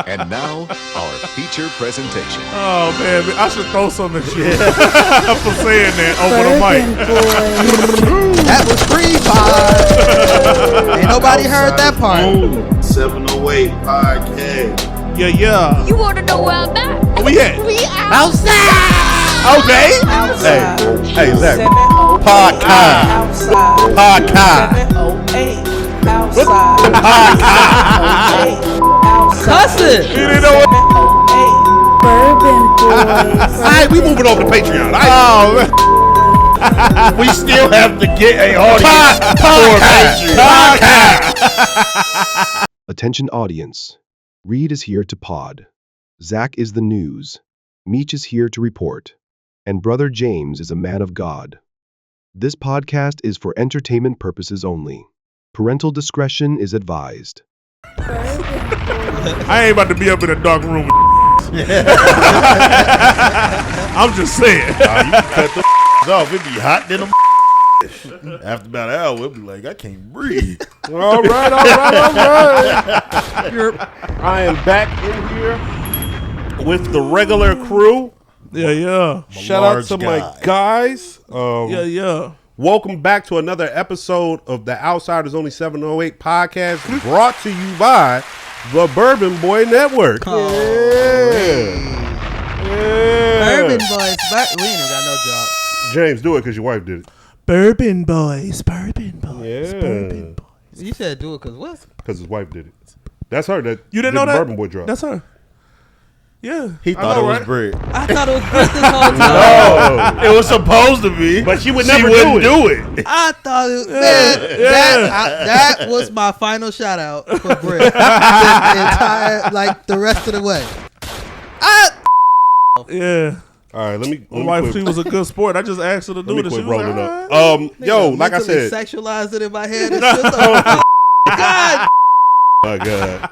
And now, our feature presentation. Oh, man, I should throw some at you for saying that over the mic. That was free pie. Ain't nobody heard that part. 708 podcast. Yeah. You want to know where I'm at? Where we at? We outside. Okay. Hey, Zach. Podcast. Cussing. You didn't know what? Bourbon boys. All right, we moving over to Patreon. Oh, man. We still have to get a audience for Patreon. Attention audience. Reed is here to pod. Zach is the news. Meech is here to report. And Brother James is a man of God. This podcast is for entertainment purposes only. Parental discretion is advised. I ain't about to be up in a dark room with I'm just saying. You can cut the off. It'd be hot than a after about an hour, it'd be like, I can't breathe. All right. I am back in here with the regular crew. Yeah. Shout out to my guys. Yeah. Welcome back to another episode of the Outsiders Only 708 podcast, brought to you by the Bourbon Boy Network. Bourbon boys. We ain't even got no job. James, do it because your wife did it. Bourbon boys. Yeah. Bourbon boys. You said do it because what? Because his wife did it. That's her. That You didn't did know the that? Bourbon Boy drop. That's her. Yeah. He thought it was bread. I thought it was Chris this whole time. No, it was supposed to be, but she would never do it. I thought it was, that was my final shout out for Britt. The rest of the way. Yeah. All right, let me My wife, she was a good sport. I just asked her to do it. quit She was rolling like, up. all right. Yo, like I Mentally said, sexualized it in my head. And shit. God. my God.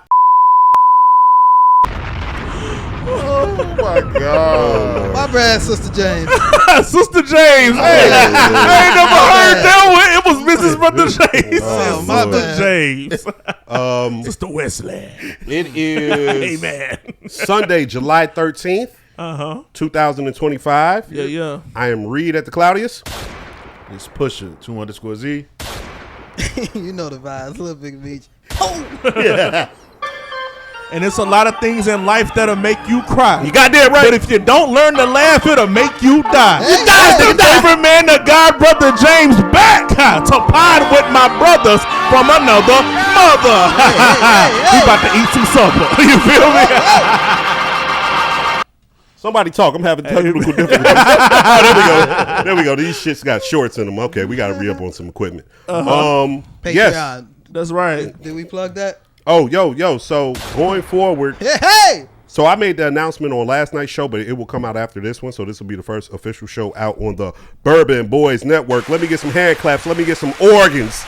Oh my God. My bad, Sister James. Sister James. Hey, I ain't never heard that one. It was Mrs. Brother James. Oh, my bad. James. Sister Wesley. It is Amen. Sunday, July 13th, 2025. Yeah. I am Reed at the Claudius. It's Pusher, 2_Z. You know the vibes. Little Big Meech. And it's a lot of things in life that'll make you cry. You got that right. But if you don't learn to laugh, it'll make you die. The favorite man, the God, Brother James, back to pod with my brothers from another mother. We about to eat some supper. You feel me? Somebody talk. I'm having technical difficulties. There we go. These shits got shorts in them. Okay, we got to re-up on some equipment. Patreon. Yes. That's right. Did we plug that? Oh, yo. So going forward. Hey! So I made the announcement on last night's show, but it will come out after this one. So this will be the first official show out on the Bourbon Boys Network. Let me get some hand claps. Let me get some organs.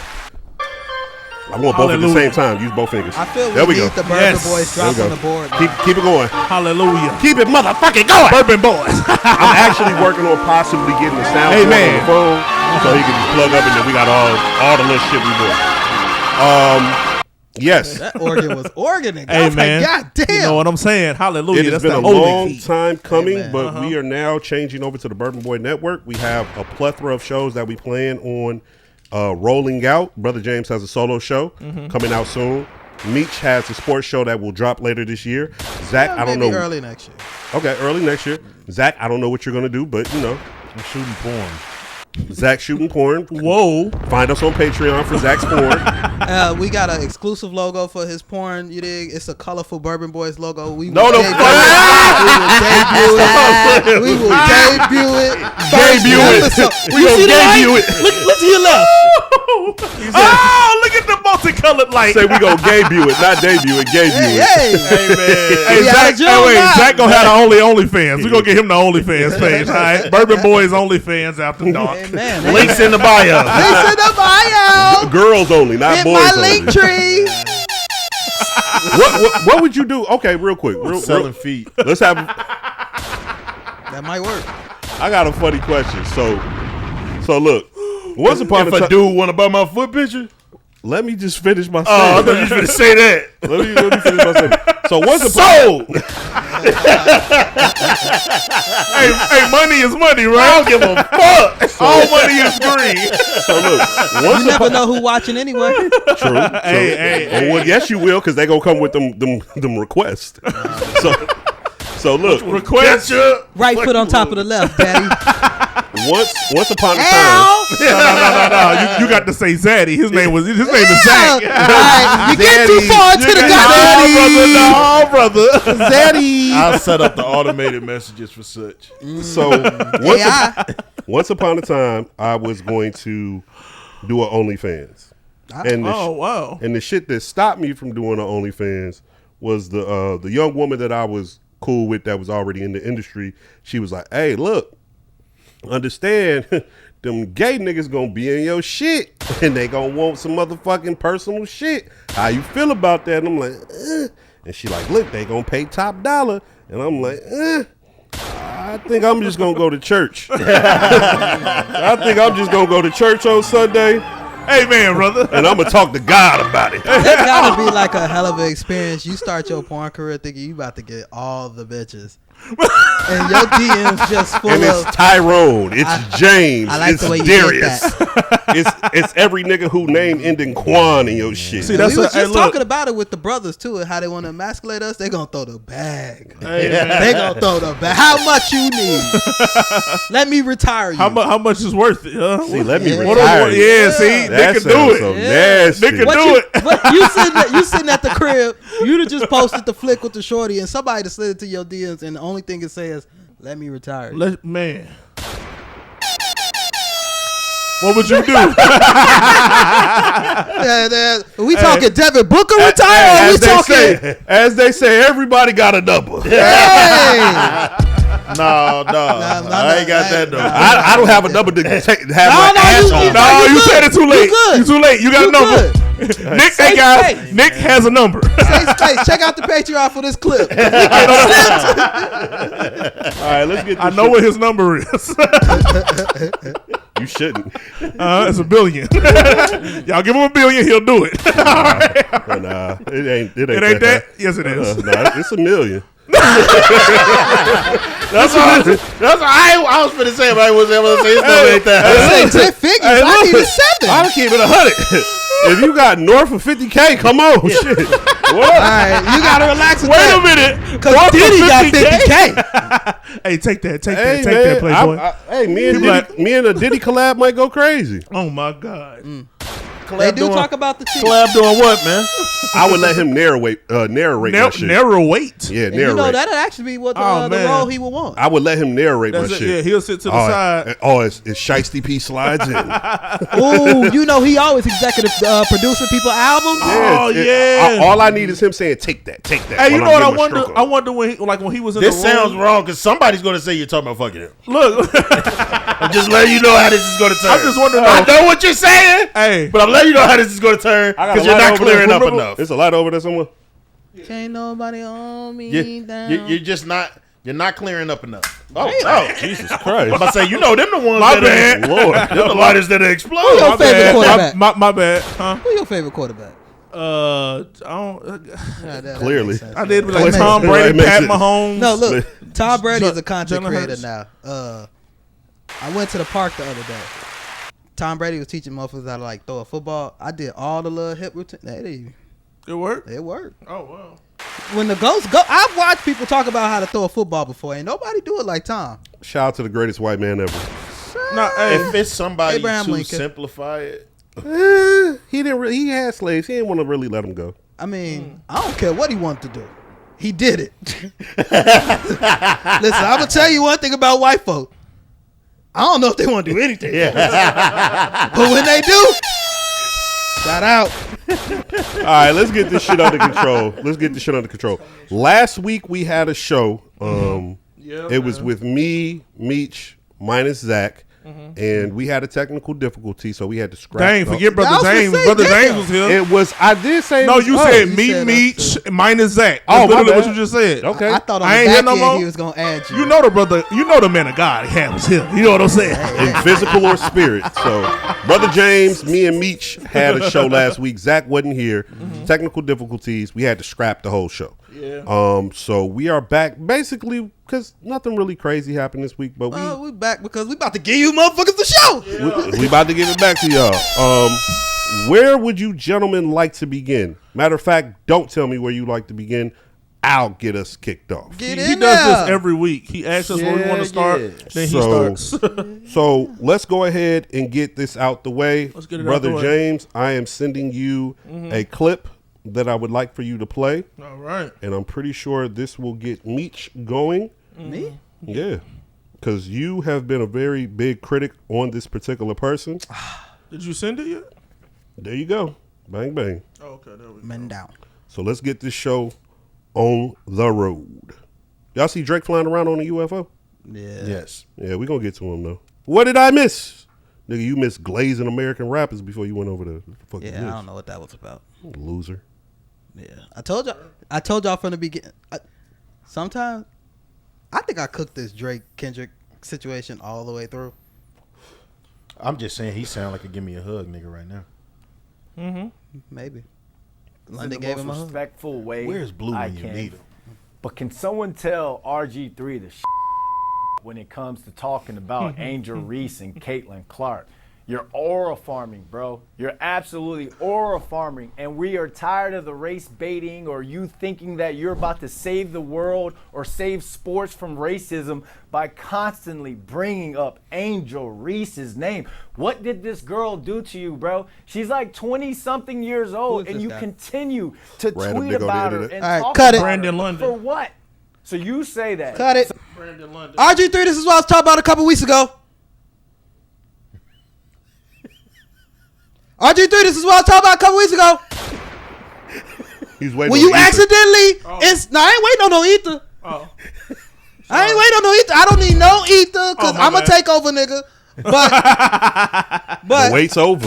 I want both at the same time. Use both fingers. I feel there we need go. the Bourbon Boys drop on the board. Keep it going. Hallelujah. Keep it motherfucking going. Bourbon Boys. I'm actually working on possibly getting the sound on the phone so he can just plug up and then we got all the little shit we bought. Yes. That organ was organic. Hey, man. Like, God damn. You know what I'm saying? Hallelujah. It has That's been a the long key. time coming, Amen. but we are now changing over to the Bourbon Boy Network. We have a plethora of shows that we plan on rolling out. Brother James has a solo show coming out soon. Meech has a sports show that will drop later this year. Zach, I don't know. Early next year. Okay, early next year. Zach, I don't know what you're going to do, but you know. I'm shooting porn. Zach shooting porn. Whoa. Find us on Patreon for Zach's porn. We got an exclusive logo for his porn. You dig? It's a colorful Bourbon Boys logo. We will No, debut it. We gonna debut it. Look to your left. Oh, look at the multicolored light. Say we gonna debut it, not debut it. Debut it. Hey, Hey, Zach, Zach gonna have the OnlyFans. We gonna get him the OnlyFans page, all right? Bourbon Boys OnlyFans after dark. Amen. Links in the bio. Links in the bio. Girls only, not Hit boys my only. link tree. What would you do? Okay, real quick. Selling feet. Let's have. That might work. I got a funny question. So look. Once upon a If a time, dude want to buy my foot picture, let me just finish my oh, I sentence. thought you was going to say that. Let me finish my sentence. So once upon Sold. Hey, money is money, I right? don't give a fuck. All money is green. so look, You once never upon know who watching anyway. true. Hey, well, yes, you will, because they gonna come with them requests. so look, Request. Ketchup. Right foot on top of the left, daddy. once upon a time. Ow! No. You got to say Zaddy. His name is Zach. Right. You get too far into the goddamn. No, brother. Zaddy. I'll set up the automated messages for such. So once upon a time, I was going to do an OnlyFans, and Wow. and the shit that stopped me from doing an OnlyFans was the young woman that I was cool with that was already in the industry. She was like, "Hey, look, understand." Them gay niggas gonna be in your shit and they gonna want some motherfucking personal shit. How you feel about that? And I'm like, and she like, look, they gonna pay top dollar. And I'm like, I think I'm just gonna go to church. I think I'm just gonna go to church on Sunday. Amen, brother. And I'm gonna talk to God about it. That gotta be like a hell of an experience. You start your porn career thinking you about to get all the bitches. And your DMs just full And it's of. Tyrone, it's James, I like it's the way you did Darius. it's every nigga who name ending Quan in your shit. See, We that's was hey, just look. talking about it with the brothers too, and how they want to emasculate us. They gonna throw the bag. Hey, man. They gonna throw the bag. How much you need? Let me retire you. How much is worth it? Huh? See, let me Yeah. retire. Yeah, see, That they can do sounds it. so Yeah. nasty. They can What do you, it. What you sitting at the crib? You'd have just posted the flick with the shorty, and somebody to slid it to your DMs, and the only thing it says, "Let me retire." Man. What would you do? We talking Devin Booker retire, or we talking? As they say, everybody got a number. Hey, No, I ain't got that though. I don't have a number to have my no, ass you- on. No, you said it too late. You good. You too late. You got a You number. good. Nick, hey guys, space. Nick has a number. Safe space. Check out the Patreon for this clip. All right, let's get this I know shit. what his number is. You shouldn't. It's $1 billion. Y'all give him $1 billion, he'll do it. Nah, it ain't It ain't that? high. Yes, it is. Nah, it's $1 million. That's what I was finna say, but I wasn't able to say his number ain't that. Say 10 figures. Hey, I look, need a 7. I'll keep it 100. If you got north of 50K, come on, shit. All What? right, you gotta relax with Wait that. a minute. Because North of Diddy got 50K? 50K. Hey, take that. Take Hey, that. Take that, man, Playboy. hey, People me and the Diddy collab might go crazy. Oh, my God. They do talk about the cheat. Collab doing what, man? I would let him narrate that shit. Narrow weight. Yeah, And narrate. you know, that'd actually be what Oh, the man. role he would want. I would let him narrate That's my it. shit. Yeah, he'll sit to the side. It's Shiesty P slides in. Ooh, you know he always executive producing people albums. Oh, yeah. All I need is him saying, "Take that, take that." Hey, you while know I'm what getting my I wonder? stroke I on. wonder when he was in This the room. sounds wrong because somebody's gonna say you're talking about fucking him. Look, I'm just letting you know how this is gonna turn. I'm just wondering. I know what you're saying, Hey, but I'm letting you know how this is gonna turn I got because a you're light not over clearing there. up Remember? enough. There's a light over there somewhere. Can't nobody on me You're just not. You're not clearing up enough. Oh, Jesus Christ! I'm about to say, you know, them the ones My that bad. Lord, them the lighters that explode. Who your my favorite bad. quarterback? My bad. Huh? Who your favorite quarterback? I don't. That Clearly. makes sense. I did That like makes Tom sense. Brady, That makes Pat sense. Mahomes. No, look, Tom Brady is a content Jalen creator Hurts. now. I went to the park the other day. Tom Brady was teaching motherfuckers how to like throw a football. I did all the little hip routine. It worked. It worked. Oh wow. When the ghosts go, I've watched people talk about how to throw a football before. Ain't nobody do it like Tom. Shout out to the greatest white man ever. No, hey, If it's somebody Abraham to Lincoln. simplify it, He didn't. He had slaves. He didn't want to really let them go. I mean, I don't care what he wanted to do. He did it. Listen, I'm gonna tell you one thing about white folk. I don't know if they want to do anything. But when they do, shout out. All right, let's get this shit under control. Last week we had a show. It was with me, Meech, minus Zach, and we had a technical difficulty, so we had to scrap. dang, forget Brother I was gonna James. say, Brother damn. James was here. It was. I did say. No, it was you us. said You me, said Meech, minus Zach. Oh, That's my literally what bad. you just said. Okay. I thought on I the ain't back here no end more. he was gonna add you. You know the brother. You know the man of God he had was here. You know what I'm saying? In physical or spirit. So, Brother James, me and Meech had a show last week. Zach wasn't here. Technical difficulties. We had to scrap the whole show. Yeah. So we are back basically because nothing really crazy happened this week, but we back because we about to give you motherfuckers the show. we about to give it back to y'all. Where would you gentlemen like to begin? Matter of fact, don't tell me where you like to begin. I'll get us kicked off. Get He in does there. this every week. He asks us where we want to start, then he So- starts. So let's go ahead and get this out the way. Let's get it out Brother the way. James, I am sending you a clip that I would like for you to play. All right. And I'm pretty sure this will get Meech going. Me? Yeah. Because you have been a very big critic on this particular person. Did you send it yet? There you go. Bang, bang. Oh, okay, there we go. Men down. So let's get this show on the road. Y'all see Drake flying around on a UFO? Yeah. Yes. Yeah, we're going to get to him, though. What did I miss? Nigga, you missed glazing American rappers before you went over the fucking Yeah, I list. don't know what that was about. Loser. Yeah, I told y'all from the beginning. Sometimes I think I cooked this Drake Kendrick situation all the way through. I'm just saying he sound like a give me a hug nigga right now. Maybe in London the gave most him a hug. respectful way. Where's Blue I when you can. need him? But can someone tell RG3 the when it comes to talking about Angel Reese and Caitlin Clark? You're aura farming, bro. You're absolutely aura farming. And we are tired of the race baiting or you thinking that you're about to save the world or save sports from racism by constantly bringing up Angel Reese's name. What did this girl do to you, bro? She's like 20-something years old, and this you guy? continue to Random tweet nigga on the about her internet. and All right, talk cut it. about Brandon her. London. For what? So you say that. Cut it. Brandon London. RG3, this is what I was talking about a couple weeks ago. RG3, this is what I was talking about a couple weeks ago. He's waiting When on you the ether. accidentally, I ain't waiting on no ether. Oh. I ain't waiting on no ether. I don't need no ether because my I'm a bad. takeover nigga. The But wait's over.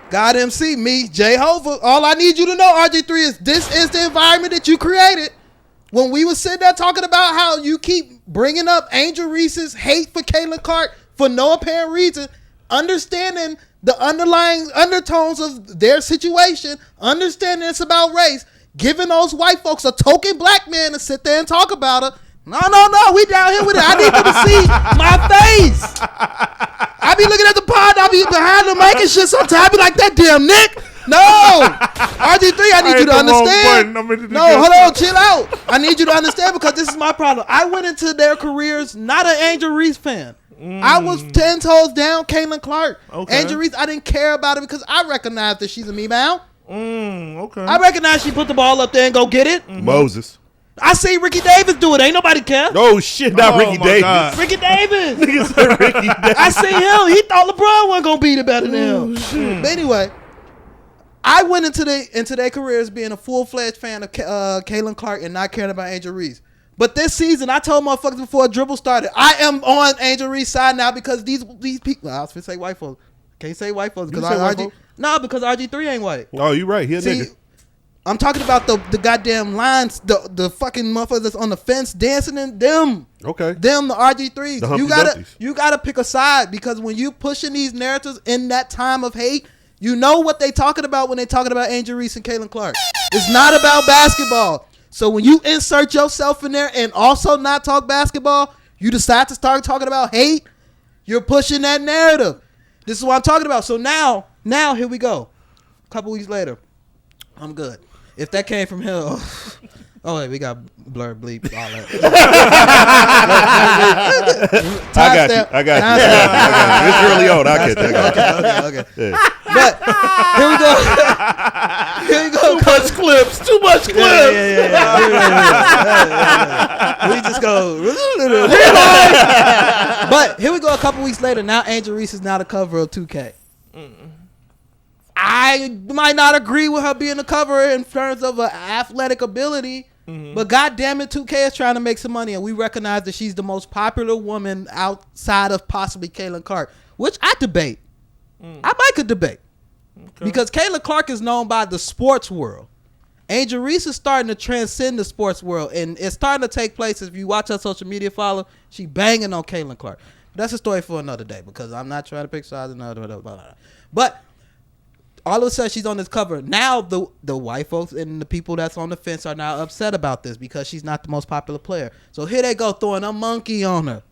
God MC, me, Jehovah. All I need you to know, RG3, is this is the environment that you created. When we was sitting there talking about how you keep bringing up Angel Reese's hate for Caitlin Clark for no apparent reason, understanding the underlying undertones of their situation, understanding it's about race, giving those white folks a token black man to sit there and talk about her. No, we down here with it. I need them to see my face. I be looking at the pod, I be behind the mic and shit sometimes. I be like, that damn Nick. No. RG3, I need I you to hit the wrong understand. button. I'm into the No, good hold on, stuff. chill out. I need you to understand because this is my problem. I went into their careers not an Angel Reese fan. I was 10 toes down Caitlin Clark. Okay. Angel Reese, I didn't care about it because I recognized that she's a me-bound. Okay. I recognize she put the ball up there and go get it. Moses. I see Ricky Davis do it. Ain't nobody care. Oh, shit. Not Oh, Ricky my Davis. God. Ricky Davis. Niggas said Ricky Davis. I see him. He thought LeBron wasn't gonna beat it better than him. But anyway, I went into their careers being a full-fledged fan of Caitlin Clark and not caring about Angel Reese. But this season, I told motherfuckers before a dribble started, I am on Angel Reese's side now because these people. I was gonna say white folks. Can't say white folks because You say white RG. folks? No, because RG3 ain't white. Oh, you right. He a See, nigga. I'm talking about the goddamn lines, the fucking motherfuckers that's on the fence dancing in them. Okay. Them, the RG3s. The Humpty Dumpties. You gotta pick a side because when you pushing these narratives in that time of hate, you know what they talking about when they talking about Angel Reese and Caitlin Clark. It's not about basketball. So when you insert yourself in there and also not talk basketball, you decide to start talking about hate, you're pushing that narrative. This is what I'm talking about. So now here we go. A couple weeks later, I'm good. If that came from him, oh wait, we got blur, bleep, all that. I got you. It's early on. I get that. Okay. But here we go. Here we go. Too much clips. Too much clips. Yeah. We just go. But here we go. A couple weeks later, now Angel Reese is now the cover of 2K. I might not agree with her being the cover in terms of athletic ability, but goddamn it, 2K is trying to make some money, and we recognize that she's the most popular woman outside of possibly Caitlin Clark, which I debate. I could debate because Caitlin Clark is known by the sports world. Angel Reese is starting to transcend the sports world, and it's starting to take place. If you watch her social media follow, she banging on Caitlin Clark. But that's a story for another day because I'm not trying to pick sides and blah, blah, blah, blah. But all of a sudden she's on this cover. Now the white folks and the people that's on the fence are now upset about this because she's not the most popular player. So here they go throwing a monkey on her.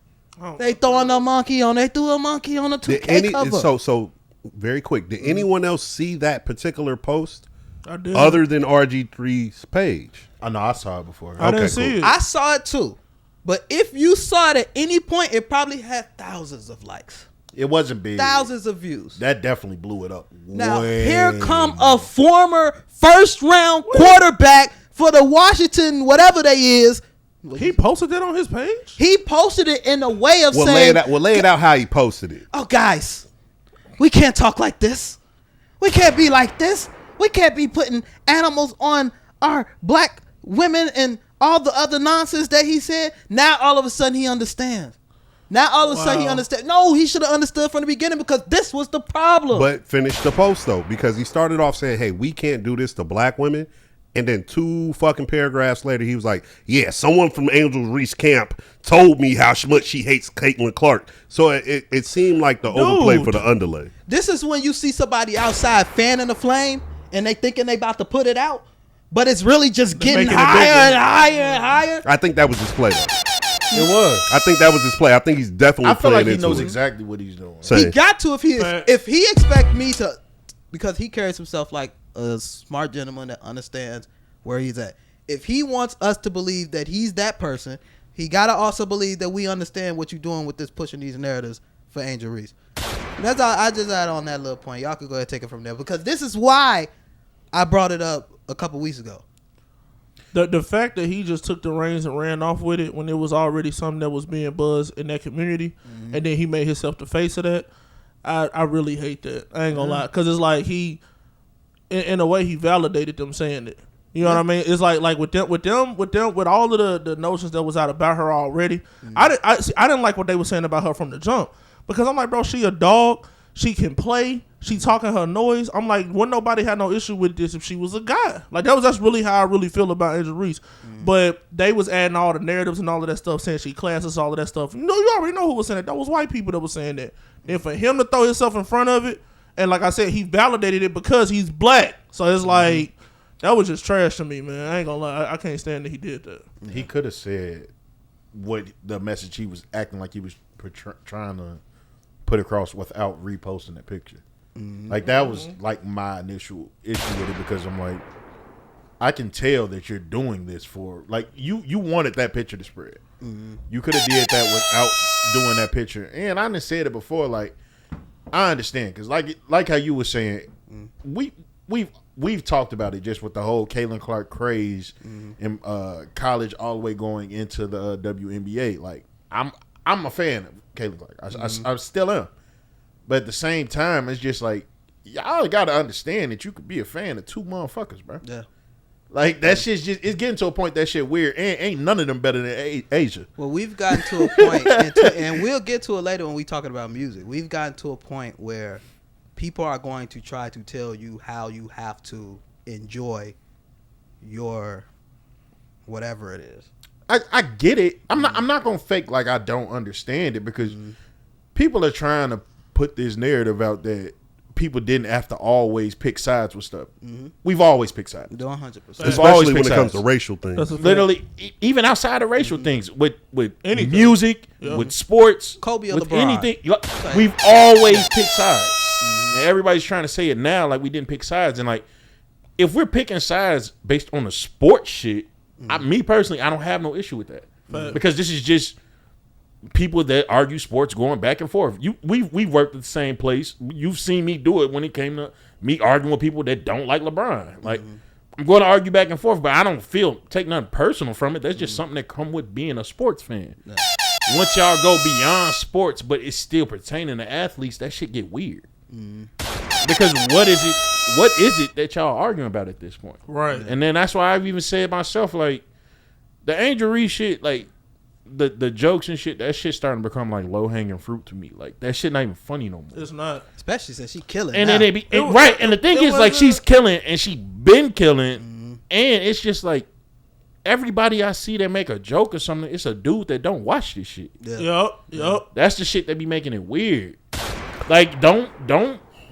They throwing a monkey on. They threw a monkey on the 2K cover. So very quick. Did anyone else see that particular post I did. other than RG3's page? I know I saw it before. I didn't see it. I saw it too. But if you saw it at any point, it probably had thousands of likes. It wasn't big. Thousands of views. That definitely blew it up. Now, way here come more. a former first-round quarterback for the Washington, whatever they is. He posted that on his page? He posted it in a way of Lay saying, it out how he posted it. oh, guys, we can't talk like this. We can't be like this. We can't be putting animals on our black women and all the other nonsense that he said. Now, all of a sudden, he understands. Now, all of a sudden, he understands. No, he should have understood from the beginning because this was the problem. But finish the post, though, because he started off saying, hey, we can't do this to black women. And then 2 fucking paragraphs later, he was like, yeah, someone from Angel Reese camp told me how much she hates Caitlin Clark. So it seemed like the overplay for the underlay. This is when you see somebody outside fanning the flame and they thinking they about to put it out, but it's really just getting higher and higher and higher. I think that was his play, though. It was. I think that was his play. I think he's definitely I feel playing like he into knows it. exactly what he's doing. Same. He got to if he expect me to, because he carries himself like a smart gentleman that understands where he's at. If he wants us to believe that he's that person, he gotta also believe that we understand what you're doing with this pushing these narratives for Angel Reese. That's all. I just add on that little point. Y'all could go ahead and take it from there because this is why I brought it up a couple weeks ago. The fact that he just took the reins and ran off with it when it was already something that was being buzzed in that community, and then he made himself the face of that. I really hate that. I ain't gonna lie, because it's like he, in a way, he validated them saying it. You know what I mean? It's like with all of the notions that was out about her already. I didn't like what they were saying about her from the jump because I'm like, bro, she a dog. She can play. She talking her noise. I'm like, wouldn't nobody have no issue with this if she was a guy? Like that's really how I really feel about Angel Reese. But they was adding all the narratives and all of that stuff, saying she classes, all of that stuff. No, you already know who was saying that. That was white people that was saying that. And for him to throw himself in front of it, and like I said, he validated it because he's black. So it's like. That was just trash to me, man. I ain't gonna lie. I can't stand that he did that. He could have said what the message he was acting like he was trying to put across without reposting that picture. Like that was like my initial issue with it because I'm like, I can tell that you're doing this for like you wanted that picture to spread. You could have did that without doing that picture. And I done said it before. Like I understand because like how you were saying, we've talked about it just with the whole Caitlin Clark craze in college all the way going into the WNBA. Like I'm a fan of Caitlin Clark. I still am. But at the same time, it's just like y'all got to understand that you could be a fan of 2 motherfuckers, bro. Yeah. Like that shit's just it's getting to a point that shit weird. And ain't none of them better than Asia. Well, we've gotten to a point, and we'll get to it later when we talking about music. We've gotten to a point where people are going to try to tell you how you have to enjoy your whatever it is. I get it. I'm not gonna fake like I don't understand it because people are trying to put this narrative out that people didn't have to always pick sides with stuff. We've always picked sides. 100%. Especially when it comes to racial things. Literally, even outside of racial things, with music, with sports, Kobe or with LeBron. anything, we've always picked sides. And everybody's trying to say it now like we didn't pick sides. And like, if we're picking sides based on the sports shit, me personally, I don't have no issue with that. Because this is just people that argue sports going back and forth. We've worked at the same place. You've seen me do it when it came to me arguing with people that don't like LeBron. Like, I'm going to argue back and forth, but I don't take nothing personal from it. That's just something that come with being a sports fan. Once y'all go beyond sports, but it's still pertaining to athletes, that shit get weird. Because what is it that y'all arguing about at this point? Right. And then that's why I've even said myself, like, the Angel Reese shit, like, the jokes and shit, that shit starting to become like low hanging fruit to me. Like that shit not even funny no more. It's not. Especially since she killing. And now. then and the thing is like she's killing and she been killing, and it's just like everybody I see that make a joke or something, it's a dude that don't watch this shit. Yup. That's the shit that be making it weird. Like don't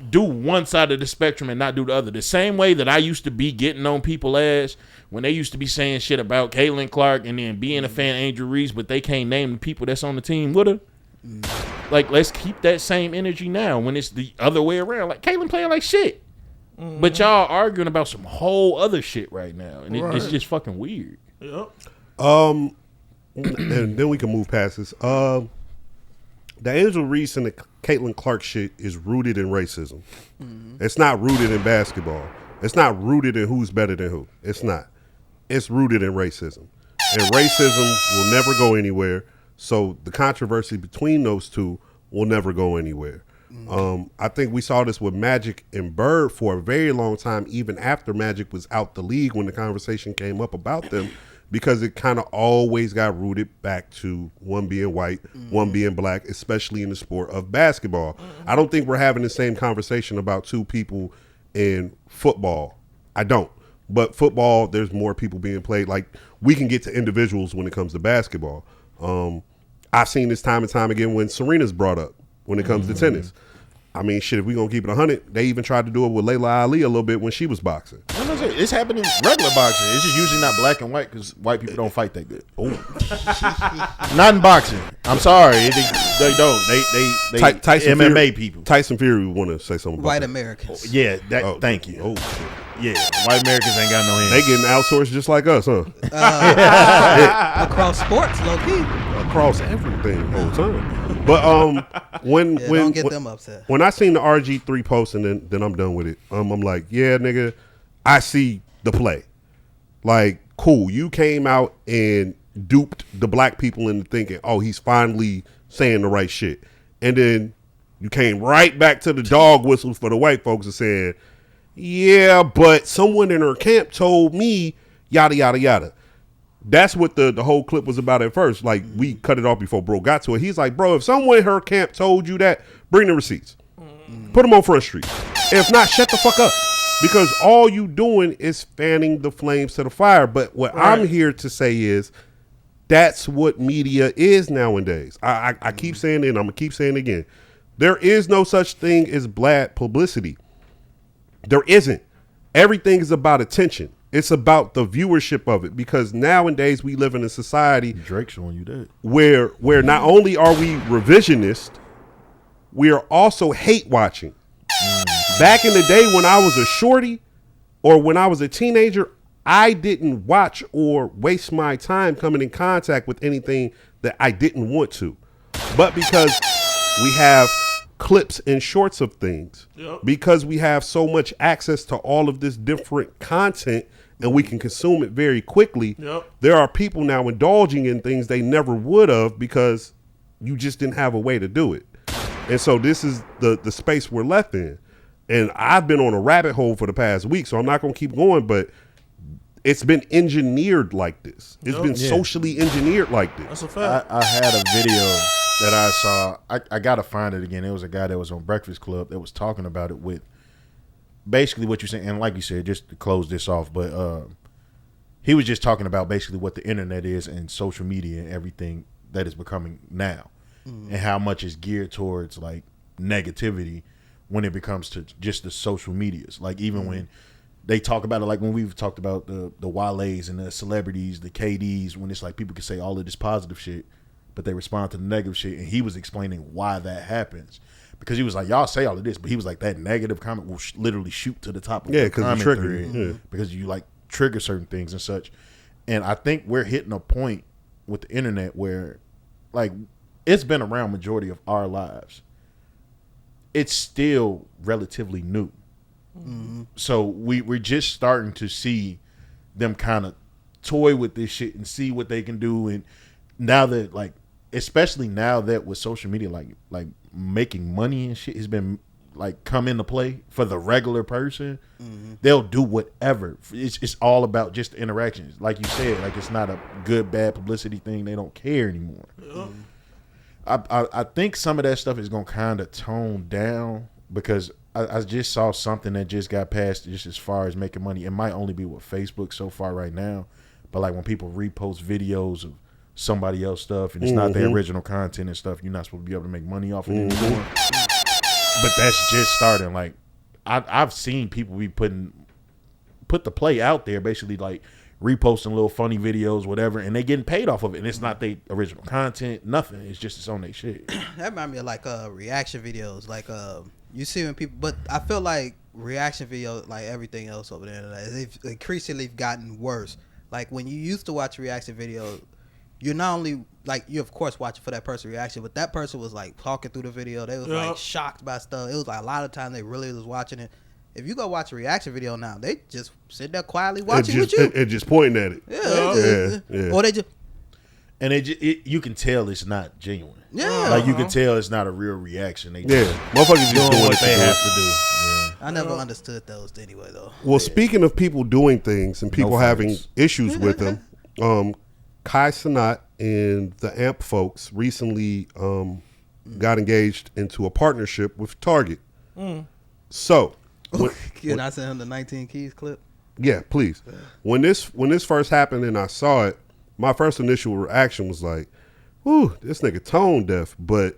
do one side of the spectrum and not do the other. The same way that I used to be getting on people's ass when they used to be saying shit about Caitlin Clark and then being a fan of Angel Reese, but they can't name the people that's on the team with her. Like, let's keep that same energy now when it's the other way around. Like, Caitlin playing like shit. But y'all arguing about some whole other shit right now. And it's just fucking weird. Yep. And then we can move past this. The Angel Reese and the Caitlin Clark shit is rooted in racism. It's not rooted in basketball. It's not rooted in who's better than who. It's not. It's rooted in racism. And racism will never go anywhere. So the controversy between those two will never go anywhere. I think we saw this with Magic and Bird for a very long time, even after Magic was out the league when the conversation came up about them, because it kind of always got rooted back to one being white, one being black, especially in the sport of basketball. I don't think we're having the same conversation about two people in football. I don't. But football, there's more people being played. Like, we can get to individuals when it comes to basketball. I've seen this time and time again when Serena's brought up when it comes to tennis. I mean, shit, if we're going to keep it 100, they even tried to do it with Layla Ali a little bit when she was boxing. It's happening in regular boxing. It's just usually not black and white because white people don't fight that good. Not in boxing. I'm sorry. They don't. They Tyson MMA Fury, people. Tyson Fury want to say something about White that. Americans. Yeah, thank you. Oh, shit. Yeah, white Americans ain't got no hands. They getting outsourced just like us, huh? Across sports, low key. Across everything the whole time. But when Don't get them upset. When I seen the RG3 post and then I'm done with it, I'm like, yeah, nigga, I see the play. Like, cool, you came out and duped the black people into thinking, oh, he's finally saying the right shit. And then you came right back to the dog whistle for the white folks and said, yeah, but someone in her camp told me yada, yada, yada. That's what the whole clip was about at first. Like, we cut it off before bro got to it. He's like, bro, if someone in her camp told you that, bring the receipts. Put them on Front Street. If not, shut the fuck up. Because all you doing is fanning the flames to the fire. But what I'm here to say is that's what media is nowadays. I keep saying it and I'm going to keep saying it again. There is no such thing as bad publicity. There isn't. Everything is about attention. It's about the viewership of it, because nowadays we live in a society Drake showing you that where not only are we revisionist, we are also hate watching. Back in the day when I was a shorty or when I was a teenager, I didn't watch or waste my time coming in contact with anything that I didn't want to. But because we have clips and shorts of things, because we have so much access to all of this different content and we can consume it very quickly, there are people now indulging in things they never would have because you just didn't have a way to do it. And so this is the space we're left in. And I've been on a rabbit hole for the past week, so I'm not going to keep going, but it's been engineered like this. It's been socially engineered like this. That's a fact. I had a video that I saw. I got to find it again. It was a guy that was on Breakfast Club that was talking about it with basically what you're saying. And like you said, just to close this off, but he was just talking about basically what the internet is and social media and everything that is becoming now, and how much is geared towards like negativity when it becomes to just the social medias. Like even when they talk about it, like when we've talked about the Wale's and the celebrities, the KDs, when it's like people can say all of this positive shit, but they respond to the negative shit. And he was explaining why that happens. Because he was like, y'all say all of this, but he was like, that negative comment will literally shoot to the top of the comment thread because you like trigger certain things and such. And I think we're hitting a point with the internet where like it's been around majority of our lives. It's still relatively new. So we're just starting to see them kind of toy with this shit and see what they can do. And now that like, especially now that with social media, like making money and shit has been like come into play for the regular person, they'll do whatever. It's all about just the interactions. Like you said, like it's not a good, bad publicity thing. They don't care anymore. I think some of that stuff is going to kind of tone down because I just saw something that just got passed just as far as making money. It might only be with Facebook so far right now, but like when people repost videos of somebody else stuff and it's not their original content and stuff, you're not supposed to be able to make money off it anymore. But that's just starting. Like I've seen people be put the play out there, basically like reposting little funny videos, whatever, and they getting paid off of it. And it's not their original content, nothing. It's just it's on their shit. That remind me of like reaction videos. Like you see when people, but I feel like reaction videos, like everything else over there, they've increasingly gotten worse. Like when you used to watch reaction videos, you're not only like you of course watching for that person's reaction, but that person was like talking through the video. They was like shocked by stuff. It was like a lot of time they really was watching it. If you go watch a reaction video now, they just sit there quietly watching with you. And just pointing at it. Yeah. Or they just. And you can tell it's not genuine. Yeah. Like you can tell it's not a real reaction. They motherfuckers just doing what they have to do. Yeah. I never understood those anyway, though. Well, speaking of people doing things and people having issues with them, Kai Cenat and the AMP folks recently got engaged into a partnership with Target. So, can I send him the 19 Keys clip? Yeah, please. When this first happened and I saw it, my first initial reaction was like, "Ooh, this nigga tone deaf." But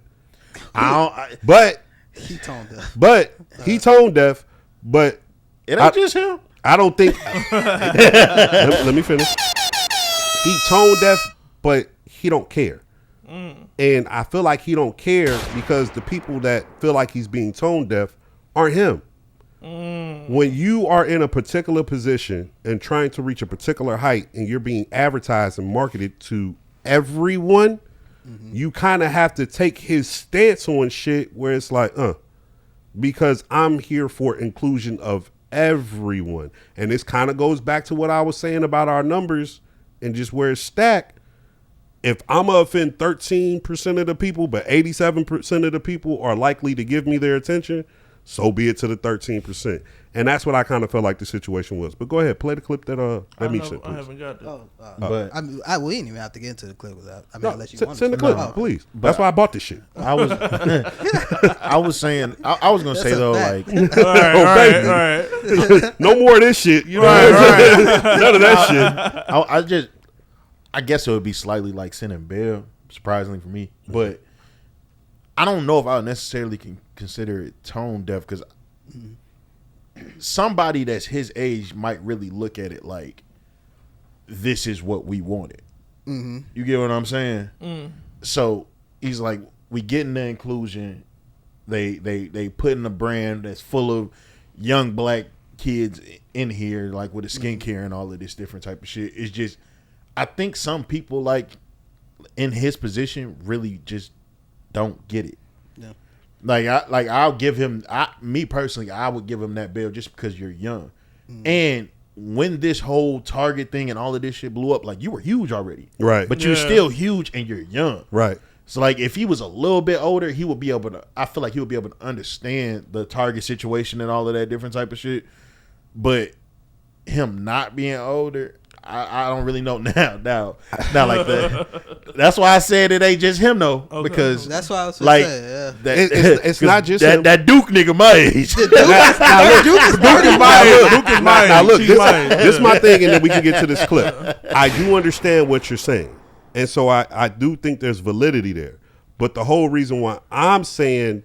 he tone deaf. But he tone deaf. But it ain't just him. I don't think. let me finish. He tone deaf, but he don't care. And I feel like he don't care because the people that feel like he's being tone deaf aren't him. When you are in a particular position and trying to reach a particular height and you're being advertised and marketed to everyone, you kind of have to take his stance on shit where it's like, because I'm here for inclusion of everyone. And this kind of goes back to what I was saying about our numbers and just where it's stacked. If I'm going to offend 13% of the people, but 87% of the people are likely to give me their attention, so be it to the 13%. And that's what I kind of felt like the situation was. But go ahead, play the clip that Meech sent. I haven't got that. But we didn't even have to get into the clip without. I mean, unless you want send the clip, please. That's why I bought this shit. I was saying, I was gonna say though, like, all right. No more of this shit. You know, none of that shit. I guess it would be slightly like sending bail, surprisingly for me, but I don't know if I would necessarily can consider it tone deaf because somebody that's his age might really look at it like this is what we wanted. You get what I'm saying? So he's like, we getting the inclusion. They putting a brand that's full of young black kids in here, like with the skincare and all of this different type of shit. It's just, I think some people like in his position really just don't get it. Yeah. I'll give him, me personally, I would give him that bail just because you're young. And when this whole Target thing and all of this shit blew up, like you were huge already. Right. But you're still huge and you're young. Right. So like if he was a little bit older, he would be able to, I feel like he would be able to understand the Target situation and all of that different type of shit. But him not being older, I don't really know now. Not like that. That's why I said it ain't just him though, because that's why I was like saying, it's not just him. that Duke nigga my age. Duke is my age. Now look, this is my thing, and then we can get to this clip. I do understand what you're saying, and so I do think there's validity there. But the whole reason why I'm saying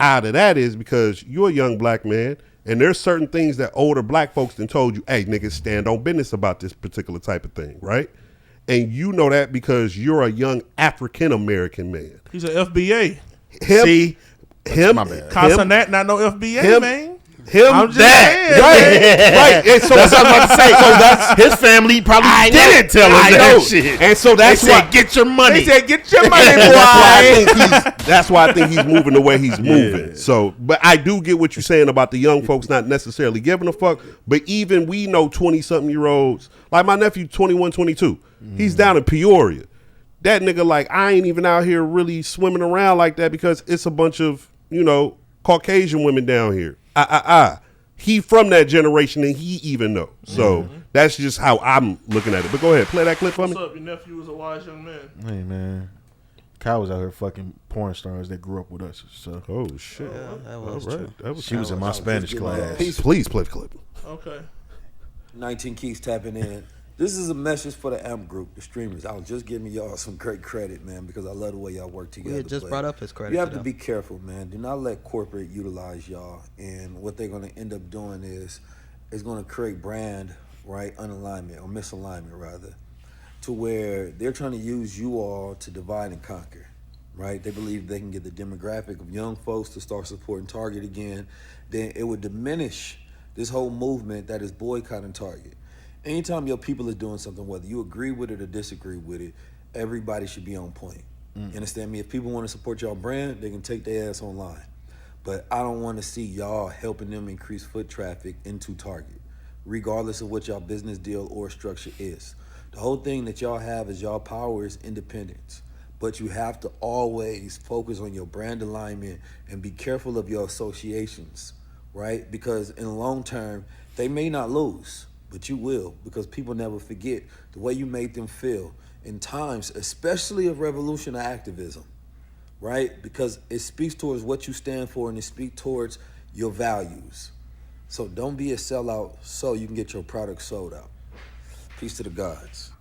out of that is because you're a young black man. And there's certain things that older black folks done told you, hey, niggas, stand on business about this particular type of thing, right? And you know that because you're a young African-American man. He's an FBA. My bad. Casanat, not no FBA, man. I'm just saying. Right. And so that's what I was about to say. So that's his family probably didn't tell him that shit. And so that's why get your money. They said get your money, boy. That's why I think he's moving the way he's moving. So, but I do get what you're saying about the young folks not necessarily giving a fuck. But even we know 20-something-year-olds, like my nephew, 21, 22. He's down in Peoria. That nigga, like, I ain't even out here really swimming around like that because it's a bunch of, Caucasian women down here. He from that generation and he even know. So that's just how I'm looking at it. But go ahead, play that clip for me. What's up? Your nephew was a wise young man. Hey man, Kyle was out here fucking porn stars that grew up with us. So shit, that was true. She was in my Spanish class. Please play the clip. Okay. 19 Keys tapping in. This is a message for the AMP group, the streamers. I was just giving y'all some great credit, man, because I love the way y'all work together. We had just but brought up his credit. You have to to them. be careful, man. Do not let corporate utilize y'all. And what they're going to end up doing is going to create brand, right, unalignment or misalignment, rather, to where they're trying to use you all to divide and conquer, right? They believe they can get the demographic of young folks to start supporting Target again. Then it would diminish this whole movement that is boycotting Target. Anytime your people are doing something, whether you agree with it or disagree with it, everybody should be on point. You understand me? If people want to support y'all brand, they can take their ass online. But I don't want to see y'all helping them increase foot traffic into Target, regardless of what y'all business deal or structure is. The whole thing that y'all have is y'all power is independence. But you have to always focus on your brand alignment and be careful of your associations, right? Because in the long term, they may not lose, but you will, because people never forget the way you made them feel in times, especially of revolution or activism, right? Because it speaks towards what you stand for and it speaks towards your values. So don't be a sellout so you can get your product sold out. Peace to the gods.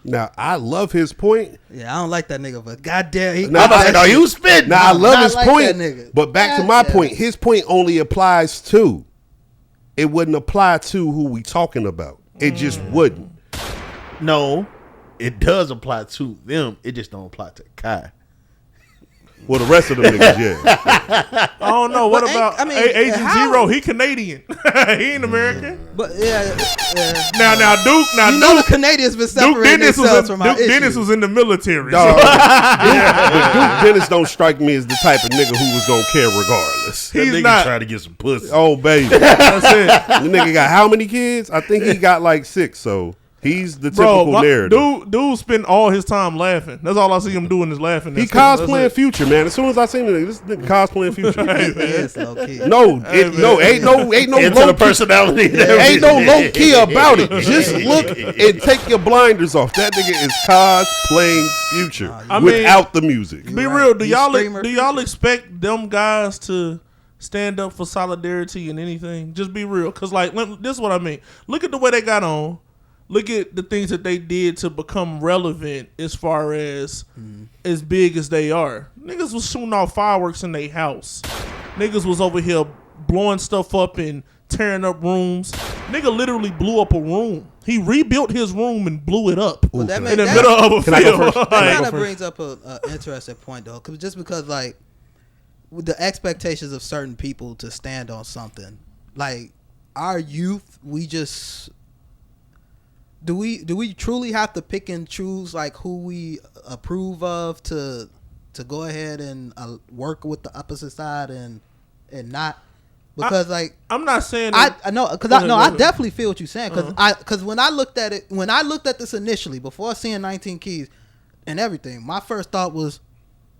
Now, I love his point. Yeah, I don't like that nigga, but goddamn, he. No, you spit. Now, I love his like point, that nigga. but back to my point, his point only applies to. It wouldn't apply to who we talking about. It just wouldn't. No, it does apply to them. It just don't apply to Kai. Well, the rest of them niggas, yeah. I don't know. What But about I mean, Agent how- Zero? He Canadian. He ain't American. But yeah. Now Duke. Now You know Duke. the Canadians been Duke separating Dennis themselves was from our Duke Dennis issues. was in the military. Dog, so- but Duke Dennis don't strike me as the type of nigga who was gonna care regardless. That He's nigga not. trying to get some pussy. Oh baby, That's it. the nigga got how many kids? I think he got like 6. So he's the Bro, typical narrative. dude spend all his time laughing. That's all I see him doing is laughing. He That's cosplaying it. Future, man. As soon as I seen him, this nigga cosplaying Future. He is low key. No, ain't no Into low the key. personality. Ain't no low key about it. Just look and take your blinders off. That nigga is cosplaying Future I mean, without the music. Be real. Do You y'all streamer. do y'all expect them guys to stand up for solidarity in anything? Just be real, cause like this is what I mean. Look at the way they got on. Look at the things that they did to become relevant as far as as big as they are. Niggas was shooting off fireworks in their house. Niggas was over here blowing stuff up and tearing up rooms. Nigga literally blew up a room. He rebuilt his room and blew it up Well, that in make- the that- middle of a Can I go field. first? That Like, kind of brings up a interesting point though, because like with the expectations of certain people to stand on something, like our youth, we just do we truly have to pick and choose like who we approve of to go ahead and work with the opposite side and not because I'm not saying I know because Go ahead, go I ahead. definitely feel what you're saying because when I looked at this initially before seeing 19 Keys and everything, my first thought was,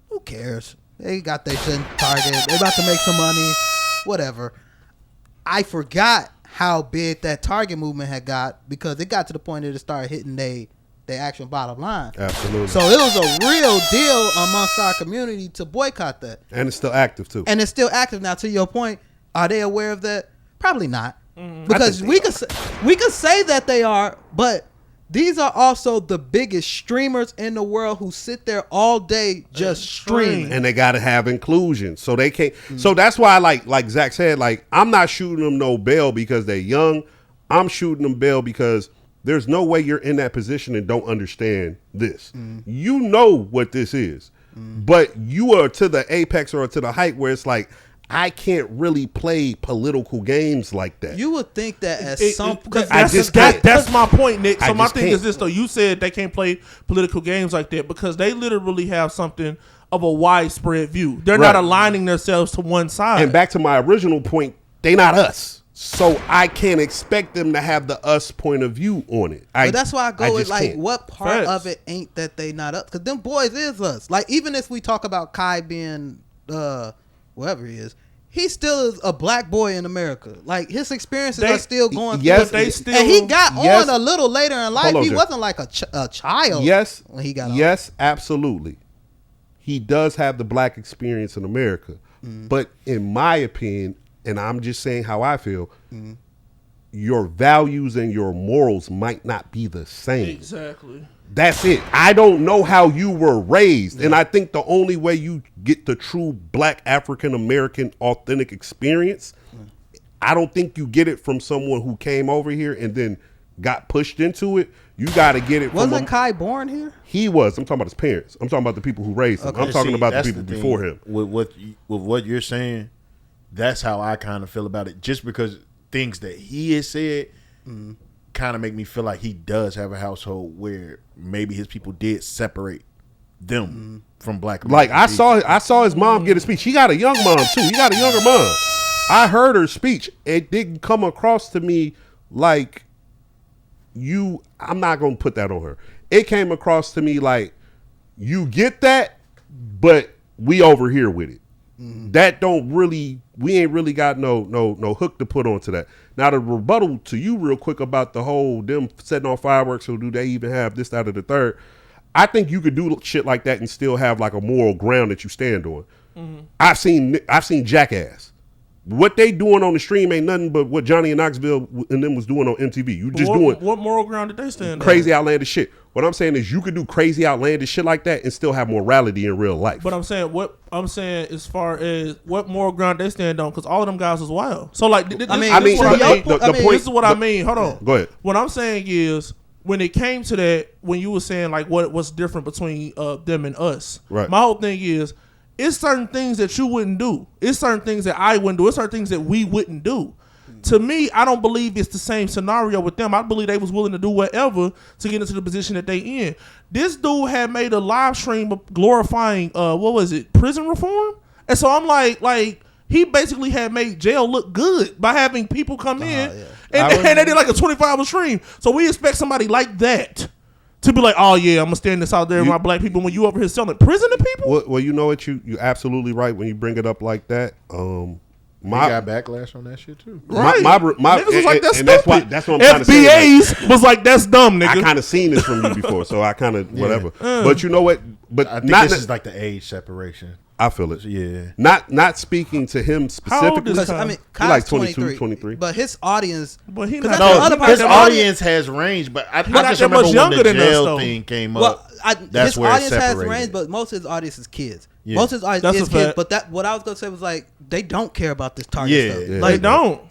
who cares? They got their shit in Target. They about to make some money, whatever. I forgot how big that Target movement had got because it got to the point that it started hitting their actual bottom line. Absolutely. So it was a real deal amongst our community to boycott that. And it's still active too. And it's still active now. To your point, are they aware of that? Probably not, because we could say that they are, but these are also the biggest streamers in the world who sit there all day just streaming. And they gotta have inclusion. So they can't so that's why like Zach said, like I'm not shooting them no bail because they're young. I'm shooting them bail because there's no way you're in that position and don't understand this. You know what this is. But you are to the apex or to the height where it's like I can't really play political games like that. You would think that at some that's my point, Nick. So I my just thing can't. is this though. You said they can't play political games like that because they literally have something of a widespread view. They're not Right. aligning themselves to one side. And back to my original point, they not us. So I can't expect them to have the us point of view on it. But that's why I go with just like can't. what part Facts. of it ain't that they not up? Because them boys is us. Like even if we talk about Kai being whatever he is, he still is a black boy in America. Like his experiences are still going yes, through. they still- And he got yes. on a little later in life. Hold on, He Jeff. wasn't like a child. Yes, when he got on. yes, absolutely. He does have the black experience in America, but in my opinion, and I'm just saying how I feel, your values and your morals might not be the same. Exactly. That's it. I don't know how you were raised. And I think the only way you get the true Black African American authentic experience, I don't think you get it from someone who came over here and then got pushed into it. You got to get it Wasn't from Kai born here? He was. I'm talking about his parents. I'm talking about the people who raised him. Okay. I'm talking about the that's people thing. before him. With what you're saying, that's how I kind of feel about it. Just because things that he has said kind of make me feel like he does have a household where maybe his people did separate them from Black Like American I saw his mom get a speech. He got a young mom too. He got a younger mom. I heard her speech. It didn't come across to me like I'm not going to put that on her. It came across to me like you get that, but we over here with it. That don't really, we ain't really got no hook to put onto that. Now the rebuttal to you real quick about the whole them setting off fireworks, or do they even have this, that, or the third? I think you could do shit like that and still have like a moral ground that you stand on. I've seen Jackass. What they doing on the stream ain't nothing but what Johnny and Knoxville and them was doing on MTV. You just doing what moral ground did they stand on? Crazy outlandish shit. What I'm saying is you could do crazy outlandish shit like that and still have morality in real life. But I'm saying as far as what moral ground they stand on, because all of them guys was wild. So like, the point. This is what I mean. Hold on. Go ahead. What I'm saying is, when it came to that, when you were saying like what's different between them and us, right? My whole thing is, it's certain things that you wouldn't do. It's certain things that I wouldn't do. It's certain things that we wouldn't do. To me, I don't believe it's the same scenario with them. I believe they was willing to do whatever to get into the position that they in. This dude had made a live stream glorifying prison reform, and so I'm like he basically had made jail look good by having people come in, and they did like a 24-hour stream. So we expect somebody like that to be like, oh yeah, I'm gonna stand this out there with my black people when you over here selling prison to people. Well, you know what, you absolutely right when you bring it up like that. He got backlash on that shit too. Right. Niggas was like, that's stupid. That's what I'm trying to say. FBAs was like, that's dumb, nigga. I kind of seen this from you before, so I kind of whatever. But you know what? But I think this is like the age separation. I feel it. Yeah. Not speaking to him specifically. Because I mean, Kyle's like 22, 23. But his audience, but he not. No, his audience has range. But I just remember when the jail thing came up. That's his where audience it has separated. range, but most of his audience is kids. Yeah. Most of his audience That's is a kids. fact. But that what I was gonna say was like they don't care about this target stuff. Yeah. Like, They don't.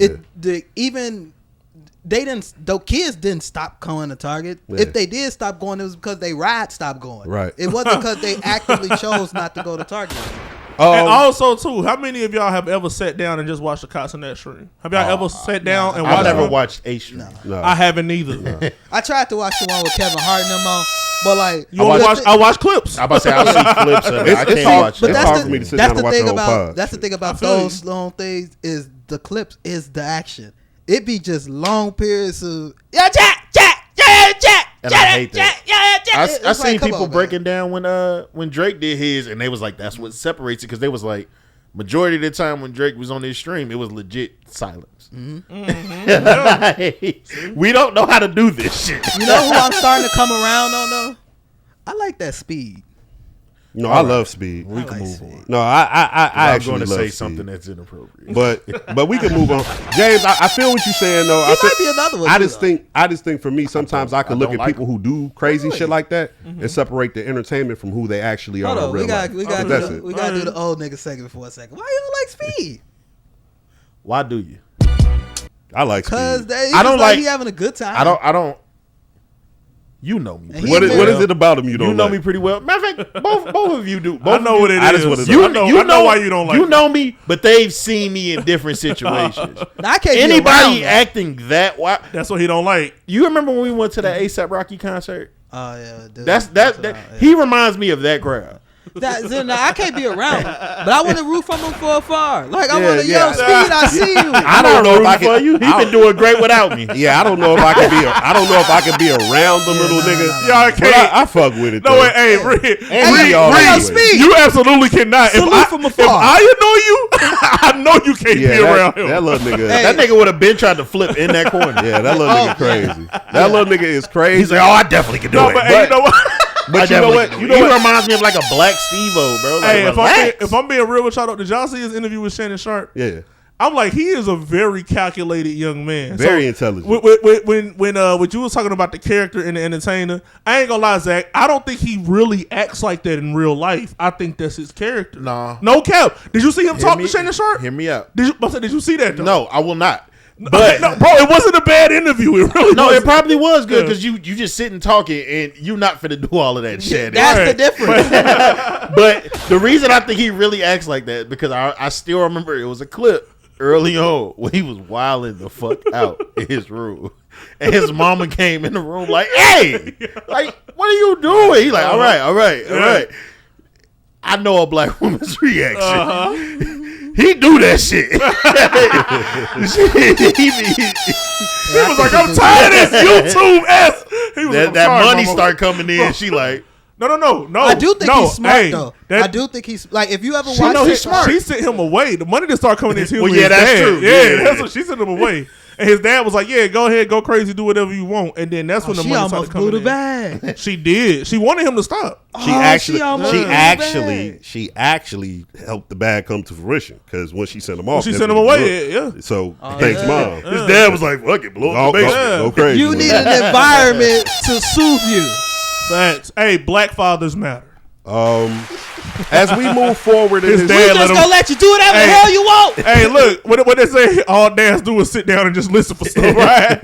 The kids didn't stop going to Target. Yeah. If they did stop going, it was because they ride stopped going. Right. It wasn't because they actively chose not to go to Target. And also, too, how many of y'all have ever sat down and just watched the Cots in that stream? Have y'all ever sat down and watched I've never them? watched a stream. No. I haven't either. I tried to watch the one with Kevin Hart and them on, but like I watch clips. I'm about to say I'll see clips of it. I can't watch But it. It's hard for me to sit down and watch the whole pod. That's the thing about feel you. those long things is the clips is the action. It be just long periods of Jack. And I hate that. I It's seen like, come people on, breaking down when Drake did his, and they was like, that's what separates it, because they was like, majority of the time when Drake was on his stream, it was legit silence. We don't know how to do this shit. You know who I'm starting to come around on though? I like that Speed. No, I love Speed. We can move on. No, I I'm actually going to love say Speed. something that's inappropriate. But we can move on. James, I feel what you're saying though. He might be another one. I too, just think for me, sometimes I can look at like people who do crazy shit like that and separate the entertainment from who they actually are Hold in on, real we got life. to do the old nigga segment for a second. Why you don't like Speed? Why do you? I like Because Speed. I I don't don't like- he having a good time. I don't. You know me. And he What admitted- is it about him you don't You know like? me pretty well. Matter of fact, both of you do. I know what it I is. just wanna You know. I know why you don't like You it. know me, but they've seen me in different situations. Now, I can't be around Anybody that. acting that wild. That's what he don't like. You remember when we went to the ASAP Rocky concert? Oh yeah, dude. That he reminds me of that crowd. Now, I can't be around him, but I want to root from him from afar. Like I Yeah, want to yeah. yell, Speed, I see you. I don't know if I for can. you. He's been doing great without me. Yeah, I don't know if I can be. I don't know if I can be around the little nigga. Y'all But can't. I fuck with it. No, though. wait, hey, Reed, he all Reed, over it. Speed. you absolutely cannot. Salute from afar. If I annoy you, I know you can't Yeah, be around him. that little nigga. Hey. That nigga would have been trying to flip in that corner. Yeah, that little nigga crazy. That little nigga is crazy. He's like, oh, I definitely can do no, it. but hey, you know what? But you know what? You know he what? reminds me of like a black Steve-O, bro. Like, Hey, relax. if I'm being real with y'all, did y'all see his interview with Shannon Sharp? Yeah. I'm like, he is a very calculated young man. Very intelligent. When you was talking about the character in The Entertainer, I ain't gonna lie, Zach. I don't think he really acts like that in real life. I think that's his character. Nah. No cap. Did you see him talk to Shannon Sharp? Hear me out. Did you see that? Though? No, I will not. But no, bro, it wasn't a bad interview. It really no, wasn't. it probably was good because you just sitting talking and you not finna do all of that shit. That's the difference. But the reason I think he really acts like that because I still remember it was a clip early on when he was wilding the fuck out in his room. And his mama came in the room like, hey, like, what are you doing? He like, all right. I know a black woman's reaction. He do that shit. He was like, I'm tired of this YouTube ass. He was like, that money start coming in. She like, no. I do think he's smart though. I do think he's like, if you ever watch it, he's smart. She sent him away. The money didn't start coming into him. Well, yeah, that's true. Yeah, that's what she sent him away. And his dad was like, yeah, go ahead, go crazy, do whatever you want. And then that's when the money started coming in. She almost blew the bag. She did. She wanted him to stop. She actually helped the bag come to fruition because when she sent him off, she sent him away. Yeah. So thanks, Mom. His dad was like, "Fuck it, blow up the basement, go crazy." You need an environment to soothe you. Facts. Hey, black fathers matter. As we move forward, his dad just gonna let you do whatever the hell you want. Hey, look, what they say, all dads do is sit down and just listen for stuff, right?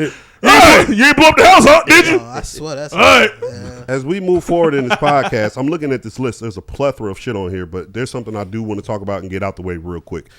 You ain't blow up the house, huh? Did you? I swear that's all right. Yeah. As we move forward in this podcast, I'm looking at this list. There's a plethora of shit on here, but there's something I do want to talk about and get out the way real quick.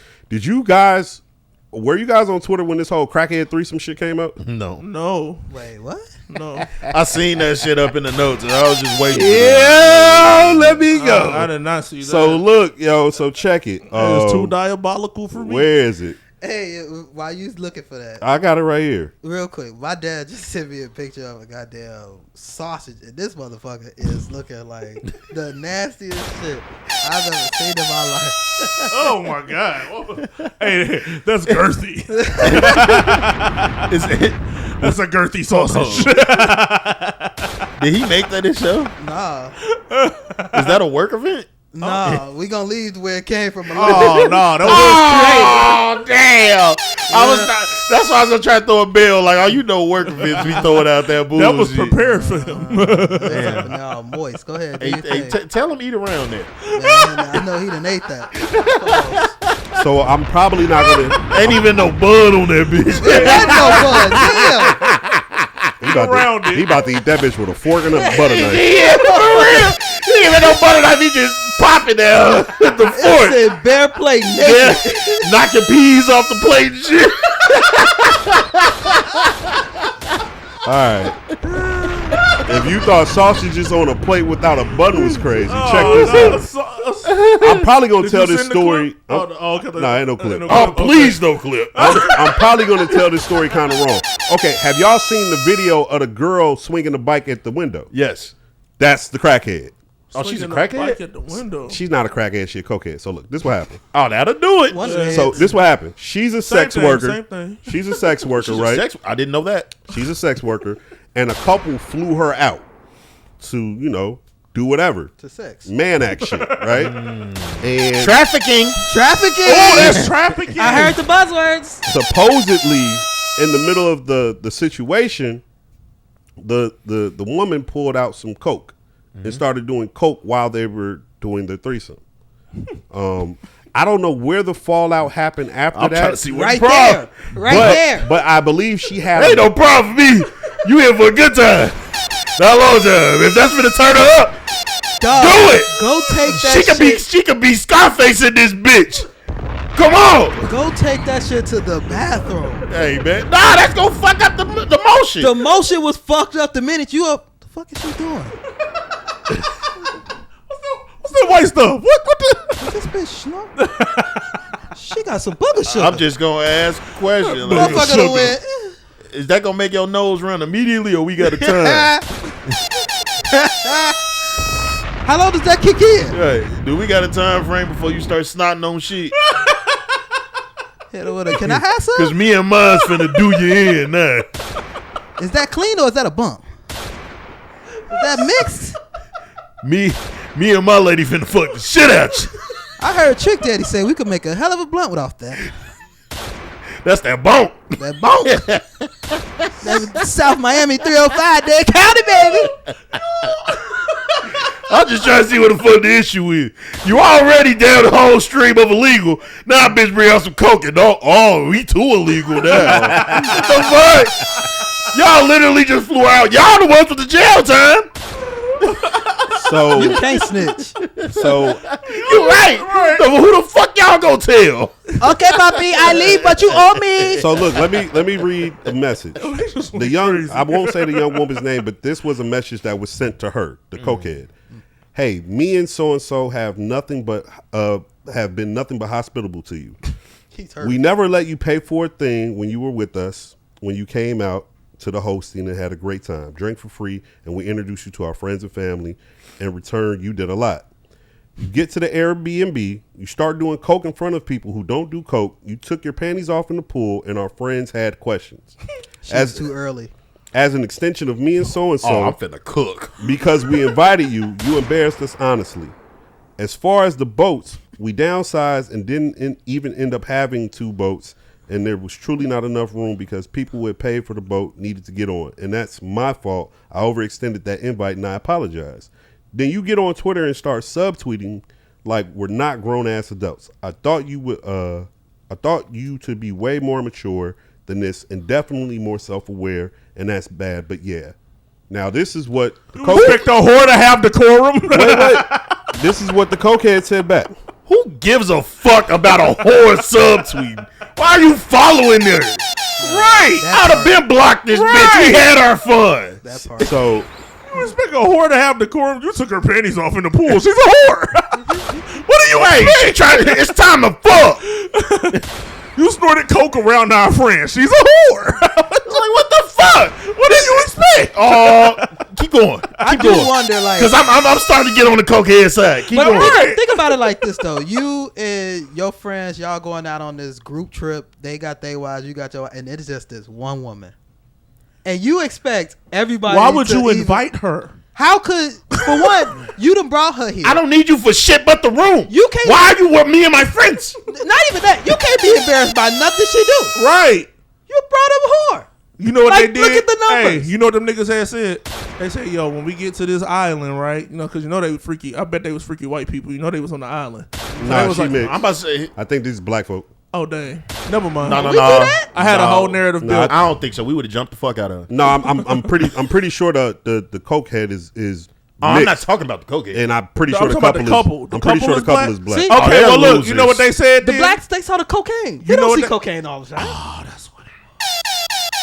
Were you guys on Twitter when this whole crackhead threesome shit came out? No. Wait, what? No. I seen that shit up in the notes and I was just waiting. Yeah, let me go. I did not see that. So look, so check it. It was too diabolical for me. Where is it? Hey, while you looking for that, I got it right here. real quick, my dad just sent me a picture of a goddamn sausage, and this motherfucker is looking like the nastiest shit I've ever seen in my life. Oh my god! Hey, that's girthy. That's a girthy sausage. Did he make that his show? Nah, Is that a work event? nah, we gonna leave where it came from. Oh no, that was Oh damn! That's why I was gonna try to throw a bill. Like, work events we throwing out that bullshit. that was prepared for him. Now moist. Go ahead. Do Hey, your thing. tell him eat around there. Man, I know he done ate that. So I'm probably not gonna. Ain't even no bun on that bitch. That's no fun. Damn. He about to eat that bitch with a fork and a butter knife. Yeah, for real. He ain't even no butter knife. He just popping there with the fork. It said bare plate naked. Yeah, knocking peas off the plate and shit. All right. If you thought sausages on a plate without a bun was crazy, check this out. I'm probably gonna tell this story. No, ain't no clip. Oh, please, no clip. I'm probably gonna tell this story kind of wrong. Okay, have y'all seen the video of the girl swinging the bike at the window? Yes. That's the crackhead. Oh, she's a Bike crackhead? at the window. She's not a crackhead. She's a cokehead. So look, this what happened. Oh, that'll do it. So this what happened. She's a sex worker. Same thing. She's a sex worker, She's a right? I didn't know that. She's a sex worker, and a couple flew her out to, do whatever. To sex. Man act shit, right? And Trafficking. Oh, that's trafficking. I heard the buzzwords. supposedly, in the middle of the situation, the woman pulled out some coke and started doing coke while they were doing their threesome. I don't know where the fallout happened after I'm that. trying to see what Right the problem. there. Right there. But I believe she had. Ain't no problem for me. You here for a good time. Not a long time. If that's gonna turn her up, Dog, do it. Go take that She could be Scarface in this bitch. Come on. Go take that shit to the bathroom. Hey man. Nah, that's gonna fuck up the motion. The motion was fucked up the minute you up. The fuck is she doing? What's that white stuff? What the? Is this bitch snort? She got some booger sugar. I'm just gonna ask a question. Like, Motherfucker done went. is that gonna make your nose run immediately, or we got a time? How long does that kick in? Right. Do we got a time frame before you start snotting on shit? Can I have some? Cause me and mine's finna do you in now. Is that clean or is that a bump? Is that mixed? Me and my lady finna fuck the shit out you. I heard Trick Daddy say we could make a hell of a blunt without that. That's that bone. That bone. That's South Miami 305 Dade County, baby. I'm just trying to see what the fuck the issue is. You already down the whole stream of illegal. Now, bitch, bring out some coke and we too illegal now. The fuck? Y'all literally just flew out. Y'all the ones with the jail time. So you can't snitch. So you right. So who the fuck y'all gonna tell? Okay, papi, I leave, but you owe me. So look, let me read the message. The young, I won't say the young woman's name, but this was a message that was sent to her, the cokehead. Hey, me and so and so have been nothing but hospitable to you. We never let you pay for a thing when you were with us. When you came out to the hosting and had a great time, drank for free, and we introduced you to our friends and family. In return, you did a lot. You get to the Airbnb, you start doing coke in front of people who don't do coke. You took your panties off in the pool, and our friends had questions. She's too early. As an extension of me and so-and-so. Oh, I'm finna cook. Because we invited you, you embarrassed us honestly. As far as the boats, we downsized and didn't even end up having 2 boats, and there was truly not enough room because people who had paid for the boat needed to get on. And that's my fault. I overextended that invite, and I apologize. Then you get on Twitter and start subtweeting like we're not grown-ass adults. I thought you to be way more mature than this and definitely more self-aware, and that's bad, but yeah. Now this is what the expect a whore to have decorum. wait. This is what the cokehead said back. Who gives a fuck about a whore subtweet? Why are you following this? Right. I'd have been blocked this bitch. We had our fun. That part. So You expect a whore to have decorum? You took her panties off in the pool. She's a whore. What are you expect? It's time to fuck. You snorted coke around our friend. She's a whore. Like, what the fuck? What do you expect? Keep going. I do wonder, like, because I'm starting to get on the cokehead side. Keep going. Think about it like this though: you and your friends, y'all going out on this group trip. They got their wives, you got your, and it's just this one woman, and you expect everybody. Why would you invite her? How could, for one, you done brought her here? I don't need you for shit but the room. You can't. Why are you with me and my friends? Not even that. You can't be embarrassed by nothing she do. Right. You brought up a whore. You know what Like, they did? look at the numbers. Hey, you know what them niggas had said? They said, yo, when we get to this island, right? You know, because you know they was freaky. I bet they was freaky white people. You know they was on the island. nah, was she like, mixed. I'm about to say. I think this is black folk. Oh, dang. Never mind. No. I had a whole narrative built. I don't think so. We would have jumped the fuck out of her. No, I'm pretty sure the cokehead is I'm not mixed. talking about the cokehead. And I'm pretty No, sure I'm the talking about couple the is. couple. I'm pretty sure the couple black? is black. See? Okay, they're well, look, losers. you know what they said? The then? blacks, they saw the cocaine. They know don't what see they- cocaine all the time. Oh, that's what.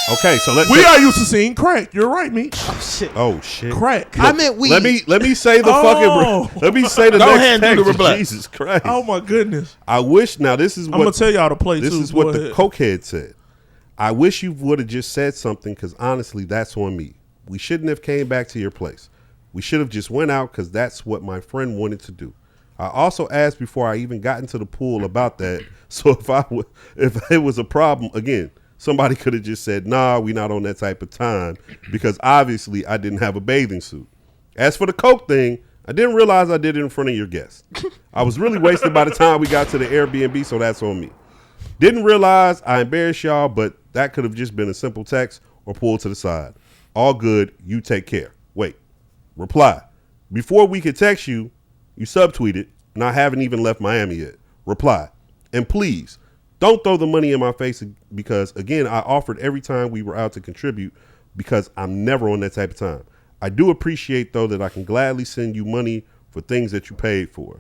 Okay, so let's. We are used to seeing crack. You're right, Meech. Oh shit. Oh shit. Crack. I meant weed. Let me say the Oh. fucking. Let me say the Go next ahead and do text. the reply. Jesus Christ. Oh my goodness. I wish. Now this is I'm gonna what. tell y'all to play This too. is what Go the ahead. cokehead said. I wish you would have just said something because honestly, that's on me. We shouldn't have came back to your place. We should have just went out because that's what my friend wanted to do. I also asked before I even got into the pool about that. So if it was a problem again, somebody could have just said, nah, we not on that type of time because obviously I didn't have a bathing suit. As for the coke thing, I didn't realize I did it in front of your guests. I was really wasted by the time we got to the Airbnb, so that's on me. Didn't realize I embarrassed y'all, but that could have just been a simple text or pulled to the side. All good. You take care. Wait. Reply. Before we could text you, you subtweeted, and I haven't even left Miami yet. Reply. And please, don't throw the money in my face because, again, I offered every time we were out to contribute because I'm never on that type of time. I do appreciate, though, that I can gladly send you money for things that you paid for.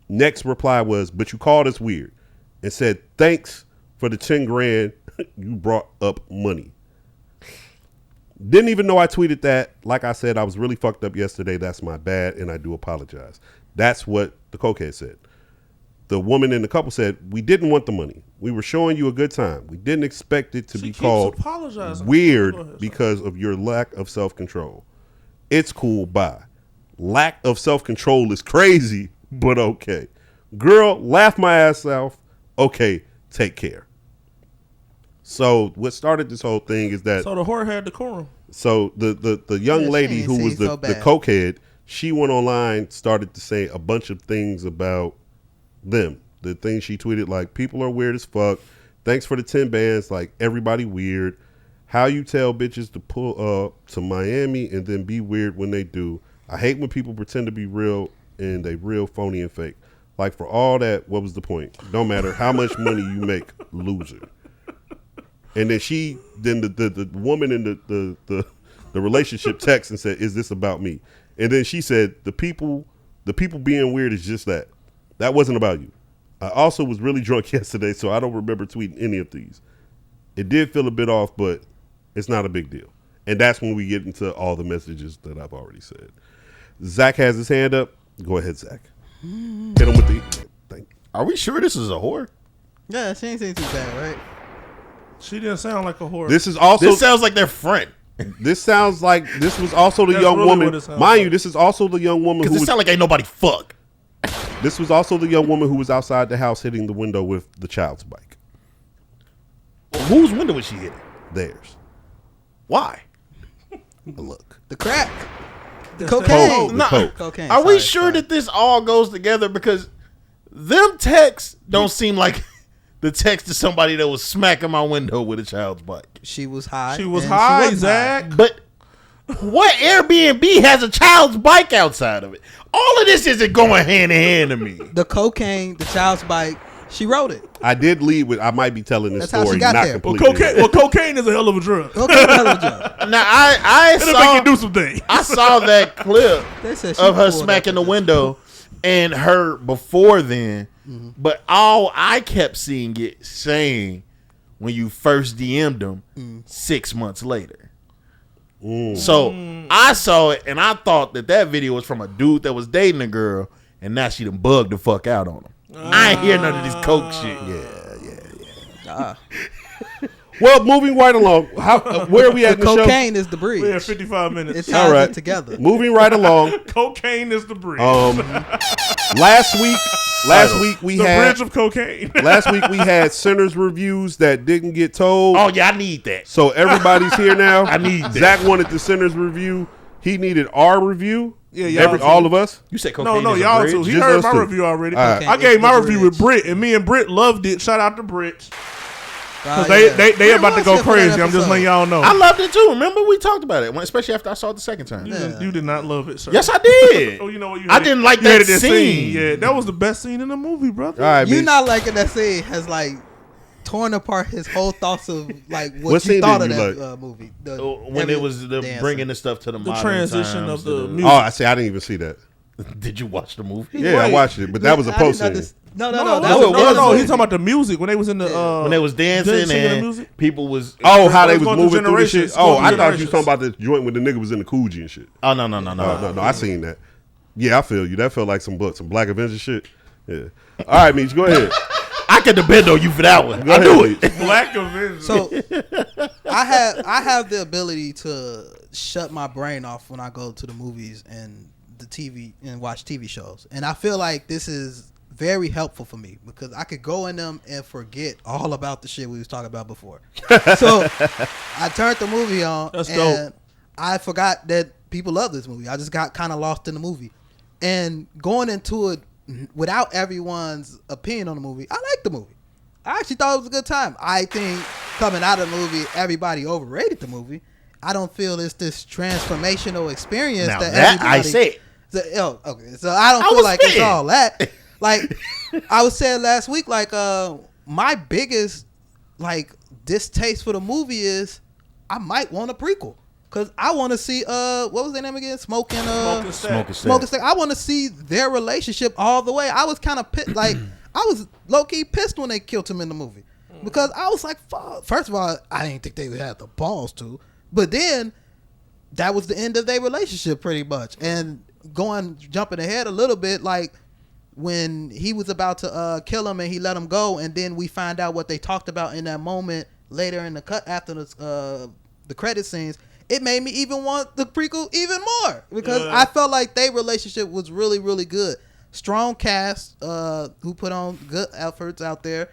Next reply was, but you called us weird and said, thanks for the 10 grand you brought up money. Didn't even know I tweeted that. Like I said, I was really fucked up yesterday. That's my bad, and I do apologize. That's what the cokehead said. The woman in the couple said, we didn't want the money. We were showing you a good time. We didn't expect it to be called weird because of your lack of self-control. It's cool, bye. Lack of self-control is crazy, but okay. Girl, laugh my ass off. Okay, take care. So what started this whole thing is that So the whore had decorum. so the young Yeah, lady she who ain't was say the so bad. cokehead, she went online, started to say a bunch of things about them, the thing she tweeted, like, people are weird as fuck. Thanks for the 10 bands. Like, everybody weird. How you tell bitches to pull up to Miami and then be weird when they do. I hate when people pretend to be real and they real, phony, and fake. Like, for all that, what was the point? No matter how much money you make, loser. And then the woman in the relationship text and said, is this about me? And then she said, the people being weird is just that. That wasn't about you. I also was really drunk yesterday, so I don't remember tweeting any of these. It did feel a bit off, but it's not a big deal. And that's when we get into all the messages that I've already said. Zach has his hand up. Go ahead, Zach. Hit him with the thing. Are we sure this is a whore? Yeah, she ain't saying too bad, right? She didn't sound like a whore. This sounds like their friend. This sounds like this was also the That's young really woman. what it sounds Mind like. you, this is also the young woman Because who it sounds like ain't nobody fuck. This was also the young woman who was outside the house hitting the window with the child's bike. Well, whose window was she hitting? Theirs. Why? Look. The crack. The That's cocaine. The coke. Cocaine. Are we Sorry, sure sorry. that this all goes together? Because them texts don't seem like the text to somebody that was smacking my window with a child's bike. She was high. She was and high, wasn't Zach. But what Airbnb has a child's bike outside of it? All of this isn't going hand in hand to me. The cocaine, the child's bike, she wrote it. I did lead with I might be telling this That's how she story got not there. Well, completely. cocaine is a hell of a drug. Cocaine, hell of a drug. Now I It'll saw make you do some things. I saw that clip They said she of her pulled up smacking the with this. window and her before then. But all I kept seeing it saying when you first DM'd them 6 months later. So I saw it and I thought that video was from a dude that was dating a girl and now she done bugged the fuck out on him. I ain't hear none of this coke shit. Well, moving right along. Where are we at The in the show? cocaine is the bridge. We have 55 minutes. It ties All right. it together. Moving right along. Cocaine is the bridge. Last week we the had bridge of cocaine. last week we had Sinners reviews that didn't get told. Oh yeah, I need that. So everybody's here now. I need that. Zach wanted the Sinners review. He needed our review. Yeah, y'all too. all of us. You said cocaine. no, is a y'all bridge? too. He Just heard us my two. review already. All right. I gave my It's the review with bridge. Britt, and me and Britt loved it. Shout out to Britt. Because Yeah. they Britt about to was go here for that crazy. I'm just episode. letting y'all know. I loved it too. Remember we talked about it, especially after I saw it the second time. You did not love it, sir. Yes, I did. Oh, you know what? You I hated- didn't like you hated that scene. Yeah, that was the best scene in the movie, brother. All right, You Meech. not liking that scene has like torn apart his whole thoughts of like what What you scene thought of did you that like? movie. When it was the dancing. bringing the stuff to the The modern transition times, of the to music. Oh, I see. I didn't even see that. Did you watch the movie? Yeah, I watched it, but that was a I didn't post scene. understand- No, No, that no, was no. the He's talking about the music when they was in the When they was dancing singing the and music? people was Oh, how they It's was going through moving through the shit. generations. Oh, Going I through thought you was talking generations. about the joint when the nigga was in the Coogee and shit. Oh no. No, I seen that. Yeah, I feel you. That felt like some Black Avenger shit. Yeah. All right, Meech, go ahead. I could depend on you for that one. Go I ahead, knew Meech. it. Black Avenger. So I have the ability to shut my brain off when I go to the movies and the TV and watch TV shows. And I feel like this is very helpful for me because I could go in them and forget all about the shit we was talking about before. So I turned the movie on That's and dope. I forgot that people love this movie. I just got kind of lost in the movie. And going into it without everyone's opinion on the movie, I liked the movie. I actually thought it was a good time. I think coming out of the movie, everybody overrated the movie. I don't feel it's this transformational experience Now that that I everybody said. okay. So I don't feel was like it's spitting. all that. Like I was saying last week, like my biggest like distaste for the movie is I might want a prequel. Cause I want to see what was their name again? Smoking Stack. I want to see their relationship all the way. I was kind of pissed, like I was low key pissed when they killed him in the movie because I was like, fuck. First of all, I didn't think they would have the balls to, but then that was the end of their relationship pretty much. And jumping ahead a little bit, like when he was about to kill him and he let him go, and then we find out what they talked about in that moment later in the cut after the credit scenes. It made me even want the prequel even more because I felt like their relationship was really, really good. Strong cast who put on good efforts out there.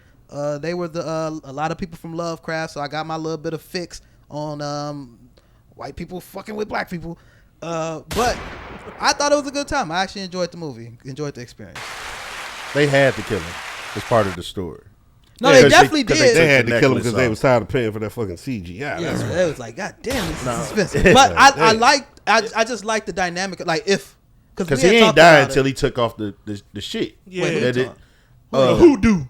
They were a lot of people from Lovecraft, so I got my little bit of fix on white people fucking with black people. But I thought it was a good time. I actually enjoyed the movie, enjoyed the experience. They had to kill him. It's part of the story. No, they definitely did. They had to kill him because they was tired of paying for that fucking CGI. Yeah, That's it was like, God damn, this is expensive. But I just like the dynamic. Like because he ain't died until he took off the shit. Yeah. Wait, the hoodoo.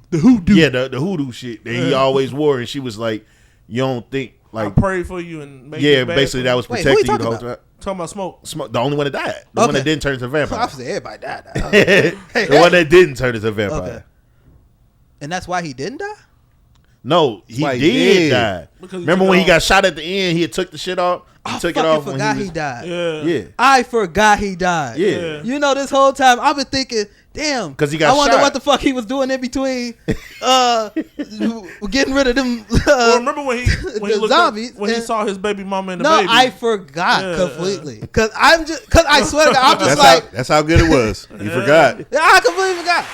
Yeah, the hoodoo shit that he always wore, and she was like, "You don't think I like pray for you and make it bad basically for that you. was Wait, protecting who you you the whole talking time." Talking about Smoke. The only one that died, the one that didn't turn into a vampire. I said everybody died. The one that didn't turn into a vampire. Okay. And that's why he didn't die? No, he why he did did. die. Because he Remember took when it he got off. shot at the end? He had took the shit off. He took it off when forgot he he died. Yeah. I forgot he died. Yeah. You know, this whole time I've been thinking, damn, 'Cause he got I wonder shot. what the fuck he was doing in between getting rid of them Well, remember when he the looked zombies up, when he and- saw his baby mama and the No, baby? I forgot completely. Cause I swear to God, I'm just that's how good it was. You forgot. I completely forgot.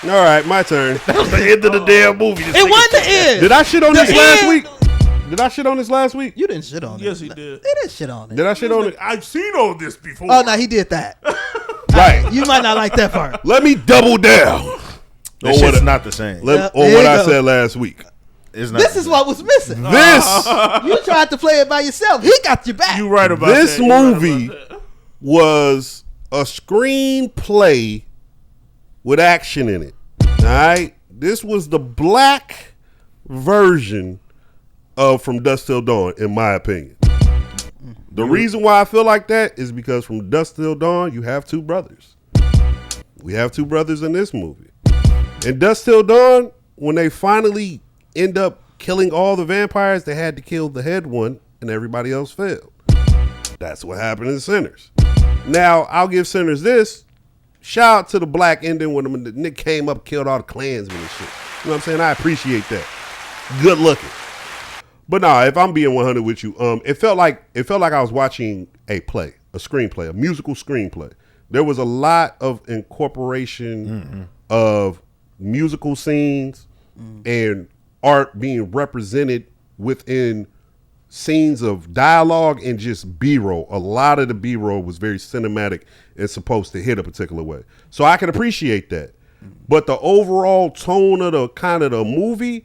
All right, my turn. That was the end of the damn movie. It wasn't the end. Did I shit on The this last end- week? Did I shit on this last week? You didn't shit on it. Yes, he did. They didn't shit on it. Did I shit on it? I've seen all this before. Oh no, he did that. Right. You might not like that part. Let me double down That shit's not the same. on there what you I go. said last week. It's not This the is same. what was missing. This You tried to play it by yourself. He got your back. You right about this that. You right movie about that. was a screenplay with action in it. All right, this was the black version of From Dusk Till Dawn, in my opinion. The reason why I feel like that is because From Dusk Till Dawn, you have two brothers. We have two brothers in this movie. In Dusk Till Dawn, when they finally end up killing all the vampires, they had to kill the head one, and everybody else failed. That's what happened in Sinners. Now, I'll give Sinners this. Shout out to the black ending when the Nick came up, killed all the Klansmen and shit. You know what I'm saying? I appreciate that. Good looking. But nah, if I'm being 100 with you, it felt like I was watching a play, a screenplay, a musical screenplay. There was a lot of incorporation of musical scenes and art being represented within scenes of dialogue and just B-roll. A lot of the B-roll was very cinematic and supposed to hit a particular way. So I can appreciate that. But the overall tone of the kind of the movie,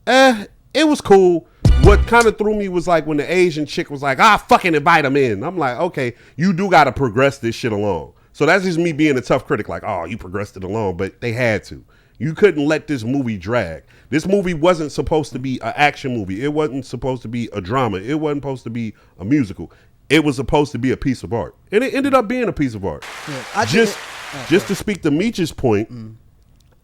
it was cool. What kind of threw me was like when the Asian chick was like, fucking invite him in. I'm like, okay, you do got to progress this shit along. So that's just me being a tough critic, like, oh, you progressed it along, but they had to. You couldn't let this movie drag. This movie wasn't supposed to be an action movie. It wasn't supposed to be a drama. It wasn't supposed to be a musical. It was supposed to be a piece of art. And it ended up being a piece of art. Yeah, Just to speak to Meech's point,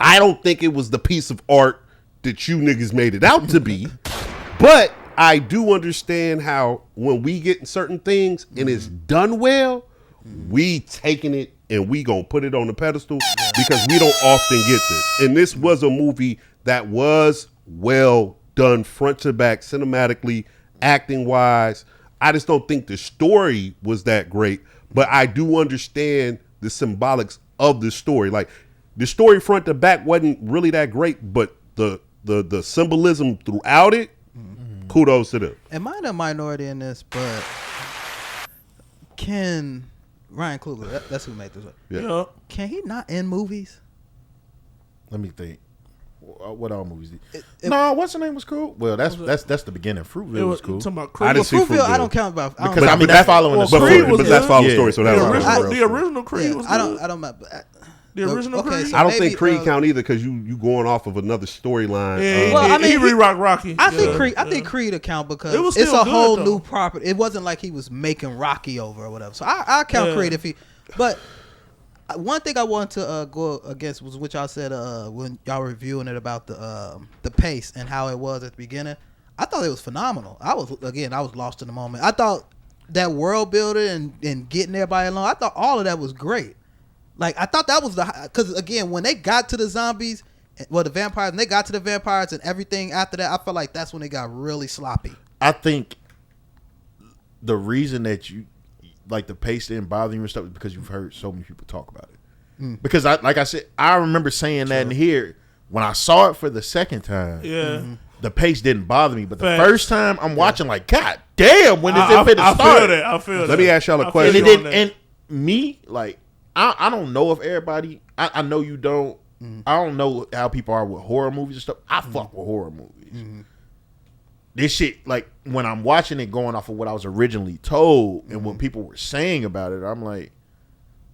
I don't think it was the piece of art that you niggas made it out to be. But I do understand how when we get certain things and it's done well, we taking it and we gonna put it on the pedestal because we don't often get this. And this was a movie that was well done front to back, cinematically, acting wise. I just don't think the story was that great, but I do understand the symbolics of the story. Like the story front to back wasn't really that great, but the symbolism throughout it, kudos to them. Am I the minority in this? But can Ryan Coogler, that's who made this one. Yeah. Can he not end movies? Let me think. What all movies? No, what's the name was cool. Well, that's the beginning. Fruitville was cool. Talking about I didn't see Fruitville, I Fruitville. don't count about. I don't Because I mean that's following the Creed story. was But that's good. following the story, so that was The original Creed was good. I don't. The original Creed? so I don't maybe, think Creed count either because you going off of another storyline. Yeah, Well, I mean, he re-rocked Rocky. I think Yeah, Creed. I yeah. think Creed account because It was it's still a good, whole though. new property. It wasn't like he was making Rocky over or whatever. So I count Yeah. Creed if he. But one thing I wanted to go against was what y'all said when y'all were reviewing it about the pace and how it was at the beginning. I thought it was phenomenal. I was lost in the moment. I thought that world building and getting everybody along. I thought all of that was great. Like I thought that was because again when they got to the zombies, the vampires, and they got to the vampires and everything after that, I felt like that's when it got really sloppy. I think the reason that you like the pace didn't bother you and stuff is because you've heard so many people talk about it. Because like I said, I remember saying that in here when I saw it for the second time. Yeah. The pace didn't bother me, but the Facts. first time I'm watching like, God damn, when is it I finna start? feel that. I feel that. Let me ask y'all a I question. feel And you it on didn't, and me, like, I don't know if everybody, I know you don't, I don't know how people are with horror movies and stuff. I fuck with horror movies. This shit, like when I'm watching it, going off of what I was originally told and what people were saying about it, I'm like,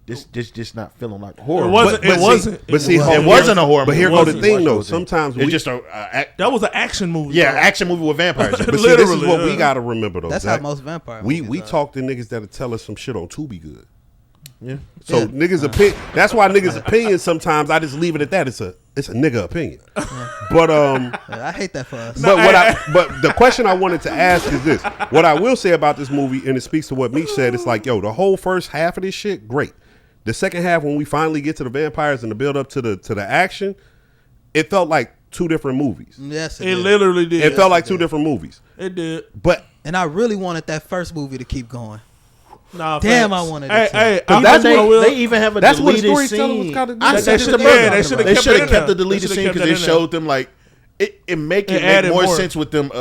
this just not feeling like a horror. It wasn't. It wasn't. But see, It wasn't a horror movie. But here go the thing, though. Sometimes it's we just that was an action movie. yeah, bro. action movie with vampires. But see, this is what we gotta remember, though. That's Zach. how most vampire We movies are. talk to niggas that'll tell us some shit on Tubi good. Yeah. So niggas opinion. That's why niggas opinion sometimes I just leave it at that. It's a nigga opinion. But I hate that for us. But the question I wanted to ask is this: what I will say about this movie, and it speaks to what Meech said, it's like, yo, the whole first half of this shit, great. The second half, when we finally get to the vampires and the build up to the action, it felt like two different movies. Yes, It literally did. It felt like two different movies. It did. But and I really wanted that first movie to keep going. Nah, Damn, facts. I wanted Hey, it to. hey, But that's they, what they even have a that's what the deleted storyteller was scene. gotta do. I They said should've- the yeah, they should've they kept should it have in kept the there. deleted They scene should've because kept it that in showed them like it make added more more. sense with them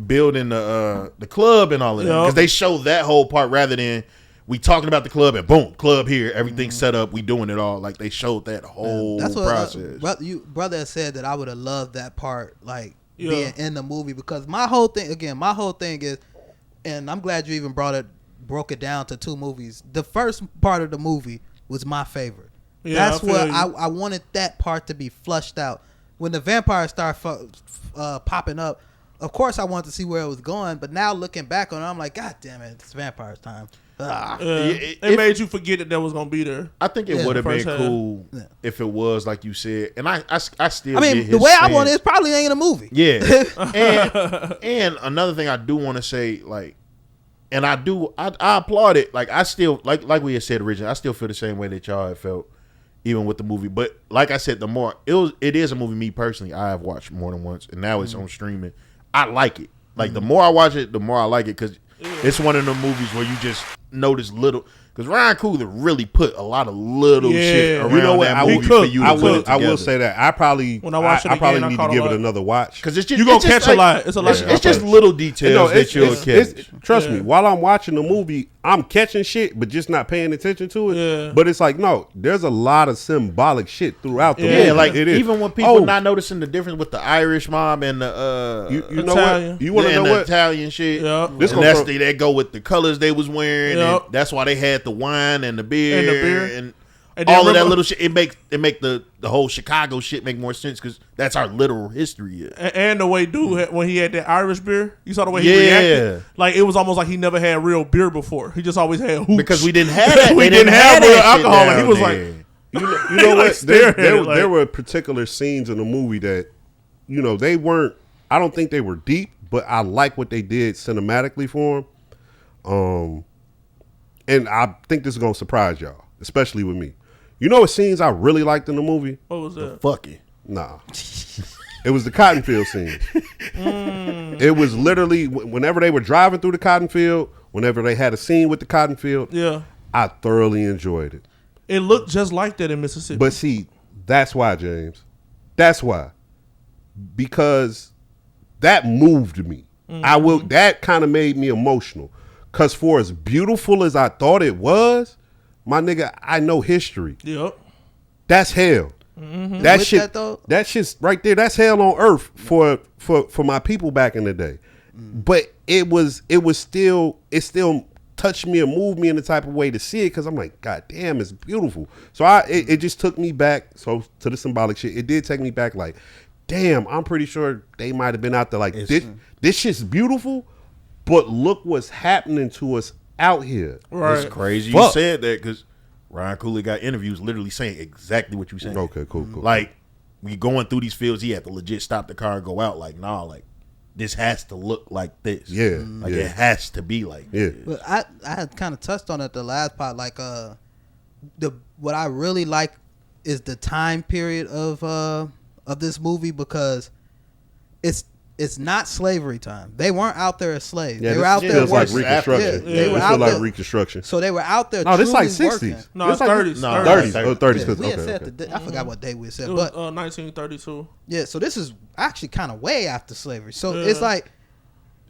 building the club and all of that Yup. because they show that whole part rather than we talking about the club and boom, club here, everything's set up, we doing it all. Like they showed that whole That's what process. brother had said that I would have loved that part, like Yeah. being in the movie, because my whole thing is, and I'm glad you even broke it down to two movies. The first part of the movie was my favorite. Yeah, That's I feel what you. I wanted that part to be flushed out. When the vampires start popping up, of course I wanted to see where it was going, but now looking back on it, I'm like, God damn it, it's vampires time. It If- made you forget that was gonna be there. I think it Yeah, would have been first half. cool if it was like you said, and I still. I mean, get the his way I want it, stance. it probably ain't in a movie. Yeah, and another thing I do want to say, like, and I applaud it. Like I still like we had said originally, I still feel the same way that y'all had felt, even with the movie. But like I said, it is a movie. Me personally, I have watched more than once, and now it's on streaming. I like it. Like the more I watch it, the more I like it because it's one of the movies where you just notice little. Because Ryan Coogler really put a lot of little shit around you know what? that I movie will, for you to I put will, it I will together. say that I probably When I watch it I probably again, I need caught to a give it lot. another watch. Because it's just You gonna it's just catch a lot. It's a lot. It's just little details that you'll catch. Trust me, while I'm watching the movie, I'm catching shit, but just not paying attention to it. Yeah. But it's like, no, there's a lot of symbolic shit throughout the movie. Yeah, like it is. even when people not noticing the difference with the Irish mob and the you know Italian. what? You want to know the what? Italian shit. Yeah. This And gonna that's throw- they go with the colors they was wearing. Yep. And that's why they had the wine and the beer and And then all of that remember- little shit. It make the whole Chicago shit make more sense because that's our literal history. Yeah. And the way dude when he had that Irish beer, you saw the way he Yeah. reacted. Like it was almost like he never had real beer before. He just always had hooch. Because we didn't have that. we They didn't have that real shit alcohol. And he down was there. like, You know like what? staring at it, like- There were particular scenes in the movie that, you know, they weren't. I don't think they were deep, but I like what they did cinematically for them. And I think this is gonna surprise y'all, especially with me. You know what scenes I really liked in the movie? what was that? Fucking. Nah. It was the cotton field scene. It was literally whenever they were driving through the cotton field, whenever they had a scene with the cotton field, Yeah. I thoroughly enjoyed it. It looked just like that in Mississippi. But see, that's why, James. That's why. Because that moved me. That kind of made me emotional. Cause for as beautiful as I thought it was, my nigga, I know history. Yep. That's hell. That With shit. that, though? That shit's right there. That's hell on earth for my people back in the day. But it still touched me and moved me in the type of way to see it because I'm like, God damn, it's beautiful. So it just took me back. So to the symbolic shit, it did take me back. Like, damn, I'm pretty sure they might have been out there like this shit's beautiful, but look what's happening to us out here. Right. It's crazy Fuck. you said that because Ryan Coogler got interviews literally saying exactly what you saying. Okay, cool. Like we going through these fields, he had to legit stop the car and go out. Like, nah, like this has to look like this. Yeah, like yeah. it has to be like Yeah. this. But I had kind of touched on it the last part. Like what I really like is the time period of this movie because it's not slavery time. They weren't out there as slaves. Yeah, they were this out there feels like working. Reconstruction. Yeah, they were This out feel like there. Reconstruction. So they were out there. No, this like truly 60s. working. No, This it's like 30s. No, 30s. 30s. Oh, 30s. Yeah, we had Okay, said okay. I forgot what day we said, It was but 1932. yeah. So this is actually kind of way after slavery. So it's like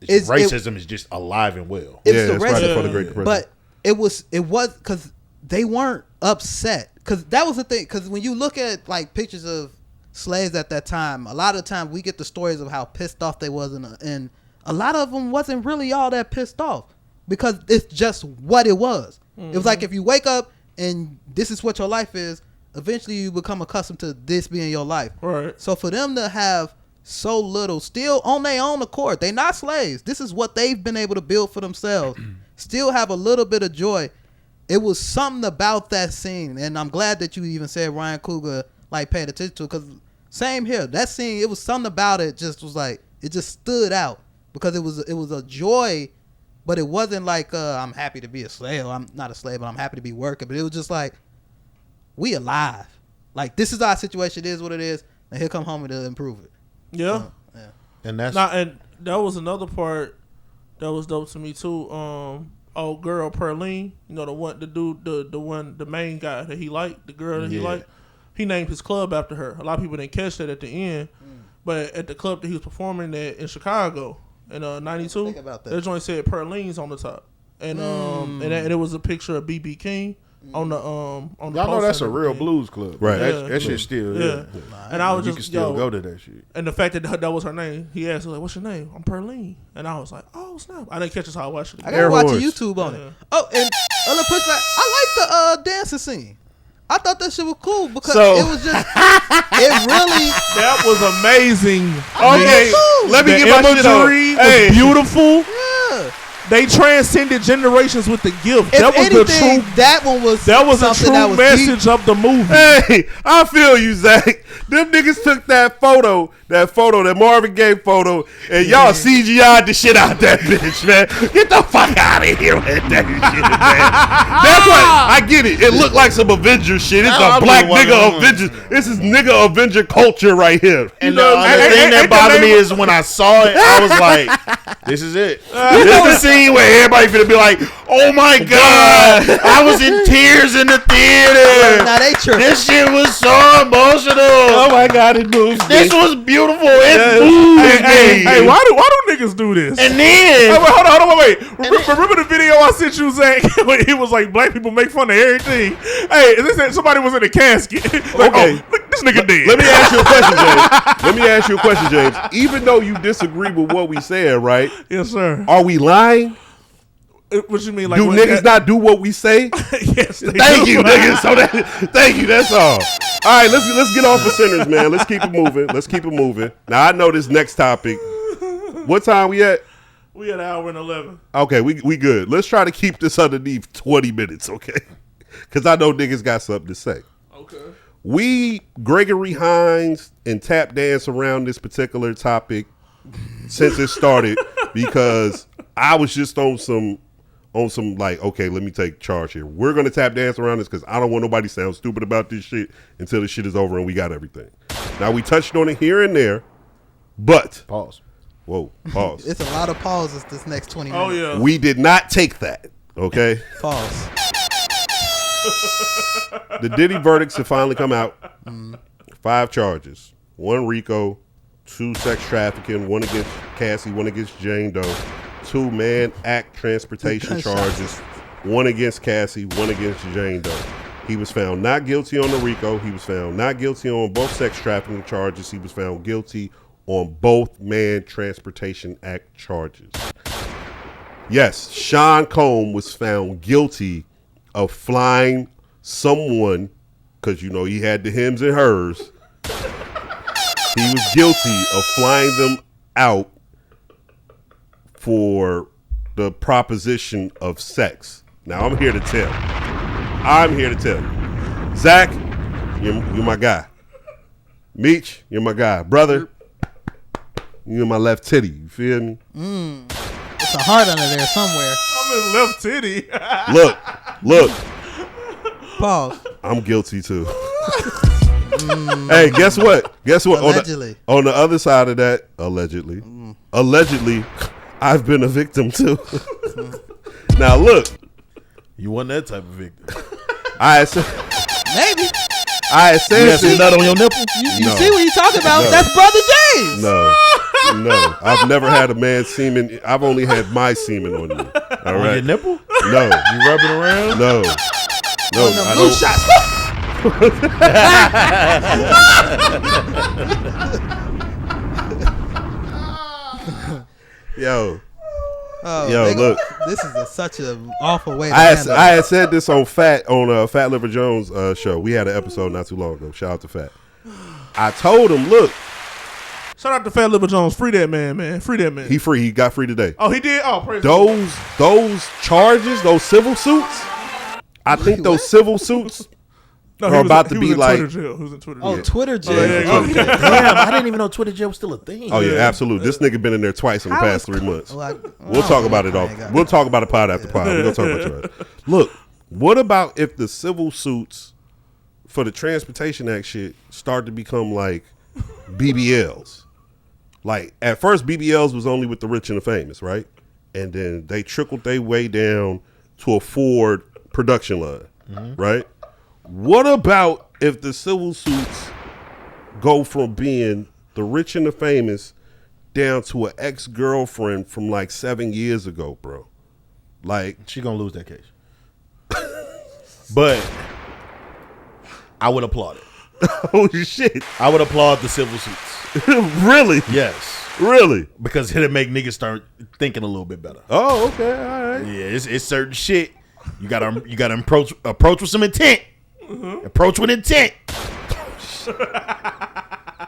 Racism is just alive and well. it's Yeah, the it's right racism, before the Great Depression. but it was because they weren't upset because that was the thing. Because when you look at like pictures of slaves at that time, a lot of the time we get the stories of how pissed off they was, and a lot of them wasn't really all that pissed off because it's just what it was. It was like if you wake up and this is what your life is, eventually you become accustomed to this being your life. Right. So for them to have so little, still on their own accord, they not slaves. This is what they've been able to build for themselves. Still have a little bit of joy. It was something about that scene, and I'm glad that you even said Ryan Coogler like paid attention to it, because same here. That scene, it was something about it just was like, it just stood out because it was a joy, but it wasn't like I'm happy to be a slave. I'm not a slave, but I'm happy to be working. But it was just like, we alive. Like, this is our situation. It is what it is. And here come homie to improve it. Yeah. Yeah. And that's And that was another part that was dope to me too. Old girl Perlene, you know, the main guy that he liked, the girl that he liked. He named his club after her. A lot of people didn't catch that at the end, but at the club that he was performing at in Chicago in '92, Think about that. that joint said Perlene's on the top, and it was a picture of BB King on the y'all know poster that's a and real everything. blues club, Right. That shit still, Yeah. And I was you just can still go to that shit. And the fact that that was her name, he asked her, like, "What's your name?" I'm Perlene, and I was like, "Oh snap!" I didn't catch this how I watched it. I gotta watch a horns. YouTube on it. Oh, and other pushback, I like the dancing scene. I thought that shit was cool because So- it was just, it really. That was amazing. Okay, cool. let me The get my shit on. imagery Hey. was beautiful. Yeah. They transcended generations with the gift. If That was anything, the true. that one was That was a something true that was message of the movie. Hey, I feel you, Zach. Them niggas took that photo, that Marvin Gaye photo, and y'all CGI'd the shit out that bitch, man. Get the fuck out of here with that shit, man. That's what I get it. It looked like some Avengers shit. It's I a black really nigga wanna- Avengers. This is nigga Avenger culture right here. And You know the what I'm other saying? thing that bothered me is when I saw it, I was like, "This is it." This is the scene where everybody finna be like, "Oh my god, I was in tears in the theater. Now they tripping. This shit was so emotional. Oh my god, it moves me. This was beautiful. It moved me." Hey, why do niggas do this? And Hey, then wait, hold on, wait. Remember the video I sent you, Zach? When he was like, black people make fun of everything. Hey, they said somebody was in a casket. Like, Okay. oh, look, this nigga dead. Let me ask you a question, James. Let me ask you a question, James. Even though you disagree with what we said, right? Yes, sir. Are we lying? What you mean? Like, Do what- niggas not do what we say? Yes, they Thank do. you, niggas. Thank you. That's all. All right, let's get off the sinners, man. Let's keep it moving. Now I know this next topic. What time we at? We at an hour and 11. Okay, we good. Let's try to keep this underneath 20 minutes, okay? Because I know niggas got something to say. Okay. We Gregory Hines and tap dance around this particular topic since it started because I was just on some like, okay, let me take charge here. We're gonna tap dance around this because I don't want nobody to sound stupid about this shit until this shit is over and we got everything. Now we touched on it here and there, but pause. Whoa, pause. It's a lot of pauses this next 20 minutes. Oh, yeah. We did not take that, okay? Pause. The Diddy verdicts have finally come out. 5 charges. 1 RICO, 2 sex trafficking, 1 against Cassie, 1 against Jane Doe, 2 Mann Act transportation charges, 1 against Cassie, 1 against Jane Doe. He was found not guilty on the RICO. He was found not guilty on both sex trafficking charges. He was found guilty on both Mann Transportation Act charges. Yes, Sean Combs was found guilty of flying someone, because you know he had the hims and hers. He was guilty of flying them out for the proposition of sex. Now I'm here to tell you. Zach, you're my guy. Meech, you're my guy. Brother, you're my left titty. You feel me? It's a heart under there somewhere. I'm in left titty. Look. Pause. I'm guilty too. Hey, guess what? Allegedly. On the other side of that, allegedly, I've been a victim too. Now look, You wasn't that type of victim. I said, Maybe. I said, You had some nut on your nipple? You No. see what you talking about? No. That's Brother James. no, I've never had a man's semen. I've only had my semen on you. All On right, your nipple? no, You rub it around? no, One of them I blue don't. shots. Yo. Oh, Yo, look. This is such an awful way to I handle had said this on Fat Liver Jones show. We had an episode not too long ago. Shout out to Fat. I told him, look. Shout out to Fat Liver Jones. Free that man. Free that man. He free. He got free today. Oh, he did? Oh, praise Those charges, those civil suits, I think those civil suits are about to be like. He was in Twitter jail. Oh, Twitter jail. Damn, I didn't even know Twitter jail was still a thing. Oh yeah, absolutely. This nigga been in there twice in the past 3 months. We'll talk about it off. We'll talk about it pod after pod. We're gonna talk about your ass. Look, what about if the civil suits for the Transportation Act shit start to become like BBLs? Like at first, BBLs was only with the rich and the famous, right? And then they trickled their way down to a Ford production line, right? What about if the civil suits go from being the rich and the famous down to an ex-girlfriend from like 7 years ago, bro? Like she gonna lose that case. But I would applaud it. Oh shit! I would applaud the civil suits. Really? Yes. Really? Because it'll make niggas start thinking a little bit better. Oh, okay, all right. Yeah, it's certain shit. You gotta approach with some intent. Approach with intent.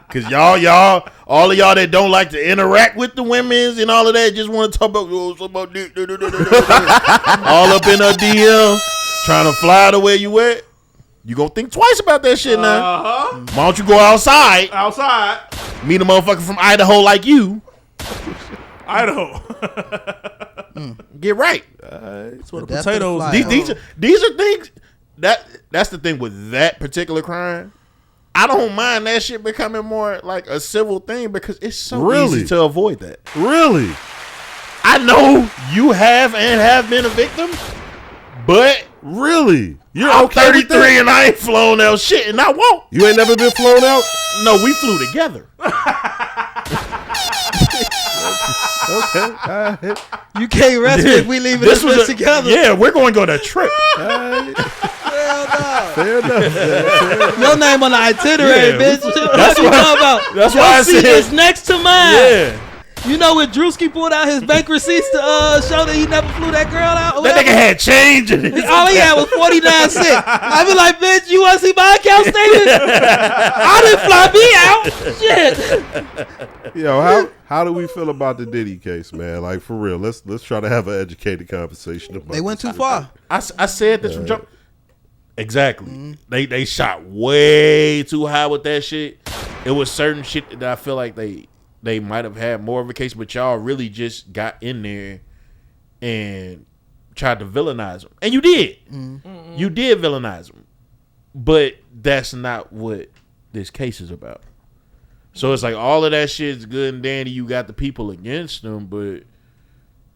Cause y'all, all of y'all that don't like to interact with the women's and all of that, just want to talk about all up in her DM, trying to fly to where you at. You gonna think twice about that shit now. Why don't you go outside? Meet a motherfucker from Idaho like you. Idaho. Get right. That's what the potatoes. These are things that's the thing with that particular crime. I don't mind that shit becoming more like a civil thing because it's so easy to avoid that. Really? I know you have been a victim, but really, I'm 33 and I ain't flown out shit, and I won't. You ain't never been flown out? No, we flew together. Okay. You can't rest me if we leave this together. Yeah, we're going to go on a trip. Fair enough. Your name on the itinerary, bitch. That's what I'm about. That's why I said is next to mine. Yeah. You know when Drewski pulled out his bank receipts to show that he never flew that girl out? That nigga had change in it. All he had was 49 cents. I be like, bitch, you want to see my account statement? I didn't fly me out. Shit. Yo, how do we feel about the Diddy case, man? Like for real, let's try to have an educated conversation about. They went too far. I said this from jump. Exactly. They shot way too high with that shit. It was certain shit that I feel like they might have had more of a case, but y'all really just got in there and tried to villainize them. And you did. You did villainize them. But that's not what this case is about. So it's like all of that shit's good and dandy. You got the people against them, but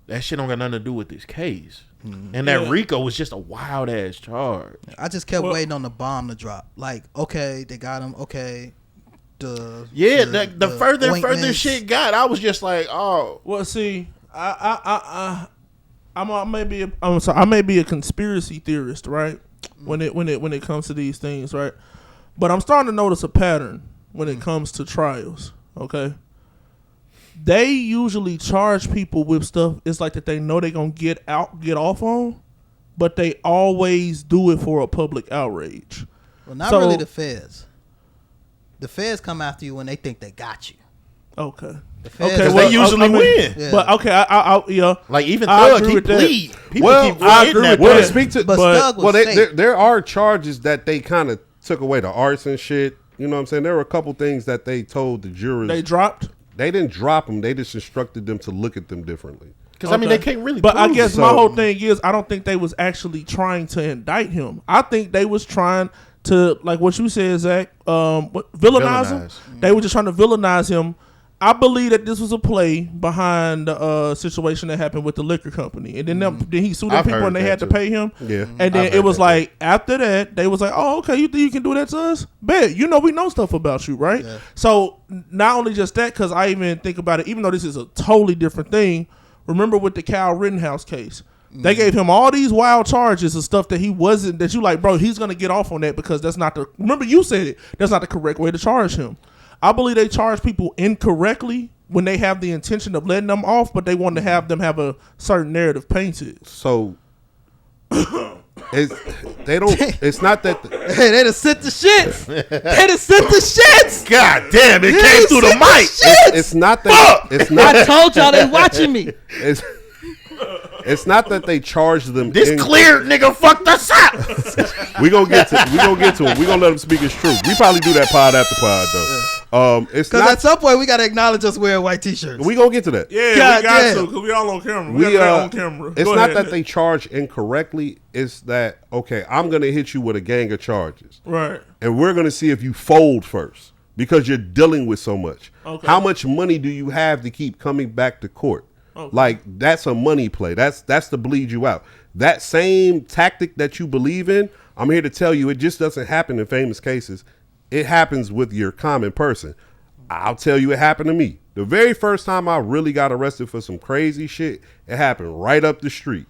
that shit don't got nothing to do with this case. And that RICO was just a wild ass charge. I just kept waiting on the bomb to drop. Like, okay, they got him. Okay. The further and further shit got, I was just like, oh. Well, see, I may be a conspiracy theorist, right? When it comes to these things, right? But I'm starting to notice a pattern when it comes to trials. Okay, they usually charge people with stuff. It's like that they know they're gonna get off on, but they always do it for a public outrage. Well, not really the feds. The feds come after you when they think they got you. Okay. Because they usually win. Yeah. But okay, I yeah. Like even Thug, he plead. People keep I agree with that. Speak to, but there are charges that they kind of took away, the arts and shit. You know what I'm saying? There were a couple things that they told the jurors. They dropped? They didn't drop them. They just instructed them to look at them differently. Because, I mean, they can't really But I guess my whole thing is I don't think they was actually trying to indict him. I think they was trying to, like what you said, Zach, villainize him. They were just trying to villainize him. I believe that this was a play behind the situation that happened with the liquor company. And then, then he sued the people and they had to pay him. Yeah. And then it was like, after that, they was like, oh, okay, you think you can do that to us? Bet. You know we know stuff about you, right? Yeah. So not only just that, because I even think about it, even though this is a totally different thing, remember with the Kyle Rittenhouse case, They gave him all these wild charges and stuff that he wasn't, that you like, bro, he's going to get off on that because that's not the, remember you said it, that's not the correct way to charge him. I believe they charge people incorrectly when they have the intention of letting them off, but they want to have them have a certain narrative painted. So it's not that Hey, they done sent the shits. They done sent the shits. God damn, it They came done through the sent mic. it's not that it's I not told y'all they watching me. it's not that they charge them. This cleared nigga fucked us up. We gonna get to him. We gonna let him speak his truth. We probably do that pod after pod though. It's Because not. at some point we gotta acknowledge us wearing white t-shirts. We gonna get to that. Yeah, God we got damn. to because we all on camera. We got that on camera. It's Go not ahead. that they charge incorrectly. It's that okay? I'm gonna hit you with a gang of charges, Right. and we're gonna see if you fold first because you're dealing with so much. Okay. How much money do you have to keep coming back to court? Okay. Like that's a money play. That's to bleed you out. That same tactic that you believe in, I'm here to tell you, it just doesn't happen in famous cases. It happens with your common person. I'll tell you, it happened to me. The very first time I really got arrested for some crazy shit, it happened right up the street.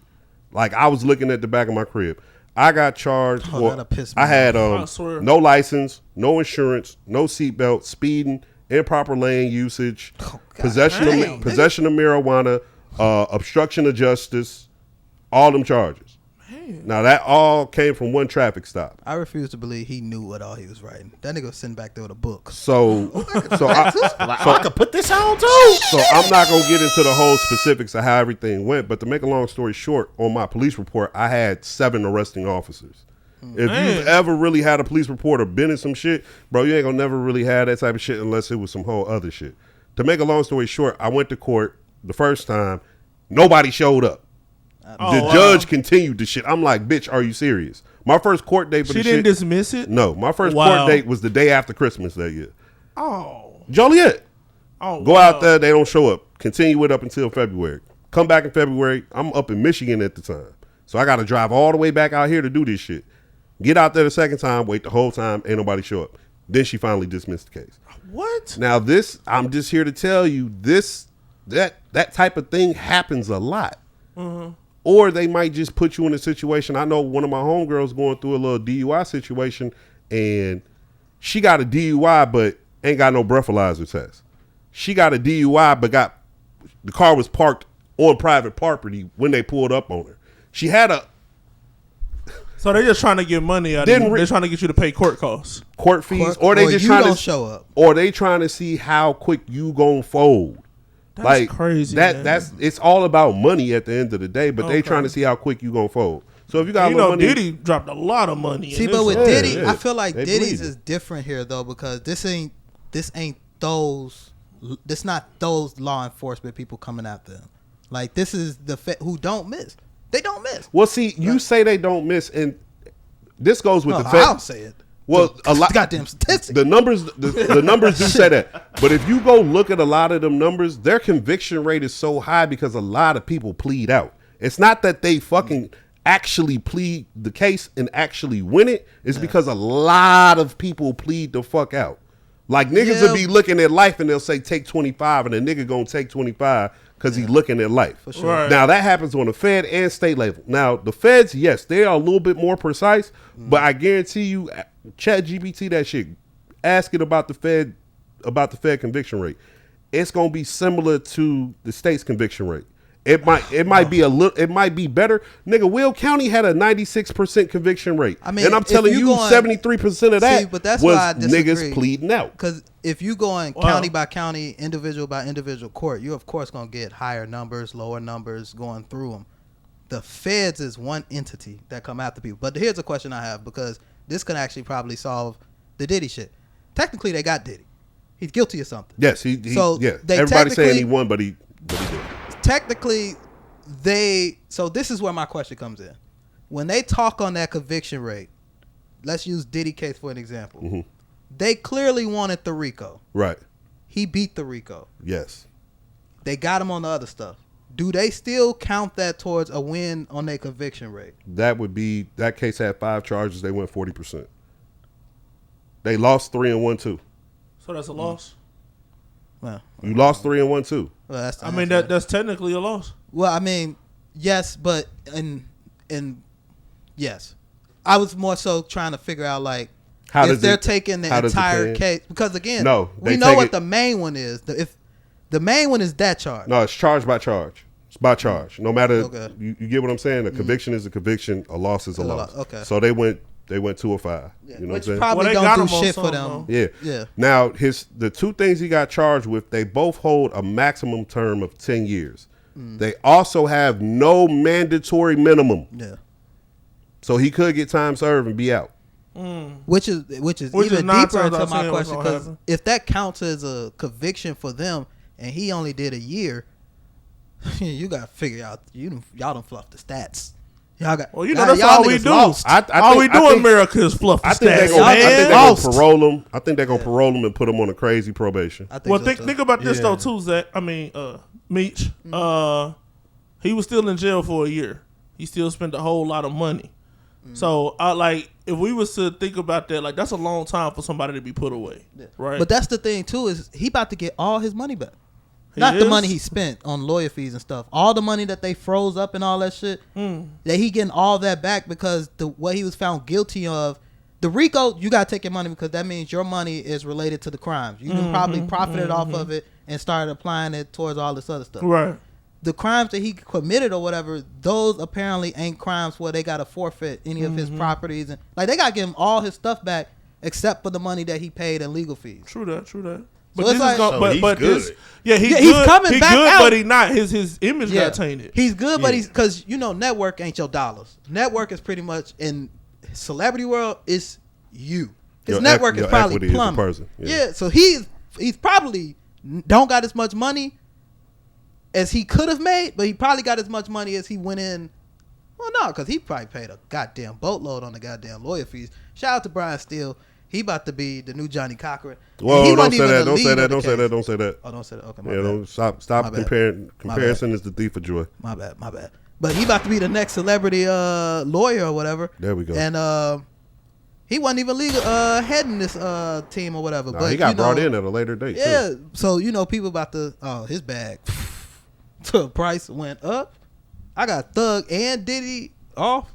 Like I was looking at the back of my crib. I got charged for. that'll piss me I had I swear. no license, no insurance, no seatbelt, speeding, improper lane usage, possession damn, possession of marijuana, obstruction of justice, all them charges. Now that all came from one traffic stop. I refuse to believe he knew what all he was writing. That nigga was sitting back there with a book. So I could put this on too. So I'm not gonna get into the whole specifics of how everything went, but to make a long story short, on my police report, I had 7 arresting officers. If you've ever really had a police report or been in some shit, bro, you ain't gonna never really have that type of shit unless it was some whole other shit. To make a long story short, I went to court the first time, nobody showed up. The judge continued the shit. I'm like, bitch, are you serious? My first court date for She the didn't shit. dismiss it? No, my first Wow. court date was the day after Christmas that year. Oh. Joliet. Oh. Go out there, they don't show up. Continue it up until February. Come back in February. I'm up in Michigan at the time. So I got to drive all the way back out here to do this shit. Get out there the second time, wait the whole time, ain't nobody show up. Then she finally dismissed the case. What? Now this, I'm just here to tell you that type of thing happens a lot. Mm-hmm. Or they might just put you in a situation. I know one of my homegirls going through a little DUI situation, and she got a DUI but ain't got no breathalyzer test. She got a DUI but the car was parked on private property when they pulled up on her. She had a So they're just trying to get money out of you. They're trying to get you to pay court costs. Court fees, or they just you trying don't to show up. or they trying to see how quick you gonna fold. That's crazy, man. That's it's all about money at the end of the day, but they trying to see how quick you gonna fold. So if you got a little money, Diddy dropped a lot of money. See, in but this with one. Diddy, I feel like They Diddy's bleeding. is different here though, because this ain't those. This not those law enforcement people coming after them. Like this is the who don't miss. They don't miss. well, see, you say they don't miss, and this goes with No, the I fact. don't say it. Well, a lot goddamn statistics. The numbers, the numbers do say that. But if you go look at a lot of them numbers, their conviction rate is so high because a lot of people plead out. It's not that they fucking actually plead the case and actually win it. It's because a lot of people plead the fuck out. Like niggas will be looking at life and they'll say take 25, and a nigga gonna take 25 because he's looking at life. For sure. Right. Now that happens on the Fed and state level. Now the Feds, yes, they are a little bit more precise, but I guarantee you, ChatGPT that shit, ask it about the Fed conviction rate. It's gonna be similar to the state's conviction rate. It might be a little. It might be better. Nigga, Will County had a 96% conviction rate. I mean, and I'm if telling you you, going- 73% of that but that's was why I disagree. niggas pleading out. Because if you going county by county, individual by individual court, you of course gonna get higher numbers, lower numbers going through them. The feds is one entity that come after people. But here's a question I have, because this can actually probably solve the Diddy shit. Technically, they got Diddy. He's guilty of something. Yes, he So they everybody's saying he technically- won, but he did. Technically, so this is where my question comes in. When they talk on that conviction rate, let's use Diddy case for an example. Mm-hmm. They clearly wanted the RICO. Right. He beat the RICO. Yes. They got him on the other stuff. Do they still count that towards a win on their conviction rate? That case had 5 charges. They went 40%. They lost 3 and 1 too. So that's a loss. Well, You lost 3 and 1 too. that's I mean, that's technically a loss. Well, I mean, Yes, but and yes, I was more so trying to figure out like if they're taking the entire case because again, we know what the main one is. If the main one is that charge, no, it's charge by charge. It's by charge. No matter you get what I'm saying. A conviction is a conviction. A loss is a loss. Okay. So they went 205. You know what I'm saying? Probably don't do shit for them. Yeah. Now the two things he got charged with, they both hold a maximum term of 10 years. They also have no mandatory minimum. Yeah. So he could get time served and be out. Which is even deeper into my question because if that counts as a conviction for them and he only did a year, you got to figure out y'all don't fluff the stats. Y'all got, that's all we do. All we do in America is fluff the stats. I think they're going to parole him. I think they're going to parole him and put him on a crazy probation. Think about this though too, Zach. I mean, Meech. He was still in jail for a year. He still spent a whole lot of money. So, if we was to think about that, like that's a long time for somebody to be put away, right? But that's the thing too is he about to get all his money back. Not the money he spent on lawyer fees and stuff. All the money that they froze up and all that shit. That he getting all that back because what he was found guilty of. The RICO, you got to take your money because that means your money is related to the crimes. You can probably profited off of it and started applying it towards all this other stuff. Right. The crimes that he committed or whatever, those apparently ain't crimes where they got to forfeit any of his properties. And like they got to give him all his stuff back except for the money that he paid in legal fees. True that. But this is good. He's coming back good, out. but he not. His image got tainted. He's good, but he's because network ain't your dollars. Network is pretty much in celebrity world. It's you. His network is probably plumbing. So he's probably don't got as much money as he could have made, but he probably got as much money as he went in. Well, no, because he probably paid a goddamn boatload on the goddamn lawyer fees. Shout out to Brian Steele. He about to be the new Johnny Cochran. Whoa, don't say that. Don't say that. Don't say that. Don't say that. Oh, don't say that. Okay, my bad. Don't stop comparing. Comparison is the thief of joy. My bad. But he about to be the next celebrity lawyer or whatever. There we go. And he wasn't even legal heading this team or whatever. Nah, but he got brought in at a later date. Yeah. Too. So people about to his bag. The price went up. I got Thug and Diddy off.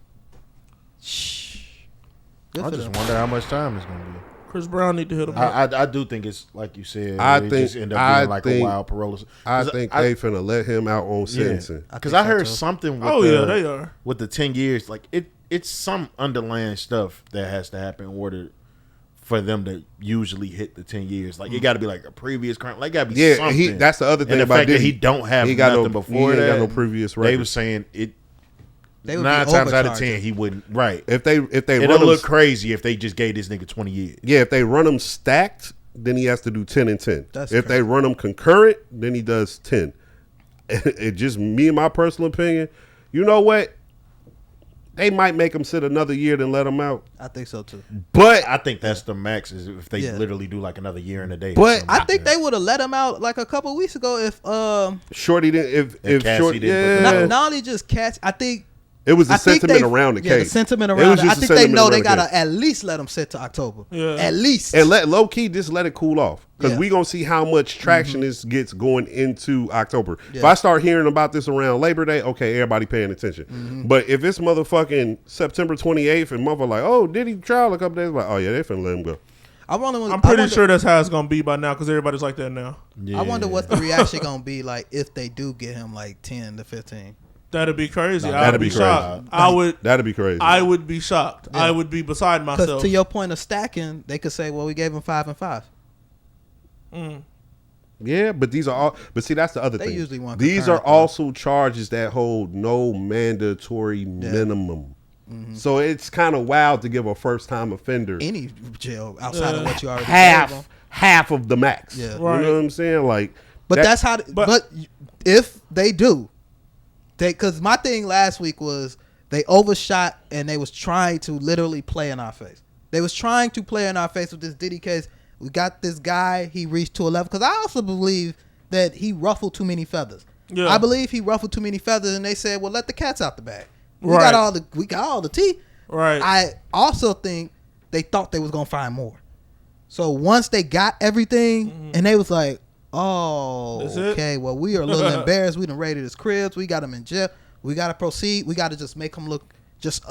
I just wonder how much time it's gonna be. Chris Brown need to hit him. I do think it's like you said. I it think just end up being like a wild parole. I think they finna let him out on sentencing. Because I heard something. They are with the 10 years. Like it's some underlying stuff that has to happen in order for them to usually hit the 10 years. Like it got to be like a previous crime. Like it got to be something. That's the other thing and the about fact Diddy. That he don't have nothing before he that. Got no previous record. They were saying it. They would 9 times out of 10, he wouldn't. Right. If they it'll look crazy if they just gave this nigga 20 years. Yeah, if they run him stacked, then he has to do 10 and 10. That's if crazy. they run him concurrent, then he does 10. It just me and my personal opinion. You know what? They might make him sit another year than let him out. I think so too. But I think that's the max is if they literally do like another year and a day. But I think they would have let him out like a couple of weeks ago if Shorty didn't. If Cassie Shorty didn't not only just catch. I think. It was the sentiment around the case. The sentiment around it. I think they know they gotta at least let him sit to October. Yeah. At least. And let low key just let it cool off. Because we gonna see how much traction this gets going into October. Yeah. If I start hearing about this around Labor Day, okay, everybody paying attention. But if it's motherfucking September 28th and motherfucker like, oh, did he trial a couple days? Like, oh yeah, they finna let him go. I'm pretty sure that's how it's gonna be by now because everybody's like that now. Yeah. I wonder what the reaction gonna be like if they do get him like 10 to 15. That'd be crazy. That'd be shocked. crazy. That'd be crazy. I would be shocked. Yeah. I would be beside myself. Because to your point of stacking, they could say, "Well, we gave him 5 and 5." Yeah, but these are all. But see, that's the other thing. They usually want. These are also charges that hold no mandatory minimum. So it's kind of wild to give a first-time offender any jail outside of what you already half of the max. Yeah, you know what I'm saying? Like, but that's how. But if they do. Because my thing last week was they overshot and they was trying to literally play in our face. They was trying to play in our face with this Diddy case. We got this guy. He reached to a level. Because I also believe that he ruffled too many feathers. Yeah. I believe he ruffled too many feathers, and they said, "Well, let the cats out the bag. We got all the tea." Right. I also think they thought they was gonna find more. So once they got everything, and they was like, "Oh, okay. Well, we are a little embarrassed. We done raided his cribs. We got him in jail. We got to proceed. We got to just make him look just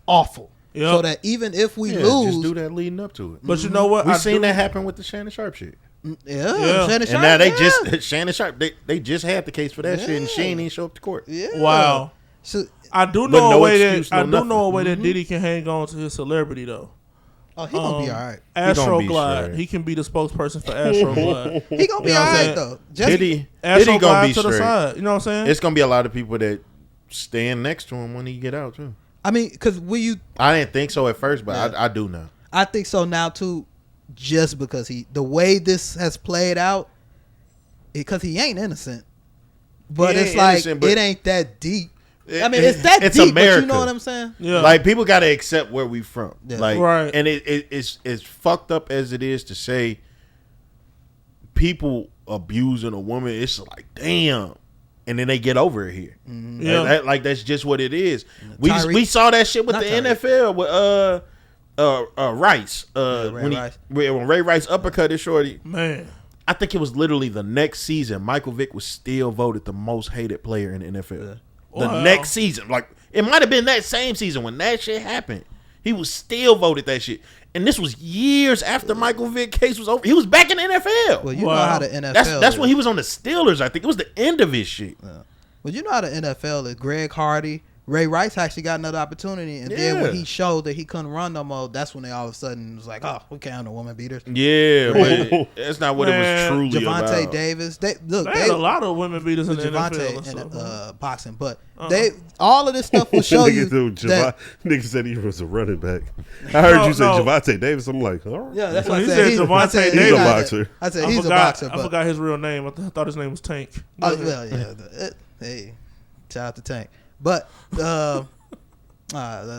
awful. Yep. So that even if we Yeah, lose, just do that leading up to it. But you know what? We I seen do- that happen with the Shannon Sharp shit. yeah. Shannon And Sharp, now they yeah. just Shannon Sharp. They just had the case for that shit, and she Yeah. ain't even show up to court. Yeah. Wow. So, I do But know no a way excuse, that no I do nothing. know a way that Diddy can hang on to his celebrity though. oh, he gonna be all right. Astro be Glide. straight. He can be the spokesperson for Astro Glide. He gonna be You know all what I'm right saying? though. Just, Diddy Astro gonna Glide be to the straight. side. You know what I'm saying? It's gonna be a lot of people that stand next to him when he get out too. I mean, because I didn't think so at first, but Yeah. I do now. I think so now too, just because the way this has played out, because he ain't innocent. But He it's ain't like innocent, but- it ain't that deep. I mean, it's that It's deep, America. but you know what I'm saying? Yeah. Like people got to accept where we from. Yeah. Like, Right. and it's as fucked up as it is to say people abusing a woman. It's like damn, and then they get over it here. Yeah. Like that's just what it is. We Tyreek- saw that shit with not the Tyreek. NFL with Rice. Rice. When Ray Rice uppercutted Shorty. Man. I think it was literally the next season. Michael Vick was still voted the most hated player in the NFL. The Wow. next season, like it might have been that same season when that shit happened. He was still voted that shit, and this was years after Michael Vick case was over. He was back in the NFL. Well, you know Wow. how the NFL. that's is. when he was on the Steelers. I think it was the end of his shit. Well, you know how the NFL is. Greg Hardy, Ray Rice actually got another opportunity, and then Yeah. when he showed that he couldn't run no more, that's when they all of a sudden was like, "Oh, we can't handle women beaters." Yeah, but that's not what Man, it was truly Javante about. Davis, They had a lot of women beaters in the NFL. Javante and and stuff. boxing, but they all of this stuff will show you that. Nigga said he was a running back. I heard No, you say no. Javante Davis. I'm like, all right. Yeah, that's Well, what he I said. said Javante I said Davis. He's a not- boxer. I said I he's forgot, a boxer, I but forgot his real name. I thought his name was Tank. Go ahead. well, yeah. Hey, shout out to Tank, but I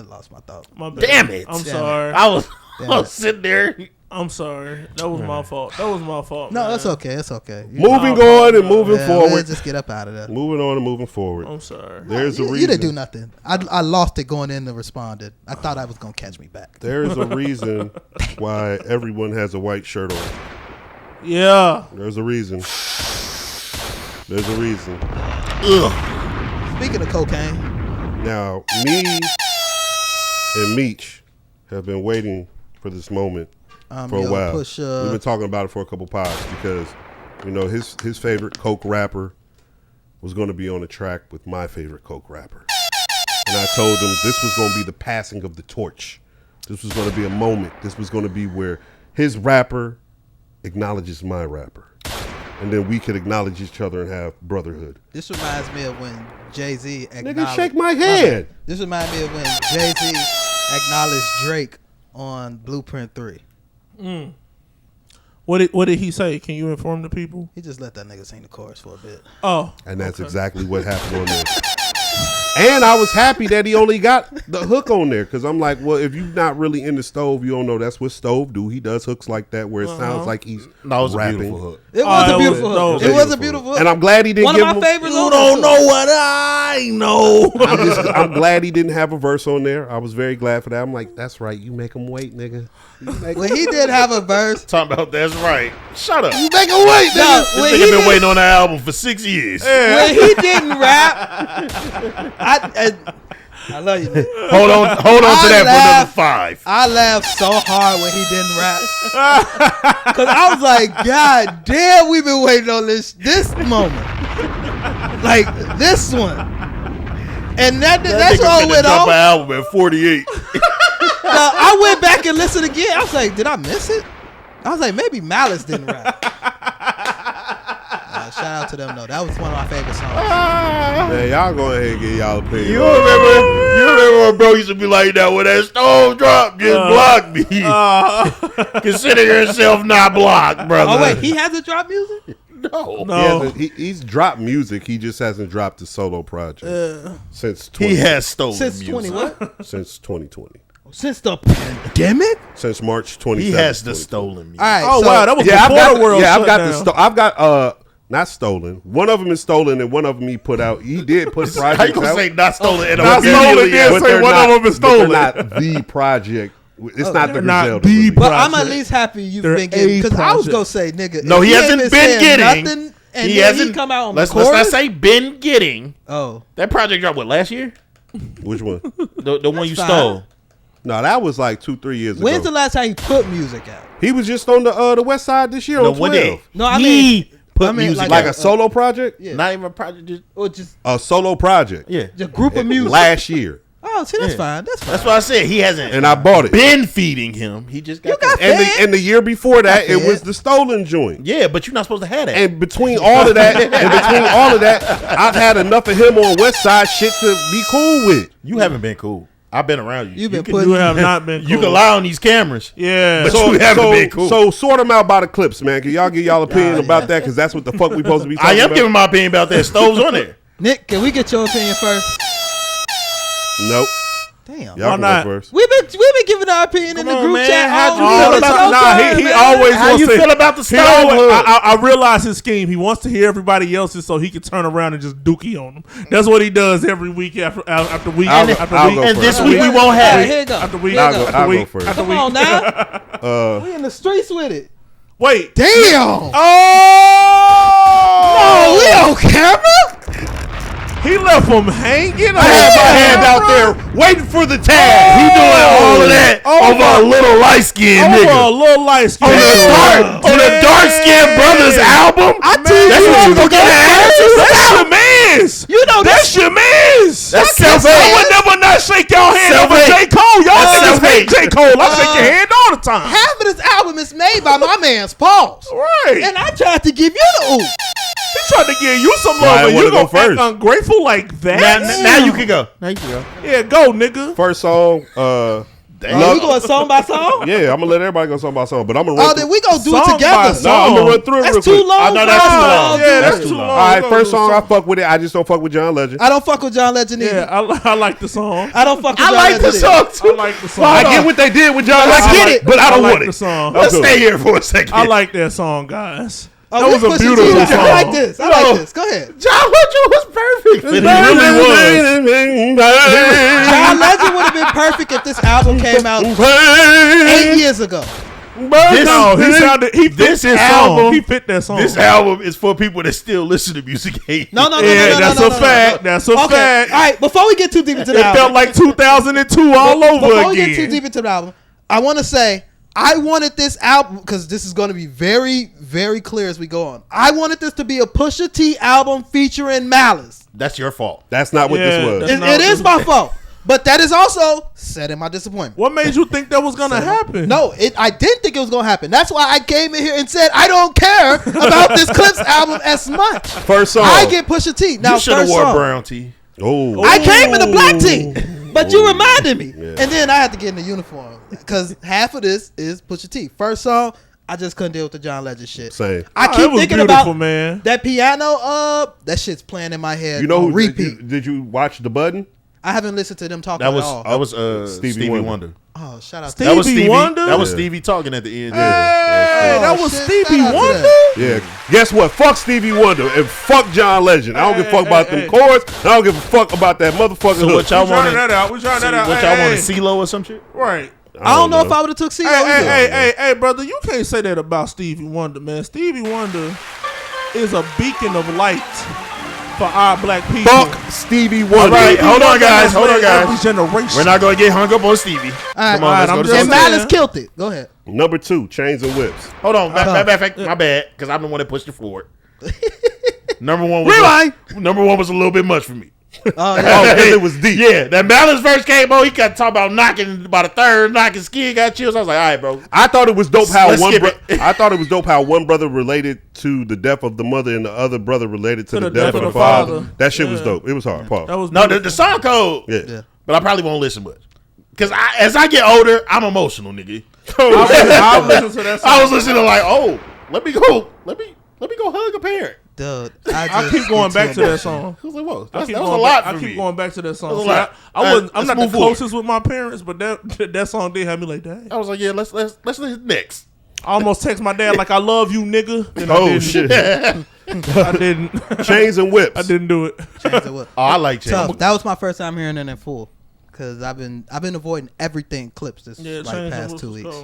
lost my thought. My bad. Damn it. I'm Damn sorry. I was Damn. sitting there. I'm sorry. That was my fault. That was my fault. No, man. that's okay. It's okay. Moving on and moving Yeah, forward. let's just get up out of there. Moving on and moving forward. I'm sorry. There's a You reason. didn't do nothing. I lost it going in and responded. I thought I was gonna catch me back. There's a reason why everyone has a white shirt on. Yeah. There's a reason. There's a reason. Speaking of cocaine, Now, me and Meech have been waiting for this moment for a yo, while. push, We've been talking about it for a couple pods because, you know, his favorite Coke rapper was going to be on a track with my favorite Coke rapper. And I told him this was going to be the passing of the torch. This was going to be a moment. This was going to be where his rapper acknowledges my rapper. And then we could acknowledge each other and have brotherhood. this reminds me of when Jay-Z acknowledged. Nigga, shake my hand. This reminds me of when Jay-Z acknowledged Drake on Blueprint 3. What did he say? Can you inform the people? He just let that nigga sing the chorus for a bit. Oh. And that's exactly what happened on there. And I was happy that he only got the hook on there because I'm like, well, if you're not really into Stove, you don't know that's what Stove do. He does hooks like that where it sounds like he's No, it was rapping. a beautiful hook. It was a it beautiful was- hook. no, It was a beautiful hook. And I'm glad he didn't One give of him. my favorites. You on don't there, too. know what I know. I'm glad he didn't have a verse on there. I was very glad for that. I'm like, that's right. You make him wait, nigga. When he did have a verse, Talking about that's right. Shut up. You make him wait, no, nigga. when This he nigga been did- waiting on the album for 6 years. when he didn't rap, I love you, man. Hold on to that laughed. for number 5. I laughed so hard when he didn't rap because I was like, God damn, we've been waiting on this moment, like this one, and that's all nigga went drop off. an album at 48. I went back and listened again. I was like, did I miss it? I was like, maybe Malice didn't rap. Shout out to them though. That was one of my favorite songs. Man, y'all go ahead and get y'all opinion. You remember when bro used to be like that when that stove drop, just block me. Consider yourself not blocked, brother. Oh wait, he hasn't dropped music. No. He's dropped music. He just hasn't dropped a solo project since 20, He has stolen Since music. 20 what? since 2020. Since the pandemic. Since March 27th. He has the 2020. stolen music. All right. Oh so, wow, that was Yeah, before the world. I've shut got down. I've got not stolen. One of them is stolen, and one of them he put out. He did put How you projects gonna out. say not stolen and Not immediately stolen, then after? say They're one not- of them is stolen. They're not the project. It's not the they're not Griselda. the release. But I'm at project. least happy you've They're been getting, a because I was project. gonna say, nigga. No, if he hasn't ain't been saying getting. nothing And he then hasn't come out on let's chorus? not say been getting. Oh, That project dropped what, last year? Which one? The one you fine. stole. No, that was like 2-3 years when's ago. the last time you put music out? He was just on the West Side this year on 12. No, I he mean put I mean, music Like out. a solo project? Yeah. Not even a project, just or just A solo project. yeah. a group of music. Last year. Oh, see, that's Yeah. fine. That's fine. That's what I said. He hasn't And I bought it. been feeding him. He just got, You got And fed. the year before that, I it fed. was the stolen joint. yeah, but you're not supposed to have that. And between all of that, I've had enough of him on West Side shit to be cool with. You haven't been cool. I've been around you. You've been can, putting- You have not been. You cool. can lie on these cameras. Yeah. But So, you haven't been cool. so sort them out by the clips, man. Can y'all give y'all opinion about that? Because that's what the fuck we supposed to be I talking am about. giving my opinion about that. Stove's on there. Nick, can we get your opinion first? Nope. Damn. Y'all can not? go first. We've been giving our opinion in the on, group man. chat. How'd all you week. feel It's about your Nah, turn, he man. always How wants you to. feel about the he Stone always, Hood? I realize his scheme. He wants to hear everybody else's so he can turn around and just dookie on them. That's what he does every week after week I'll after go week. And first. this week we won't have Here it. you go. After week, Here you go. after I'll go week, first. after Come week. on now. We in the streets with it. Wait. Damn. Oh! We on camera? He left him hanging. I had my hand out there waiting for the tag. He doing all of that over a little light skinned Over a nigga. little light skin. On the dark skinned brothers album. That's what you gonna get at. That's your man's. You know That's your man's. That's I self-hate. would never not shake your hand over Self-hate. J. Cole. Y'all That's niggas hate self-hate. J. Cole. I shake your hand all the time. half of this album is made by my man's Pauls. Right. And I tried to give you the ooh. He tried to give you some Why I love, and wanna you go gonna act first? ungrateful like that? Now you can go. Now you can go. Yeah, go, nigga. First song, Oh, we going song by song? yeah, I'm gonna let everybody go song by song, but I'm gonna Oh, run then through. we gonna do Song it by together. song. No, I'm gonna run through it real That's quick. too long. no, that's too bro. long. Yeah, that's Do too it. long. All right, We're gonna first do song, I fuck with it. I just don't fuck with John Legend. I don't fuck with John Legend either. Yeah, I like the song. I don't fuck with I John like Legend the either. song I too. like the song. I get what they did with John Let's Legend, get it. but I don't like want the it. song. Let's Okay. stay here for a second. I like that song, guys. Oh, That we was a push it to beautiful you. song. I like this. I like this. Go ahead. John Legend was perfect. It really was. John Legend would have been perfect if this album came out 8 years ago. No, he sounded. He fit this that album- song. He fit that song. This album is for people that still listen to music. No, no, no, Yeah, no, no, that's no, a no, no, fact. no. That's a Okay. fact. All right. Before we get too deep into the It album, felt like 2002 all over before we get too again. deep into the album, I want to say I wanted this album because this is going to be very, very clear as we go on. I wanted this to be a Pusha T album featuring Malice. That's your fault. That's not what Yeah, this was. that's It is my fault, but that is also setting my disappointment. What made you think that was gonna happen? No, I didn't think it was gonna happen. That's why I came in here and said I don't care about this Clips album as much. First song. I get Pusha T. Now You should have first wore song. brown tee. Oh. I came in the black tee, but you reminded me, and then I had to get in the uniform because half of this is Pusha T. First song, I just couldn't deal with the John Legend shit. Same. I Oh, keep it was thinking beautiful, about man. that piano. That shit's playing in my head. You know on who repeat. did you watch The Button? I haven't listened to them talk That at was all. Stevie Wonder. Oh, shout out to Stevie That was Stevie. Wonder? That was Yeah. Stevie talking at the end. Hey, Oh, that was shit, Stevie shout out to Wonder. that. Yeah. Guess what? Fuck Stevie Wonder and fuck John Legend. I don't give a fuck about them chords. I don't give a fuck about that motherfucking So hook. what y'all We trying want? that out. We trying that out. What Hey, y'all want? hey. A CeeLo or some shit? Right. I don't know if I would have took CeeLo either. Hey, brother, you can't say that about Stevie Wonder, man. Stevie Wonder is a beacon of light for our black people. Fuck Stevie Wonder. All right, hold on, guys. Hold on, Every guys. generation. We're not gonna get hung up on Stevie. All Come right, on, let's I'm go to just and something. saying. Malice killed it. Go ahead. Number 2, Chains and Whips. Hold on, my bad, because I'm the one that pushed it forward. Number one was a little bit much for me. Oh, Oh, yeah. 'cause it was deep. Yeah, that Malice verse came on. He kept talking about knocking about a third, knocking skin, got chills. I was like, all right, bro. I thought it was dope how Let's skip it. I thought it was dope how one brother related to the death of the mother and the other brother related to the death of the father. That shit was dope. It was hard. Pause. That was No, the song code. Yeah. But I probably won't listen much. Because as I get older, I'm emotional, nigga. I'll listen to that song. I was listening like, oh, let me go hug a parent. Dude, I keep going back to that song. I was like, whoa, I that keep was a going lot back- for I keep me. going back to that song. That was See, a lot. I'm Let's not the move forward. closest with my parents, but that song did have me like that. I was like, yeah, let's listen next. I almost text my dad like I love you, nigga. Then I Oh didn't. shit. I didn't. Chains and Whips. I didn't do it. Oh, I like Chains. Tough. That was my first time hearing it in full. because I've been avoiding everything Clips this past 2 weeks.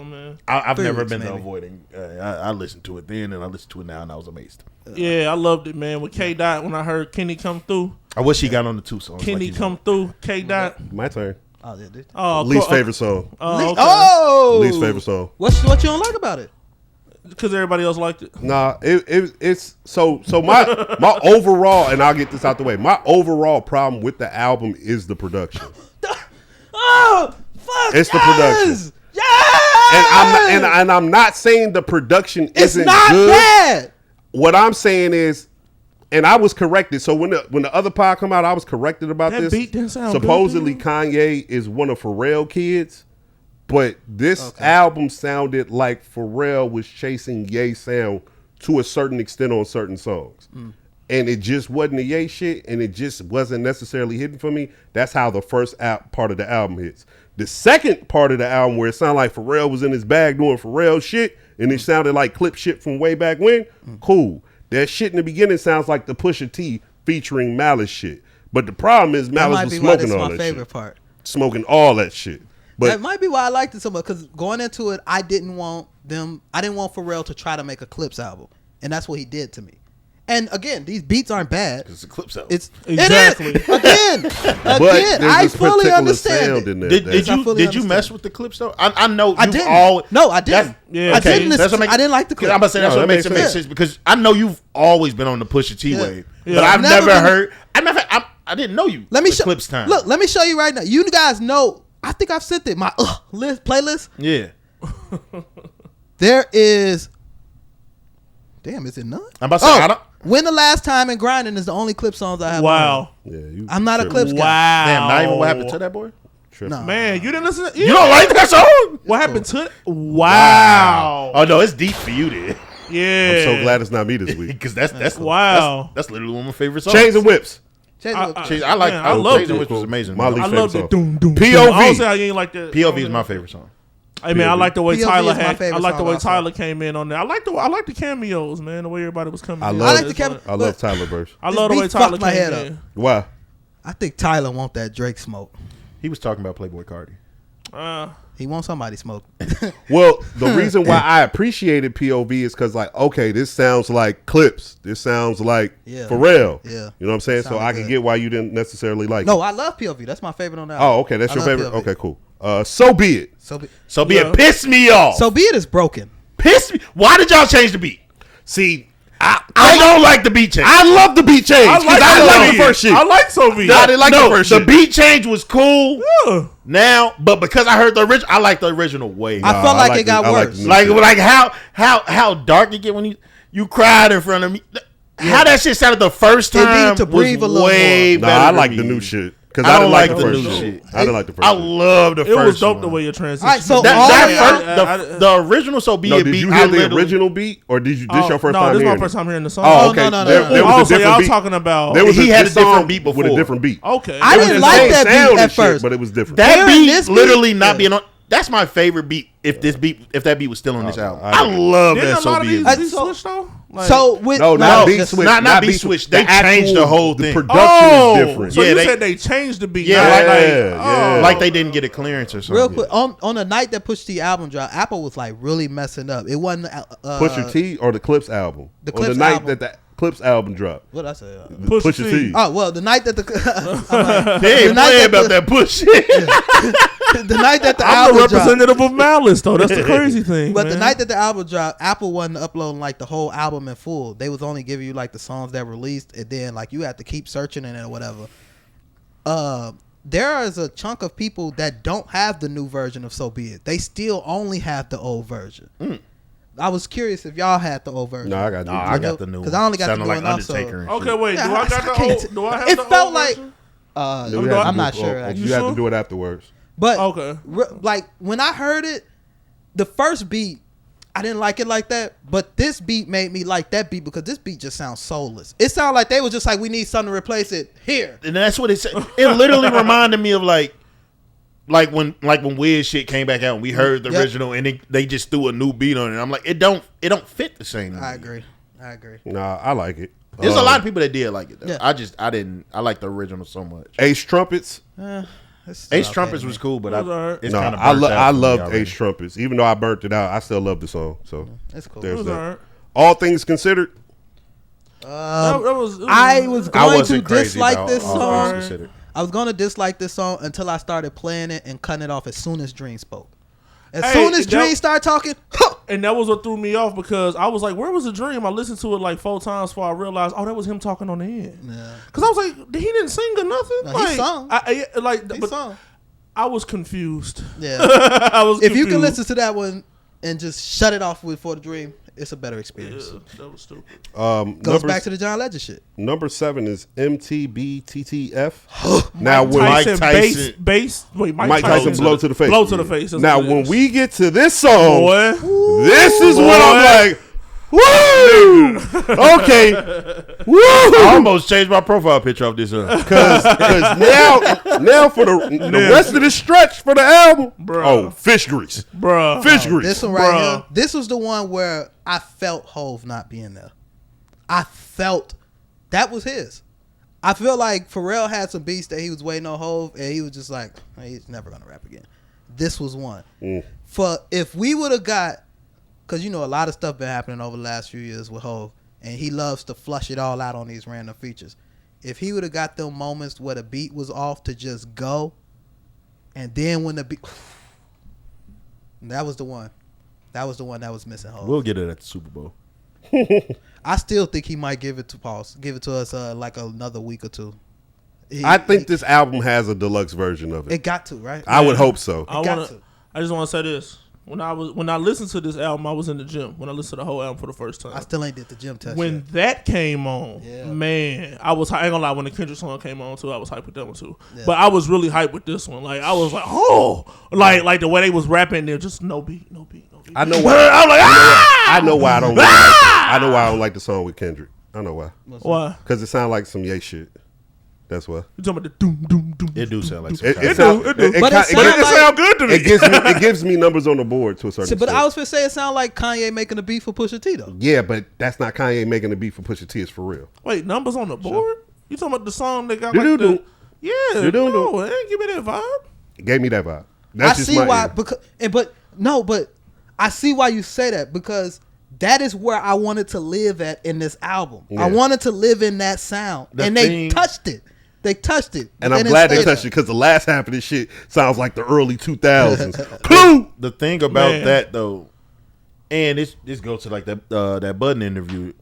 I've 3 never weeks, been maybe. avoiding. I listened to it then, and I listened to it now, and I was amazed. Yeah, I loved it, man. With K Dot, when I heard Kenny come through, I wish he got on the 2 songs. Kenny come through, K Dot. My turn. Oh, yeah, dude. Least favorite song. Oh, Least favorite song. What you don't like about it? Because everybody else liked it. Nah, it's so my overall, and I'll get this out the way. My overall problem with the album is the production. Oh, fuck! It's the production. Yes! And I'm not saying the production It's isn't not good. bad. What I'm saying is, and I was corrected. So when the other pod come out, I was corrected about That this. beat didn't sound good, Supposedly dude. Kanye is one of Pharrell kids, but this album sounded like Pharrell was chasing Ye sound to a certain extent on certain songs. And it just wasn't the Ye shit, and it just wasn't necessarily hitting for me. That's how the first part of the album hits. The second part of the album, where it sounded like Pharrell was in his bag doing Pharrell shit, and it sounded like Clip shit from way back when, cool. That shit in the beginning sounds like the Pusha T featuring Malice shit. But the problem is That Malice might was be why smoking this is all my that favorite shit. part. Smoking all that shit. But That might be why I liked it so much, because going into it, I didn't want Pharrell to try to make a Clips album, and that's what he did to me. And again, these beats aren't bad. It's a Clips album. Exactly. It is. Again, there's I this fully particular understand sound it. in there Did that- I fully you mess understand. with the Clips though? I know I you've didn't. always. No, I didn't. Yeah, I didn't. That's what makes- I didn't like the Clips. I'm about to say that's No, what that makes it makes make sense. sense, because I know you've always been on the Pusha T wave, Yeah. but I've Never never been- heard. I didn't know you. Let me with show. Clips time. Look, let me show you right now. You guys know. I think I've sent it. My playlist. Yeah, There is. Damn, is it none? I'm about to say I don't. When the last time and grinding is the only Clip songs I have. Wow. Yeah, you I'm not a tripping. Clips guy. Wow. Damn, not even what happened to that boy. Tripping. No. Man, you didn't listen to You don't like that song? What happened to it? Wow. Oh no, it's deep for you then, Yeah. I'm so glad it's not me this week. because that's Wow. That's literally one of my favorite songs. Chains and Whips. Change I- it up. Chains- I like. Man, I loved Chains and it. Whips was amazing. My least I favorite loved song. it. Doom, doom, POV. doom. I don't say I ain't like that. POV is my favorite song. Hey man, I like the way POV Tyler is my had. I favorite like the song way also. Tyler came in on there. I like the cameos, man. The way everybody was coming. I in. love- I like the It's Kevin. I love Tyler verse. I This love the way beat Tyler fucked my came head in. Why? I think Tyler want that Drake smoke. He was talking about Playboy Cardi. He wants somebody smoke. Well, the reason why I appreciated POV is because, like, okay, this sounds like Clips. This sounds like Yeah. Pharrell. Yeah. You know what I'm saying? So Sounded I can good. get why you didn't necessarily like No, it. I love POV. That's my favorite on that. Oh, okay. That's I your love favorite? POV. Okay, cool. So be it. So be, So be Yeah. it pissed me off. so be it is broken. Pissed me. Why did y'all change the beat? See, I don't like the beat change. I love the beat change because I didn't like the first shit. I like Soviet. I didn't like the first the shit. beat change was cool. Yeah. Now, but because I heard the original, I like the original way. I felt like it got I like worse. the new like shit. how dark it get when you cried in front of me. How that shit sounded the first It needed time to breathe was a little way Nah, better. I to like me. the new shit because I I don't didn't like like the the first new shit. shit. I didn't like the first I shit. love the It first was dope one. the way you transitioned. All right, so That, all that y'all- first, the original So Be No, It did beat. you I hear the literally- original beat or did you this your first no, time this is my hearing first it? time hearing the song. Oh, Oh, okay. no, There no. was a Oh, so different y'all beat. talking about? There was He had a this song different beat with a before. different beat. Okay. I It was didn't the like same that beat sound at and shit, first. but it was different. That Hearing beat this beat- literally not yeah. being on. That's my favorite beat. If that beat was still on this album, I I agree. love Didn't that. a So lot of Be these It. be So- switched though? Like, So with No, not beat just- switch. not beat switch. They changed the whole The thing. production oh, is different. So Yeah, you they- said they changed the beat. Yeah, not yeah. Like they didn't get a clearance or something. real quick on the night that Pusha T album dropped, Apple was like really messing up. It wasn't Pusha T or the Clips album? The On the Clips night album. that the Clips album dropped. What did I say? Pusha Pusha T. T. Oh well, the night that the I'm like, They ain't the night playing that about the- that bullshit. the night that the I'm album the dropped. representative of Malice though. That's the crazy thing. But the man. night that the album dropped, Apple wasn't uploading like the whole album in full. They was only giving you like the songs that released, and then like you had to keep searching in it or whatever. There is a chunk of people that don't have the new version of So Be It. They still only have the old version. I was curious if y'all had the old version. No, I got Nah, I got the new one. Because I only got Sounded the like new one also. Undertaker. and Okay, shit. wait. Yeah, Do I got the can't old? t- Do I have it the felt old like version? I'm not sure. You Actually. have sure? to do it afterwards. But Okay. like when I heard it, the first beat, I didn't like it like that. But this beat made me like that beat because this beat just sounds soulless. It sounded like they was just like, we need something to replace it here. And that's what it said. It literally reminded me of like when Wiz shit came back out and we heard the Yep. original and they just threw a new beat on it. I'm like, it don't fit the same. I agree. Nah, I like it. There's a lot of people that did like it though. Yeah. I like the original so much. Ace Trumpets. Ace Trumpets was cool, but It was alright. it's No, kind of I loved Ace Trumpets. Even though I burnt it out, I still love the song. So It's cool. there's It was that. alright. All things considered, That was- I was I going to wasn't crazy dislike about this All Things song. Considered. I was going to dislike this song until I started playing it and cutting it off as soon as Dream spoke. As Hey, soon as that- Dream started talking, huh, And that was what threw me off because I was like, where was the dream? I listened to it like 4 times before I realized, oh, that was him talking on the end. Yeah. Because I was like, he didn't sing or nothing. No, like, he sung. He sung. I was confused. Yeah. I was If confused. you can listen to that one and just shut it off before the dream, it's a better experience. Yeah, that was stupid. Goes back to the John Legend shit. Number 7 is MTBTTF. Now when Mike Tyson blow to the face. Blow to the face. That's Now what it when is. we get to this song, Boy. this is Boy. when I'm like, woo! Okay, woo! I almost changed my profile picture off this. Because now for the rest of the stretch for the album, Bruh. oh, fish grease, Bruh. fish grease. This one right Bruh. here. This was the one where I felt Hove not being there. I felt that was his. I feel like Pharrell had some beats that he was waiting on Hove, and he was just like, hey, he's never gonna rap again. This was one. For if we would have got, because you know a lot of stuff been happening over the last few years with Hove, and he loves to flush it all out on these random features. If he would have got them moments where the beat was off to just go, and then when the beat, that was the one. That was the one that was missing Hove. We'll get it at the Super Bowl. I still think he might give it to us like another week or two. I think this album has a deluxe version of it. It got to, right? I would hope so. I just want to say this. When I listened to this album, I was in the gym. When I listened to the whole album for the first time, I still ain't did the gym test. when yet. that came on, Yeah. man, I ain't gonna lie. When the Kendrick song came on too, I was hyped with that one too. Yeah. But I was really hyped with this one. Like I was like, oh, like the way they was rapping, there just no beat. I know why. I'm like, I know why I don't. Really like that. I know why I don't like the song with Kendrick. I know why. Why? Because it sounds like some Ye shit. That's why. You talking about the doom doom doom? It do sound like some It kind of- sound- It do. it But ki- it sound It like- sound good to me. it gives me numbers on the board to a certain But extent. I was gonna say it sounded like Kanye making a beat for Pusha T though. Yeah, but that's not Kanye making a beat for Pusha T. It's for real. Wait, numbers on the board? You talking about the song that got Do-do-do. like the? Yeah, Do-do-do. no, it ain't give me that vibe. It gave me that vibe. That's I just see my why, ear. but I see why you say that because that is where I wanted to live at in this album. Yeah. I wanted to live in that sound, and they touched it. They touched it, And but I'm they glad didn't they stay touched it there. because the last half of this shit sounds like the early 2000s. Clue. The thing about Man. that though, and this goes to like that Budden interview.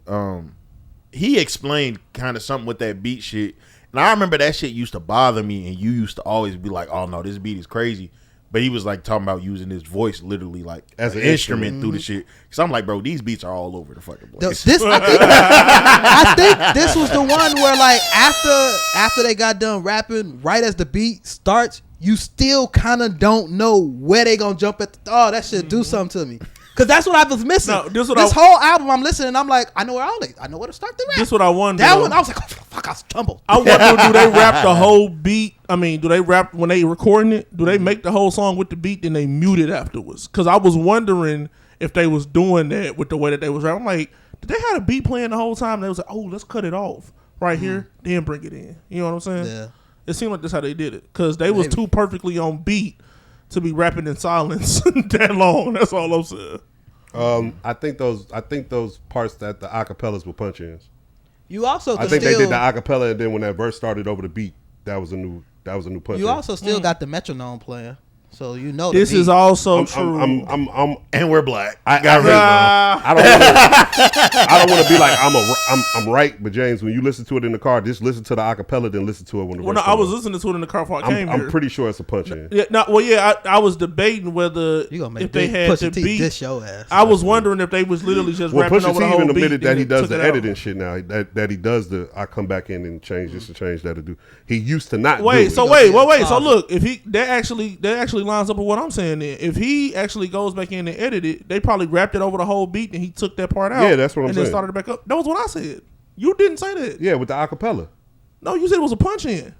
He explained kind of something with that beat shit, and I remember that shit used to bother me, and you used to always be like, "Oh no, this beat is crazy." But he was like talking about using his voice literally like As an an instrument through the shit. Because I'm like, bro, these beats are all over the fucking place. I think this was the one where like after they got done rapping, right as the beat starts, you still kind of don't know where they gonna jump at. That shit do something to me. Cause that's what I was missing. No, this whole album, I'm listening. I'm like, I know where to start the rap. This what I wonder. That one, I was like, oh, fuck, I was tumbled. I wonder, do they rap the whole beat? I mean, do they rap when they recording it? Do they make the whole song with the beat, then they mute it afterwards? Because I was wondering if they was doing that with the way that they was rapping. I'm like, did they have a beat playing the whole time? They was like, oh, let's cut it off right here, then bring it in. You know what I'm saying? Yeah. It seemed like that's how they did it because they was too perfectly on beat to be rapping in silence that long. That's all I'm saying. I think those parts that the acapellas were punch ins. You also I think they did the acapella, and then when that verse started over the beat, that was a new punch. You also still got the metronome playing, so you know This is also true. And we're black. I don't want to be like I'm right, but James, when you listen to it in the car, just listen to the acapella, then listen to it when the Well, verse no, I was comes. listening to it in the car before I came here. I'm pretty sure it's a punch in. Yeah, no, well, yeah, I was debating whether if they had the Pusha T beat. diss your ass. I was wondering if they was literally just Well, rapping Pusha over T the whole even beat. admitted that he and does took the it out. editing shit now. That he does the I come back in and change this and change that to do. He used to not. do Wait, it. so wait. So look, if that actually lines up with what I'm saying. Then if he actually goes back in and edit it, they probably rapped it over the whole beat and he took that part out. Yeah, that's what I'm and saying. then started it back up. That was what I said. You didn't say that. Yeah, with the acapella. No, you said it was a punch in.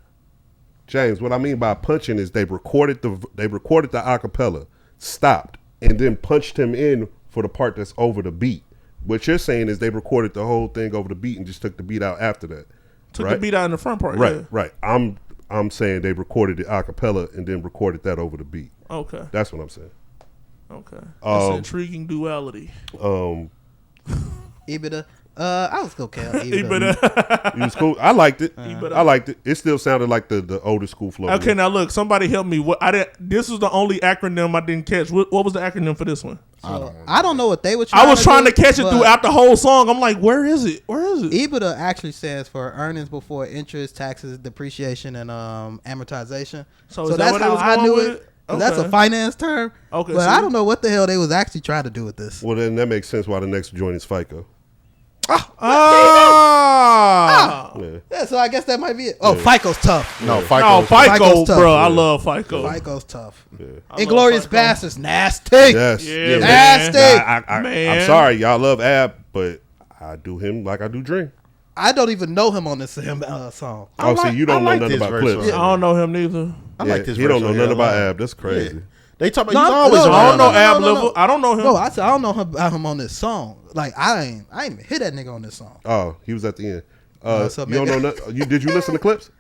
James, what I mean by punching is they recorded the acapella, stopped, and then punched him in for the part that's over the beat. What you're saying is they recorded the whole thing over the beat and just took the beat out after that. Took right? the beat out in the front part. Right, Yeah. right. I'm I'm saying they recorded it a cappella and then recorded that over the beat. Okay. That's what I'm saying. Okay. That's intriguing duality. Ibida. I was okay. Ibida. Ibida. It was cool. I liked it. I liked it. It still sounded like the older school flow. Okay, now look, somebody help me. This was the only acronym I didn't catch. What was the acronym for this one? I don't know what they were trying I was trying to do, catch it throughout the whole song. I'm like, where is it? Where is it? EBITDA actually stands for earnings before interest, taxes, depreciation, and amortization. So is that that's what they how was I going knew with it. it? 'Cause that's a Okay. finance term. Okay, but so- I don't know what the hell they was actually trying to do with this. Well, then that makes sense why the next joint is FICO. Ah. Yeah, so I guess that might be it. Oh, FICO's tough. No, FICO, FICO's tough. bro. I love FICO. FICO's tough. Yeah. Inglorious FICO. Bastards, nasty. Yes. Yeah, nasty. Man. I'm sorry, y'all love Ab, but I do him like I do Dream. I don't even know him on this song. Oh, see, you don't know nothing about Clips. I don't know him neither. I like this. He don't know verse nothing right about here. Ab. That's crazy. Yeah. They talk about No, he's always no, I around. don't know no, Ab no, Liver. no. I don't know him. No, I said I don't know about him on this song. Like I ain't even hit that nigga on this song. Oh, he was at the end. So you don't know nothing. Did you listen to Clips?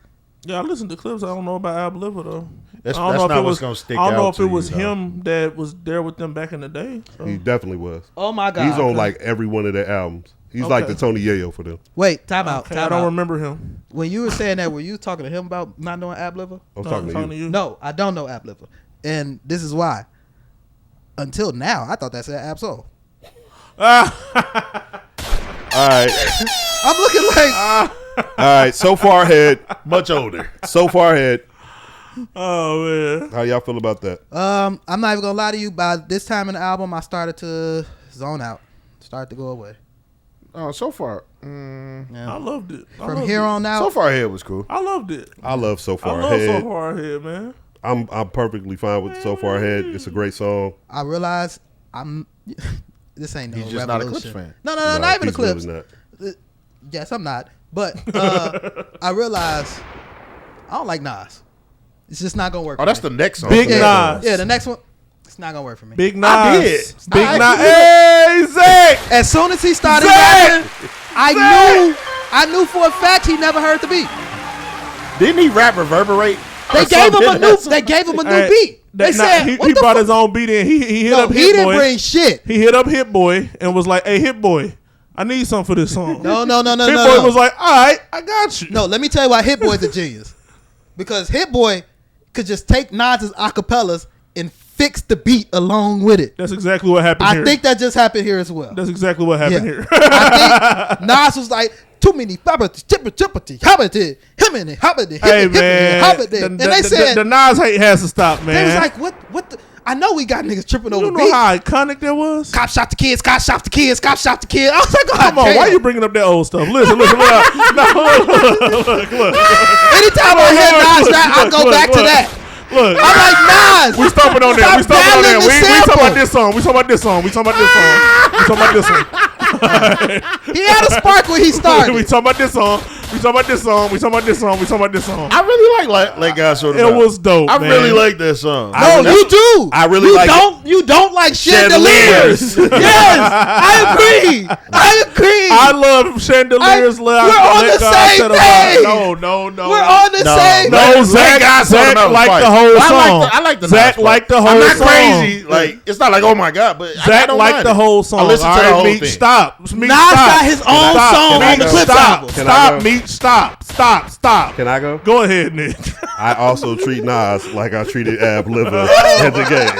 Yeah, I listened to Clips. I don't know about Ab Liver though. That's I don't know if not it what's was gonna stick I don't know out if it to was you, though. him that was there with them back in the day. So. He definitely was. Oh my god. He's on like every one of their albums. He's like the Okay. Tony Yayo for them. Wait, time out. Okay, Time I don't out. remember him. When you were saying that, were you talking to him about not knowing Ab Liver? I was No, talking I'm to you. No, I don't know Ab Liver, and this is why. Until now, I thought that said Ab Soul. All right. I'm looking like All right. So far ahead. Much older. So far ahead. Oh man. How y'all feel about that? I'm not even gonna lie to you. By this time in the album, I started to zone out, started to go away. Oh, so far. I loved it. From here on out, So far ahead was cool. I loved it. I love So I Far love Ahead. So Far Ahead, man. I'm perfectly fine with So Far Ahead. It's a great song. I realized I'm. This ain't no He's just not a revolution. Clips fan. No, not even a he's Clips. really not. Yes, I'm not. But I realized I don't like Nas. It's just not gonna work. Oh, for that's me. the next song. Big yeah, Nas. Yeah, the next one. It's not gonna work for me. Big Nas. I did. Big I Nas. actually Hey, Zach. As soon as he started Zach! rapping, I knew for a fact he never heard the beat. Didn't he rap Reverberate? They Or gave him something? a new. They gave him a new Hey, beat. They said he what the brought fuck? his own beat in. He hit No, up he Hit didn't Boy. bring shit. He hit up Hit Boy and was like, "Hey, Hit Boy, I need something for this song." No. Hit Boy no. was like, "All right, I got you." No, let me tell you why Hit Boy's a genius. Because Hit Boy could just take Nas's acapellas and fix the beat along with it. That's exactly what happened here. I think that just happened here as well. That's exactly what happened here. I think Nas was like, too many properties, hobbity, Hey man, and they said the Nas hate has to stop, man. they was like, what the, I know we got niggas tripping over you know beats. how iconic that was? Cop shot the kids, cop shot the kids, cop shot the kids. I was like, Come on, why you bringing up that old stuff? Listen, look. No, look. Anytime I hear Nas rap, I go look, back to look. that. Look, I'm like, Nas. we stomping on that. We Stop stomping on that. battling the We talking sample. about this song. We talking about this song. We talking about this song. We talking about this one. He had a spark when he started. We talking about this song. We talking about this song. We talking about this song. We talking about this song. I really like guys sort of. It was dope. I man. really like that song. No, you do. I really you like You don't like chandeliers. Yes, I agree. I love chandeliers. we're on the same page. No. We're on the same. No, Zach liked the whole song. I like the Zach Nas liked the part. whole I'm not song. crazy. Like it's not like oh my god, but I Zach don't liked mind the it. whole song. I listen All to the right, whole Meech, thing. stop. Meech, Nas stop. got his own Stop. song Can I on the go? Clips Stop. album. Can I Stop, go? Meech. Stop. Can I go? Go ahead, Nick. I also treat Nas like I treated Ab Liver at the game.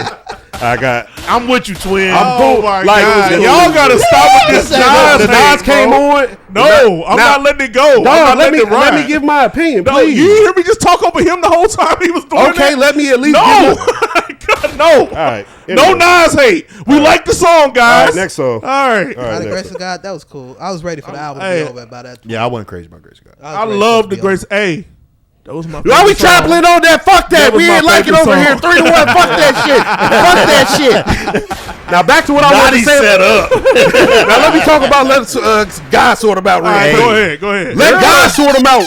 I'm with you, twin. I'm cool. my Like, God. it was- Y'all gotta stop with this Nas. The Nas hate, came bro. on. No, I'm Now- not letting it go. I'm Dog, not let letting it ride. me give my opinion, No, please. you hear me just talk over him the whole time he was doing Okay, that? let me at least No. give God, no. All right. No Anyway. Nas hate. We like the song, guys. All right, next song. All right. By the grace of God, that was cool. I was ready for the album to Hey. be over by that. Yeah, I wasn't crazy about Grace God. I love the Grace. Hey, that was my Why we favorite song. trampling on that? Fuck that. That was We my ain't like it favorite over song. here. 3-1. Fuck that shit. Fuck that shit. Now back to what I wanted to say. set up. Now let me talk about God sort him out. All right, Real go ahead. Let God sort him out.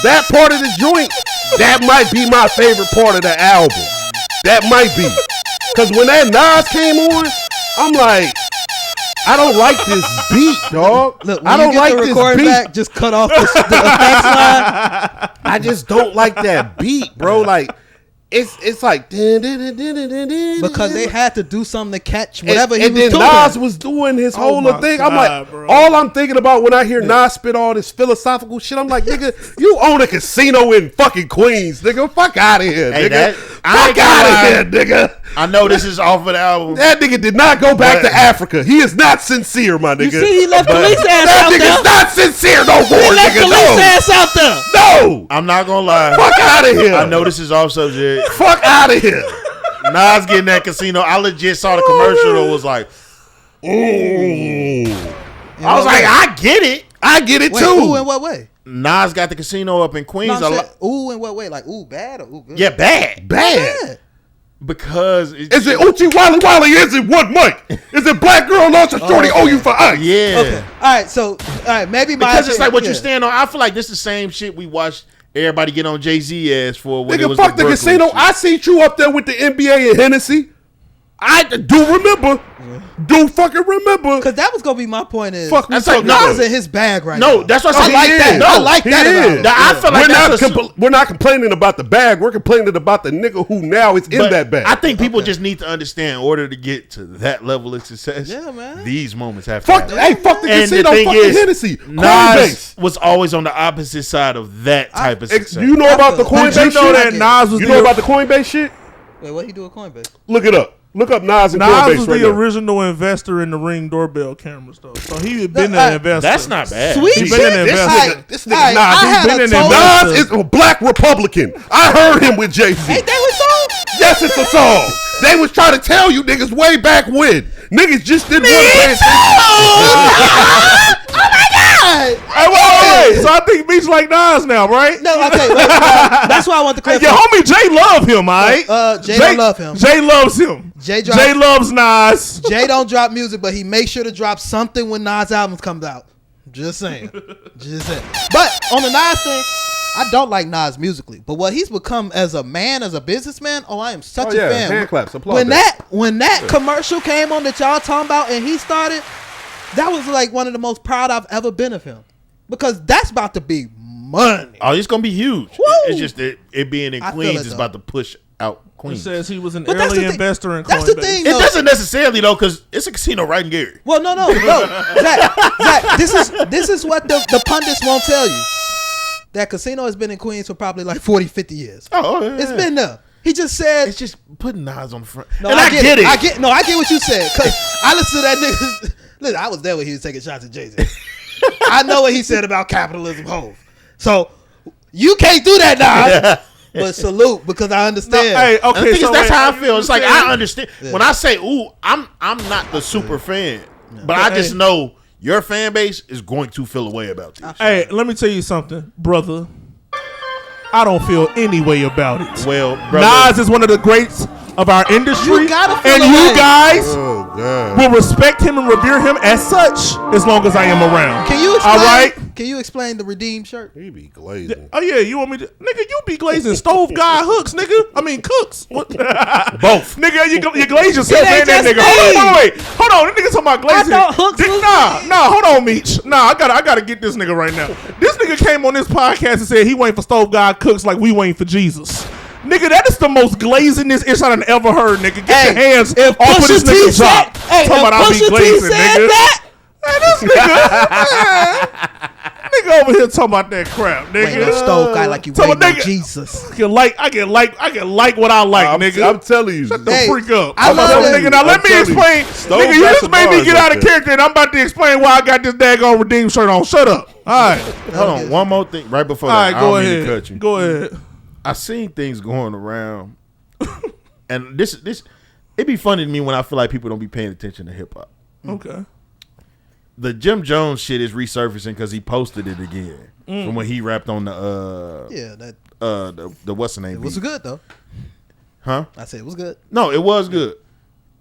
That part of the joint, that might be my favorite part of the album. That might be. Because when that Nas came on, I'm like, I don't like this beat, dog. Look, when I don't you get like the this recording beat. back, just cut off the effects line. I just don't like that beat, bro. Like it's like because they had to do something to catch whatever he and was then doing. Nas was doing his whole my thing. God, I'm like, bro. all I'm thinking about when I hear Nas spit all this philosophical shit, I'm like, nigga, you own a casino in fucking Queens, nigga. Fuck out of here, Hey, nigga. I ain't Fuck gonna out lie. of here, nigga. I know this is off of the album. That nigga did not go back But- to Africa. He is not sincere, my nigga. You see, he left Khalees ass that out nigga's there. not sincere no more, He left nigga. Khalees No. ass out there. No. I'm not gonna lie. Fuck out of here. I know this is off subject. Fuck out of here. Nas getting that casino. I legit saw the commercial and was like, Ooh. I was like, I get it. I get it Wait, too. ooh, in what way? Nas got the casino up in Queens. No, a I'm lo- saying, ooh, in what way? Like, ooh, bad or ooh, good? yeah, bad. Bad. Because Is it Uchi Wally Wally? Is it one mic? Is it Black Girl Lost a Shorty owe you for ice? Yeah. Okay. All right. So, all right. Maybe my Because it's like what yeah. you stand on. I feel like this is the same shit we watched everybody get on Jay-Z ass for when it Nigga, was fuck the Brooklyn casino. shit. I seen you up there with the NBA and Hennessy. I do remember. Do fucking remember. Because that was gonna be my point. Is Fuck, That's like, Nas no. in his bag right No, now. that's what I I'm like saying. that. No, I like he that about is. him. I feel like we're not complaining about the bag. We're complaining about the nigga who now is in But that bag. I think people just need to understand in order to get to that level of success. Yeah, man. These moments have fuck. to happen. Hey, fuck the And casino. the thing Fuck is, the Hennessy. Nas Coinbase. was always on the opposite side of that type of success. You know about the feel- Coinbase Did you know shit? that Nas was You the know about the Coinbase shit? Wait, what he do with Coinbase? Look it up. Look up Nas and Nas Coinbase was right the now. original investor in the Ring doorbell cameras, though. So he had been No, an investor. That's not bad. Sweet He shit. been an investor. This nigga Aight, Nas, I he's had been a in total- that- Nas is a black Republican. I heard him with Jay-Z. Ain't that what song? Yes, it's a song. They was trying to tell you niggas way back when. Niggas just didn't want to pay attention. Hey, wait. So I think Meech like Nas now, right? No, okay. That's why I want to Hey, clarify. your homie Jay love him, alright? Jay don't love him. Jay loves him. Jay Jay loves Nas. Jay don't drop music, but he makes sure to drop something when Nas albums comes out. Just saying. Just saying. But on the Nas thing, I don't like Nas musically. But what he's become as a man, as a businessman, I am such a fan. hand claps, applaud When that commercial came on that y'all talking about and he started, that was like one of the most proud I've ever been of him. Because that's about to be money. Oh, it's gonna be huge. Woo! It's just that it being in I feel Queens it, is though. about to push out He Queens. says he was an But that's early the thing. investor in Coinbase. That's the thing. It though. doesn't necessarily though, because it's a casino right in Gary. Well, no. Zach, this is what the pundits won't tell you. That casino has been in Queens for probably like 40, 50 years. Oh, yeah. It's been there. He just said. It's just putting Nas on the front. No, and I get it. I get what you said. Cause I listened to that nigga. Listen, I was there when he was taking shots at Jay-Z. I know what he said about capitalism, Hove. So you can't do that now. But salute, because I understand. No, hey, And the okay, thing so is, that's wait, how I feel. It's like I understand Yeah. when I say, "Ooh, I'm not the super fan," but I just know your fan base is going to feel a way about this. Hey, let me tell you something, brother. I don't feel any way about it. Well, brother, Nas is one of the greats of our industry, You gotta feel and a you way. guys Oh, God. will respect him and revere him as such as long as I am around. Can you explain? All right. Can you explain the redeemed shirt? He be glazing. Oh yeah, you want me to, nigga? You be glazing stove guy hooks, nigga. I mean cooks. What? both. Nigga, you glaze yourself It ain't and that just nigga. me. Wait. Hold on. That nigga talking about glazing. I thought hooks was Nah, hold on, Meech. Nah, I gotta get this nigga right now. This nigga came on this podcast and said he waiting for stove guy cooks like we waiting for Jesus. Nigga, that is the most glazingest ish I done ever heard, nigga. Get your hands off of this nigga's job. Talking about I be glazing, nigga. Man, this nigga, nigga over here talking about that crap, nigga. Waiting on stove guy like you So, waiting on nigga, Jesus. I can like what I like, nigga. I'm telling you. Shut the Hey, freak up. I love So, that. nigga, now let I'm me telling you. explain. Stove Nigga, you got just some made me bars get up out of there. character, and I'm about to explain why I got this daggone redeem shirt on. Shut up. All right. Hold on, one more thing right before All that. right, I go don't mean to ahead. cut you. Go ahead. I seen things going around, and this it be funny to me when I feel like people don't be paying attention to hip hop. Okay. The Jim Jones shit is resurfacing because he posted it again from when he rapped on the Yeah, that the what's the name? it was beat. good though. Huh? I said it was good. No, it was good.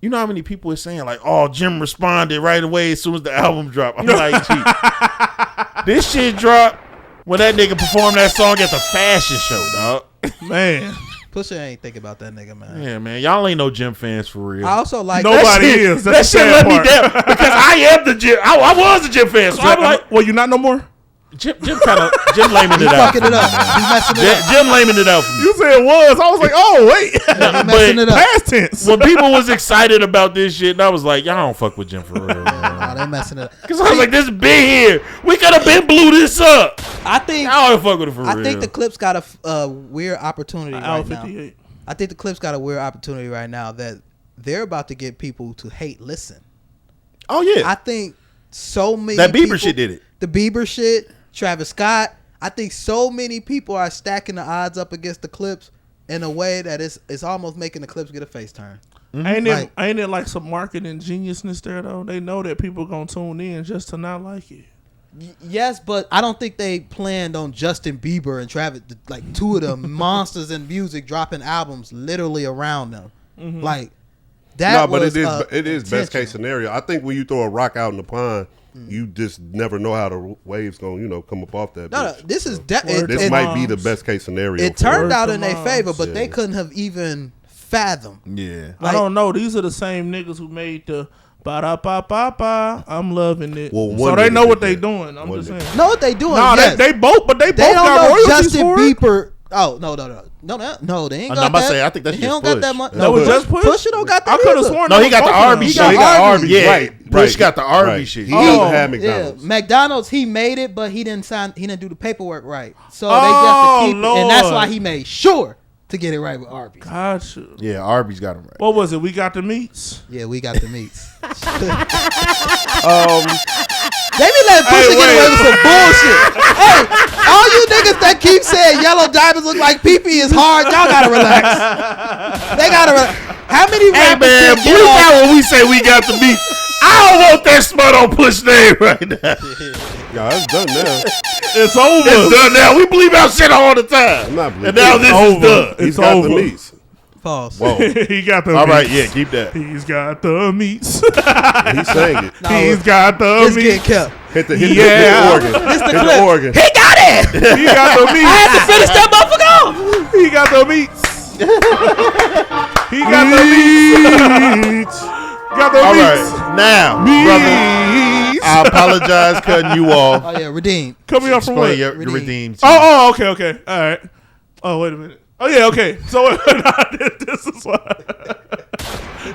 You know how many people are saying like, "Oh, Jim responded right away as soon as the album dropped." I'm like, gee, this shit dropped when that nigga performed that song at the fashion show, dog. Man. Pusha ain't think about that nigga, man. Yeah, man, y'all ain't no Jim fans for real. I also like Nobody shit, is. That That's shit the let sad me part. down because I am the Jim. I was a Jim fan, so I'm like, well, you not no more? Jim laming He's it out. fucking it up. He's messing it up. Jim laming it out for me. You said was. I was like, oh wait. He's messing it up. Past tense. When people was excited about this shit, and I was like, y'all don't fuck with Jim for real. Nah, they messing it up. Because I was like, this been here. We could have been blew this up. I think I don't fuck with it for real. I think the Clips got a weird opportunity right now. 58. I think the Clips got a weird opportunity right now that they're about to get people to hate listen. Oh yeah, I think so many that Bieber people, shit did it. The Bieber shit, Travis Scott. I think so many people are stacking the odds up against the Clips in a way that it's almost making the Clips get a face turn. Mm-hmm. Ain't it like some marketing geniusness there though? They know that people gonna tune in just to not like it. Yes, but I don't think they planned on Justin Bieber and Travis, like two of the monsters in music, dropping albums literally around them. Mm-hmm. Like that. No, but was, it is best case scenario. I think when you throw a rock out in the pond, you just never know how the waves gonna come up off that. No, this is this might be the best case scenario. It turned out in their favor, but they couldn't have even fathomed. Yeah, I don't know. These are the same niggas who made the ba-da-ba-ba-ba. I'm loving it. Well, so they know what they doing. I'm just saying. Know what they doing? Nah, yes. they both don't got know royalties Justin for it. Bieber. Oh no, they ain't got that. I think that's he just don't got Push. that much. That was just Push. Push don't got that. I could have either. sworn. No, he got the both of Arby's He shit. got He got Arby's. Arby's. Yeah, Right. Push got the Arby's right. shit. He doesn't have Yeah, McDonald's. McDonald's. He made it, but he didn't sign. He didn't do the paperwork right. So they Oh, just to keep it, and that's Lord. why he made sure to get it right with Arby's. Gotcha. Yeah, Arby's got him right. What was it? We got the meats. Yeah, we got the meats. They be letting Pusha get away with some bullshit. Hey, all you niggas that keep saying yellow diamonds look like pee-pee is hard, y'all gotta relax. They gotta relax. How many Hey rappers man, can bleep get out off? when we say we got the beat. I don't want that smut on Push name right now. Yeah, it's done now. It's over. It's done now. We bleep out shit all the time. I'm not believing. And now this is done. He's It's got over. the meats. Pause. Whoa. He got the All meats. right, yeah, keep that. He's got the meats. He sang it. No, He's got the it's getting meats. kept. Hit the Yeah. organ. It's the Hit clip. the organ. He got it. He got the I meats. had to finish that motherfucker off. He got the meats. He got the meats. Got the All meats. right, now, brother, Meats. I apologize cutting you off. Oh yeah, redeemed. Coming up from Explain what? your Redeem. redeemed. Oh, okay. All right. Oh, wait a minute. Oh, yeah, okay. So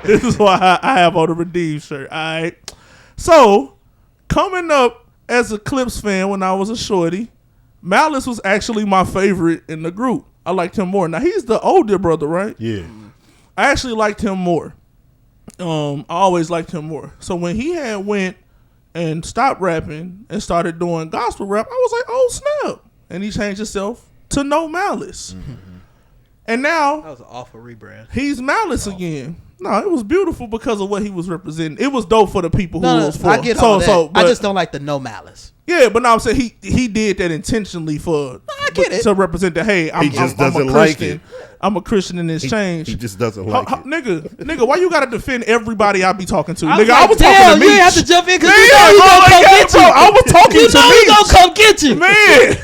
this is why I have on the Redeem shirt. All right. So, coming up as a Clips fan when I was a shorty, Malice was actually my favorite in the group. I liked him more. Now, he's the older brother, right? Yeah. I actually liked him more. I always liked him more. So when he had went and stopped rapping and started doing gospel rap, I was like, oh snap! And he changed himself to No Malice. Mm-hmm. And now That was an awful rebrand. he's Malice again. No, it was beautiful because of what he was representing. It was dope for the people who it was for. I get all that. But, I just don't like the no malice. yeah, but no, I'm saying he did that intentionally for I get it. to represent that. Hey, I'm just I'm doesn't a like Christian. it. I'm a Christian in this change. He just doesn't like it. Nigga, why you gotta defend everybody I be talking to? I Nigga, was I like, was damn, talking to you Meech. ain't have to jump in because Yeah, you know he's bro, gonna like, come yeah, get bro, you. I was talking You to know he's Meech. gonna come get you. Man,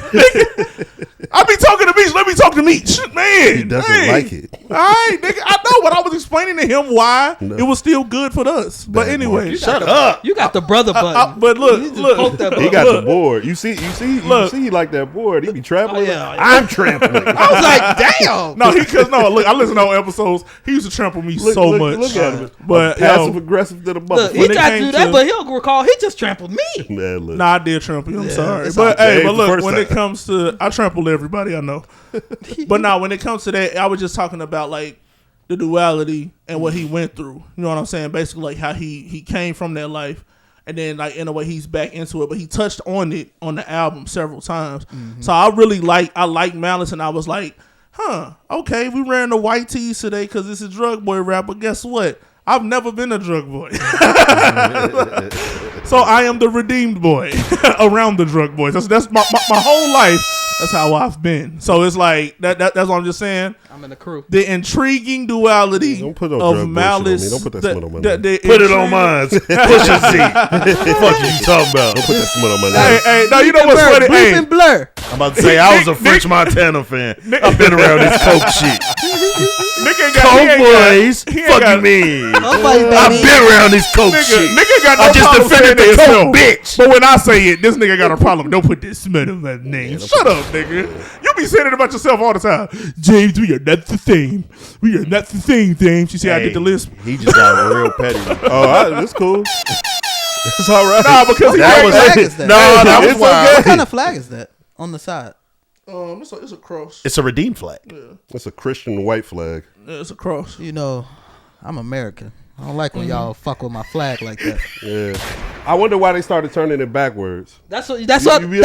I be talking to Meech. Let me talk to Meech. Man, He doesn't hey. like it. All right, nigga. I know, but I was explaining to him why it was still good for us. But Bad anyway, market. Shut up. You got the brother button. but look, You just poke that look. He got Look. the board. You see, Look. he like that board. He be trampling. Oh, yeah. I'm trampling. I was like, damn. No, look, I listen to old episodes. He used to trample me Look, so look, much. Look at him. But Passive yo, aggressive to the Look, he when motherfucker. it tried to came do that, to- but he'll recall he just trampled me. Man, look. nah, I did trample you. I'm Yeah, sorry, it's but all hey, right. but The look, first when it time. comes to, I trampled everybody I know. But now, when it comes to that, I was just talking about like the duality and what he went through. You know what I'm saying? Basically, like how he came from that life, and then like in a way he's back into it. But he touched on it on the album several times. So I really like Malice, and I was like, okay, we ran the white tees today because it's a drug boy rap. But guess what? I've never been a drug boy. So I am the redeemed boy around the drug boys. That's my whole life. That's how I've been. So it's like that's what I'm just saying. I'm in the crew. The intriguing duality Don't put no of drug Malice. bullshit on me. Don't put that smut on my name. Put it on mine. Push a Z. Fuck you talking about? Don't put that smut on my Hey, name. hey, no, you know what's funny? Bleep Hey, and blur. I'm about to say I was a French Montana fan. I've been around this coke shit. Nigga ain't got Coke boys. Fuck you mean? I've been around this Coke shit. Nigga ain't got no I just problem defended saying the that Coke himself. bitch. But when I say it, this nigga got a problem. Don't put this smut on my name. Shut up, nigga. You be saying it about yourself all the time. James, we are not the same. We are not the same, James. You see how I did the list? He just got real petty. That's cool. It's all right. Nah, because he What that flag is that? No, that was It's wild. okay. What kind of flag is that on the side? It's a cross. It's a redeemed flag. It's a Christian white flag. Yeah, it's a cross. You know, I'm American. I don't like when y'all fuck with my flag like that. Yeah. I wonder why they started turning it backwards. That's what You caught ever me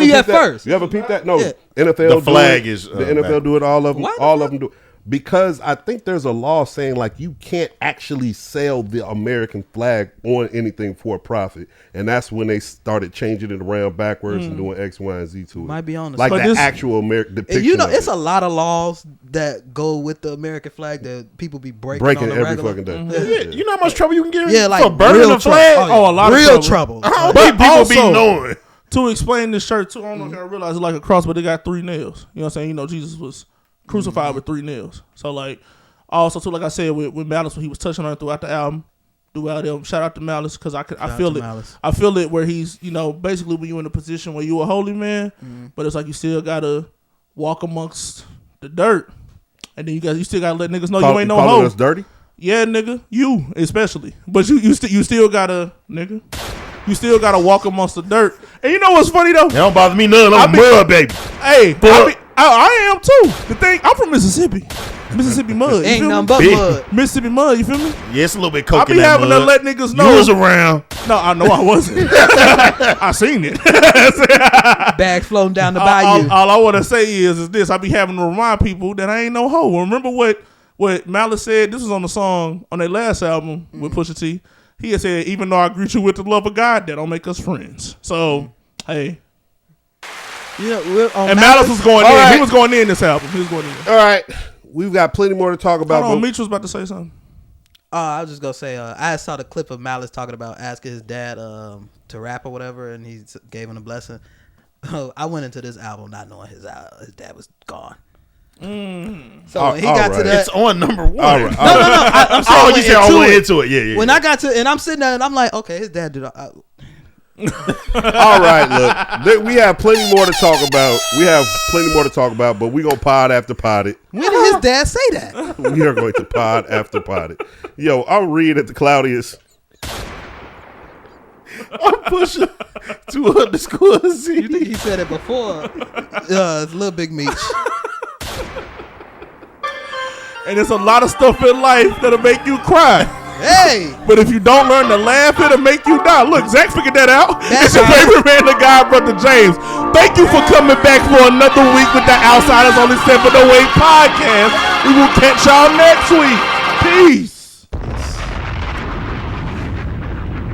peeped at that? first. You ever peeped that? No. Yeah. NFL. The flag do it. is, the NFL back. do it. All of them. Why the All fuck? of them do it. Because I think there's a law saying like you can't actually sell the American flag on anything for a profit, and that's when they started changing it around backwards and doing X, Y, and Z to it. Might be on the like side. the this- actual American depiction. You know, of it's it. a lot of laws that go with the American flag that people be breaking breaking on the every regular. fucking day. Yeah, you know how much trouble you can get Yeah, like for burning real the flag? trouble. Oh, a lot of real trouble. trouble. I don't But think people also- be knowing. To explain this shirt too, I don't know if y'all realize it's like a cross, but they got 3 nails. You know what I'm saying? You know, Jesus was crucified with 3 nails. So like, also too, like I said with Malice when he was touching on it throughout the album, shout out to Malice because I feel it. Malice. I feel it where he's, you know, basically when you're in a position where you're a holy man, but it's like you still gotta walk amongst the dirt, and then you still gotta let niggas know you ain't no calling hoe. us dirty. Yeah, nigga, you especially, but you still gotta, nigga. You still gotta walk amongst the dirt. And you know what's funny though? It don't bother me none. I'm a mud baby. Hey, But- I am too. The thing, I'm from Mississippi. Mississippi mud. You Ain't feel nothing me? but Big. mud. Mississippi mud, you feel me? Yeah, it's a little bit I coke be in that having to mud. let niggas You know. was around. No, I know I wasn't. I seen it. Bags floating down the bayou. All I want to say is this. I be having to remind people that I ain't no hoe. Remember what Malice said? This was on the song on their last album with Pusha T. He had said, even though I greet you with the love of God, that don't make us friends. So, hey. You know, And Malice was going All in. right. He was going in this album. He was going in. All right, we've got plenty more to talk about. Hold on, but- Meech was about to say something. I was just gonna say, I saw the clip of Malice talking about asking his dad to rap or whatever, and he gave him a blessing. I went into this album not knowing his dad was gone. So when he got to that, It's on number 1. All right. no. I'm saying Oh, went you said I into went it. into it. Yeah. When I got to, and I'm sitting there, and I'm like, okay, his dad did. All right, look, we have plenty more to talk about. But we gonna pod after pod it. When did his dad say that? We are going to pod after pod it. Yo, I'll read at the Claudius. I'm pushing 2_Z. You think he said it before? It's Lil Big Meech. And there's a lot of stuff in life that'll make you cry. Hey, But if you don't learn to laugh, it'll make you die. Look, Zach figured that out. That's It's your right. favorite man, the God, Brother James. Thank you for coming back for another week with the Outsiders on the 708 podcast. We will catch y'all next week. Peace.